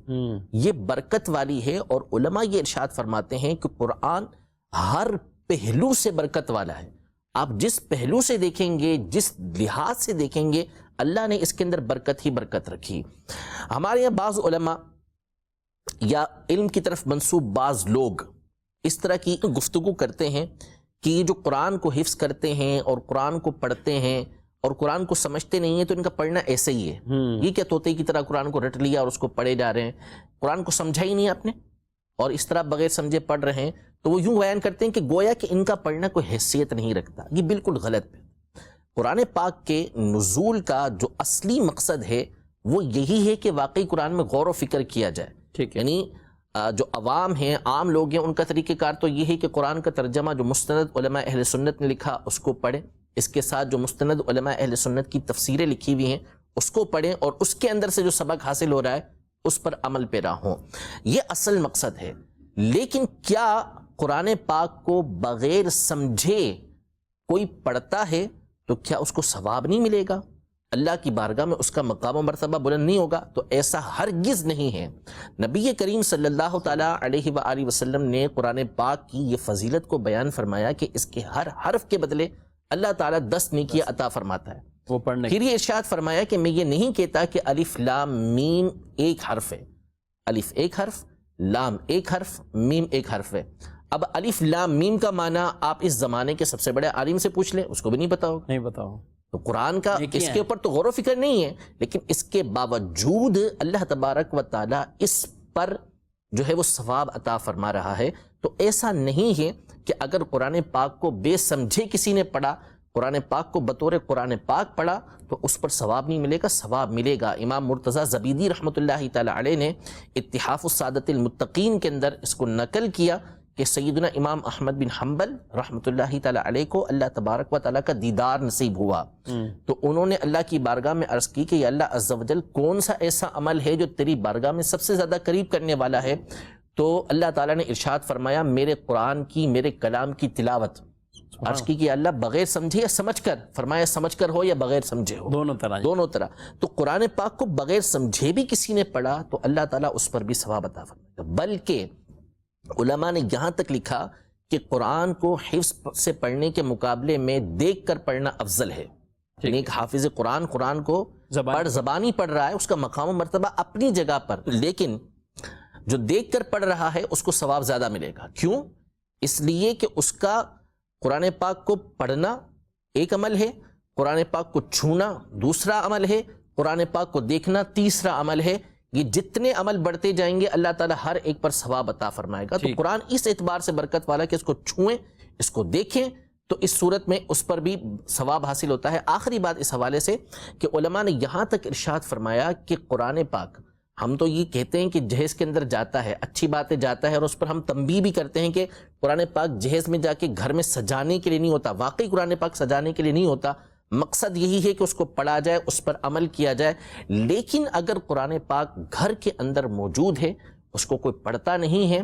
یہ برکت والی ہے۔ اور علماء یہ ارشاد فرماتے ہیں کہ قرآن ہر پہلو سے برکت والا ہے، آپ جس پہلو سے دیکھیں گے، جس لحاظ سے دیکھیں گے، اللہ نے اس کے اندر برکت ہی برکت رکھی۔ ہمارے یہاں بعض علماء یا علم کی طرف منسوب بعض لوگ اس طرح کی گفتگو کرتے ہیں کہ یہ جو قرآن کو حفظ کرتے ہیں اور قرآن کو پڑھتے ہیں اور قرآن کو سمجھتے نہیں ہیں، تو ان کا پڑھنا ایسے ہی ہے، یہ کیا طوطے کی طرح قرآن کو رٹ لیا اور اس کو پڑھے جا رہے ہیں، قرآن کو سمجھا ہی نہیں آپ نے اور اس طرح بغیر سمجھے پڑھ رہے ہیں۔ تو وہ یوں بیان کرتے ہیں کہ گویا کہ ان کا پڑھنا کوئی حیثیت نہیں رکھتا، یہ بالکل غلط ہے۔ قرآن پاک کے نزول کا جو اصلی مقصد ہے وہ یہی ہے کہ واقعی قرآن میں غور و فکر کیا جائے، یعنی جو عوام ہیں، عام لوگ ہیں، ان کا طریقہ کار تو یہ ہے کہ قرآن کا ترجمہ جو مستند علماء اہل سنت نے لکھا اس کو پڑھیں، اس کے ساتھ جو مستند علماء اہل سنت کی تفسیریں لکھی ہوئی ہیں اس کو پڑھیں، اور اس کے اندر سے جو سبق حاصل ہو رہا ہے اس پر عمل پیرا ہوں، یہ اصل مقصد ہے۔ لیکن کیا قرآن پاک کو بغیر سمجھے کوئی پڑھتا ہے تو کیا اس کو ثواب نہیں ملے گا؟ اللہ کی بارگاہ میں اس کا مقام و مرتبہ بلند نہیں ہوگا؟ تو ایسا ہرگز نہیں ہے۔ نبی کریم صلی اللہ تعالیٰ علیہ وآلہ وسلم نے قرآن پاک کی یہ فضیلت کو بیان فرمایا کہ اس کے ہر حرف کے بدلے اللہ تعالیٰ 10 نیکیاں عطا فرماتا ہے۔ وہ پڑھنے پھر یہ ارشاد فرمایا کہ میں یہ نہیں کہتا کہ الف لام میم ایک حرف ہے، الف ایک حرف، لام ایک حرف، میم ایک حرف ہے۔ اب الف لام میم کا معنی آپ اس زمانے کے سب سے بڑے عالم سے پوچھ لیں، اس کو بھی نہیں پتا ہوگا۔ نہیں بتاؤ، تو قرآن کا اس کے اوپر تو غور و فکر نہیں ہے، لیکن اس کے باوجود اللہ تبارک و تعالیٰ اس پر جو ہے وہ ثواب عطا فرما رہا ہے۔ تو ایسا نہیں ہے کہ اگر قرآن پاک کو بے سمجھے کسی نے پڑھا، قرآن پاک کو بطور قرآن پاک پڑھا تو اس پر ثواب نہیں ملے گا، ثواب ملے گا۔ امام مرتضیٰ زبیدی رحمۃ اللہ تعالی علیہ نے اتحاف السعادت المتقین کے اندر اس کو نقل کیا کہ سیدنا امام احمد بن حنبل رحمۃ اللہ تعالی علیہ کو اللہ تبارک و تعالیٰ کا دیدار نصیب ہوا، تو انہوں نے اللہ کی بارگاہ میں عرض کی کہ یا اللہ عز و جل کون سا ایسا عمل ہے جو تیری بارگاہ میں سب سے زیادہ قریب کرنے والا ہے؟ تو اللہ تعالیٰ نے ارشاد فرمایا میرے قرآن کی، میرے کلام کی تلاوت۔ عرض کی کہ اللہ بغیر سمجھے یا سمجھ کر؟ فرمایا سمجھ کر ہو یا بغیر سمجھے ہو، دونوں طرح۔ تو قرآن پاک کو بغیر سمجھے بھی کسی نے پڑھا تو اللہ تعالیٰ اس پر بھی ثواب عطا فرمائے گا۔ بلکہ علماء نے یہاں تک لکھا کہ قرآن کو حفظ سے پڑھنے کے مقابلے میں دیکھ کر پڑھنا افضل ہے، یعنی ایک حافظ قرآن کو زبانی پڑھ رہا ہے، اس کا مقام و مرتبہ اپنی جگہ پر، لیکن جو دیکھ کر پڑھ رہا ہے اس کو ثواب زیادہ ملے گا۔ کیوں؟ اس لیے کہ اس کا قرآن پاک کو پڑھنا ایک عمل ہے، قرآن پاک کو چھونا دوسرا عمل ہے، قرآن پاک کو دیکھنا تیسرا عمل ہے۔ یہ جتنے عمل بڑھتے جائیں گے اللہ تعالیٰ ہر ایک پر ثواب عطا فرمائے گا۔ تو قرآن اس اعتبار سے برکت والا کہ اس کو چھوئیں، اس کو دیکھیں، تو اس صورت میں اس پر بھی ثواب حاصل ہوتا ہے۔ آخری بات اس حوالے سے کہ علماء نے یہاں تک ارشاد فرمایا کہ قرآن پاک، ہم تو یہ کہتے ہیں کہ جہیز کے اندر جاتا ہے، اچھی باتیں جاتا ہے، اور اس پر ہم تنبیہ بھی کرتے ہیں کہ قرآن پاک جہیز میں جا کے گھر میں سجانے کے لیے نہیں ہوتا، واقعی قرآن پاک سجانے کے لیے نہیں ہوتا، مقصد یہی ہے کہ اس کو پڑھا جائے، اس پر عمل کیا جائے۔ لیکن اگر قرآن پاک گھر کے اندر موجود ہے، اس کو کوئی پڑھتا نہیں ہے،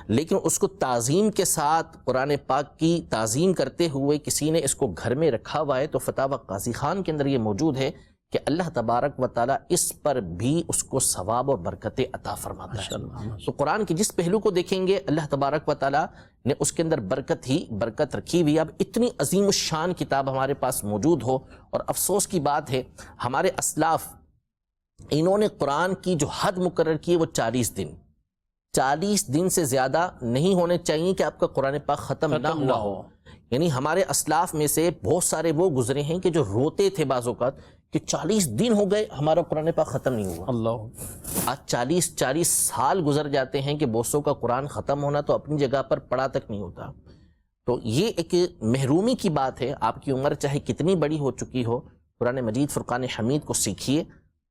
لیکن اس کو تعظیم کے ساتھ قرآن پاک کی تعظیم کرتے ہوئے کسی نے اس کو گھر میں رکھا ہوا ہے، تو فتاوی قاضی خان کے اندر یہ موجود ہے کہ اللہ تبارک و تعالیٰ اس پر بھی اس کو ثواب اور برکتیں عطا فرماتا ہے۔ تو قرآن کے جس پہلو کو دیکھیں گے اللہ تبارک و تعالیٰ نے اس کے اندر برکت ہی برکت رکھی ہوئی۔ اب اتنی عظیم الشان کتاب ہمارے پاس موجود ہو، اور افسوس کی بات ہے ہمارے اسلاف انہوں نے قرآن کی جو حد مقرر کی ہے وہ 40 دن سے زیادہ نہیں ہونے چاہیے کہ آپ کا قرآن پاک ختم نہ ہوا ہو۔ یعنی ہمارے اسلاف میں سے بہت سارے وہ گزرے ہیں کہ جو روتے تھے بعض اوقات کہ 40 دن ہو گئے ہمارا قرآن پاک ختم نہیں ہوا۔ اللہ، آج 40 سال گزر جاتے ہیں کہ بہت سو کا قرآن ختم ہونا تو اپنی جگہ پر پڑھا تک نہیں ہوتا۔ تو یہ ایک محرومی کی بات ہے۔ آپ کی عمر چاہے کتنی بڑی ہو چکی ہو، قرآن مجید فرقان حمید کو سیکھیے،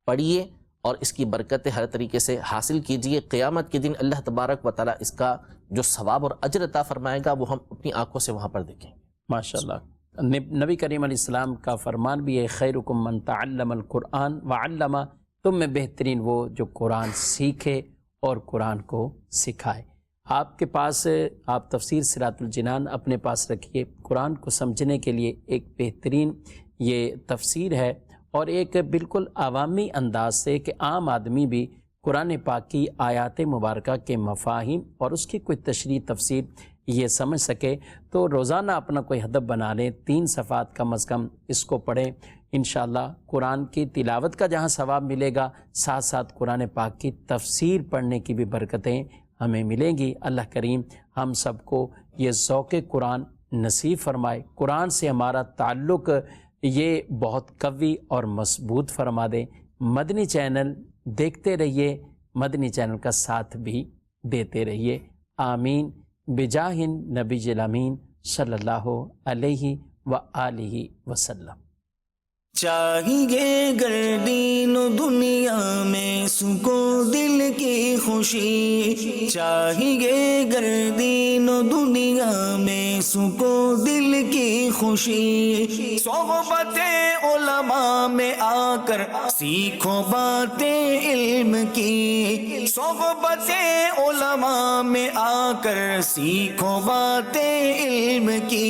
پڑھیے، اور اس کی برکتیں ہر طریقے سے حاصل کیجیے۔ قیامت کے دن اللہ تبارک و تعالیٰ اس کا جو ثواب اور اجر عطا فرمائے گا وہ ہم اپنی آنکھوں سے وہاں پر دیکھیں۔ ماشاءاللہ، نبی کریم علیہ السلام کا فرمان بھی ہے خیرکم من تعلم القرآن وعلمہ، تم میں بہترین وہ جو قرآن سیکھے اور قرآن کو سکھائے۔ آپ کے پاس آپ تفسیر صراط الجنان اپنے پاس رکھیے، قرآن کو سمجھنے کے لیے ایک بہترین یہ تفسیر ہے، اور ایک بالکل عوامی انداز سے کہ عام آدمی بھی قرآن پاک کی آیات مبارکہ کے مفاہیم اور اس کی کوئی تشریح تفسیر یہ سمجھ سکے۔ تو روزانہ اپنا کوئی ہدف بنا لیں، 3 صفحات کم از کم اس کو پڑھیں، انشاءاللہ قرآن کی تلاوت کا جہاں ثواب ملے گا، ساتھ ساتھ قرآن پاک کی تفسیر پڑھنے کی بھی برکتیں ہمیں ملیں گی۔ اللہ کریم ہم سب کو یہ ذوق قرآن نصیب فرمائے، قرآن سے ہمارا تعلق یہ بہت قوی اور مضبوط فرما دے۔ مدنی چینل دیکھتے رہیے، مدنی چینل کا ساتھ بھی دیتے رہیے، آمین بجاہ نبی الامین صلی اللہ علیہ وآلہ وسلم۔ چاہیے گر دین و دنیا میں سکون دل کی خوشی، چاہیے گر دین و دنیا میں سکون دل کی خوشی، صحبت علماء میں آ کر سیکھو باتیں علم کی، صحبت علماء میں آ کر سیکھو باتیں علم کی۔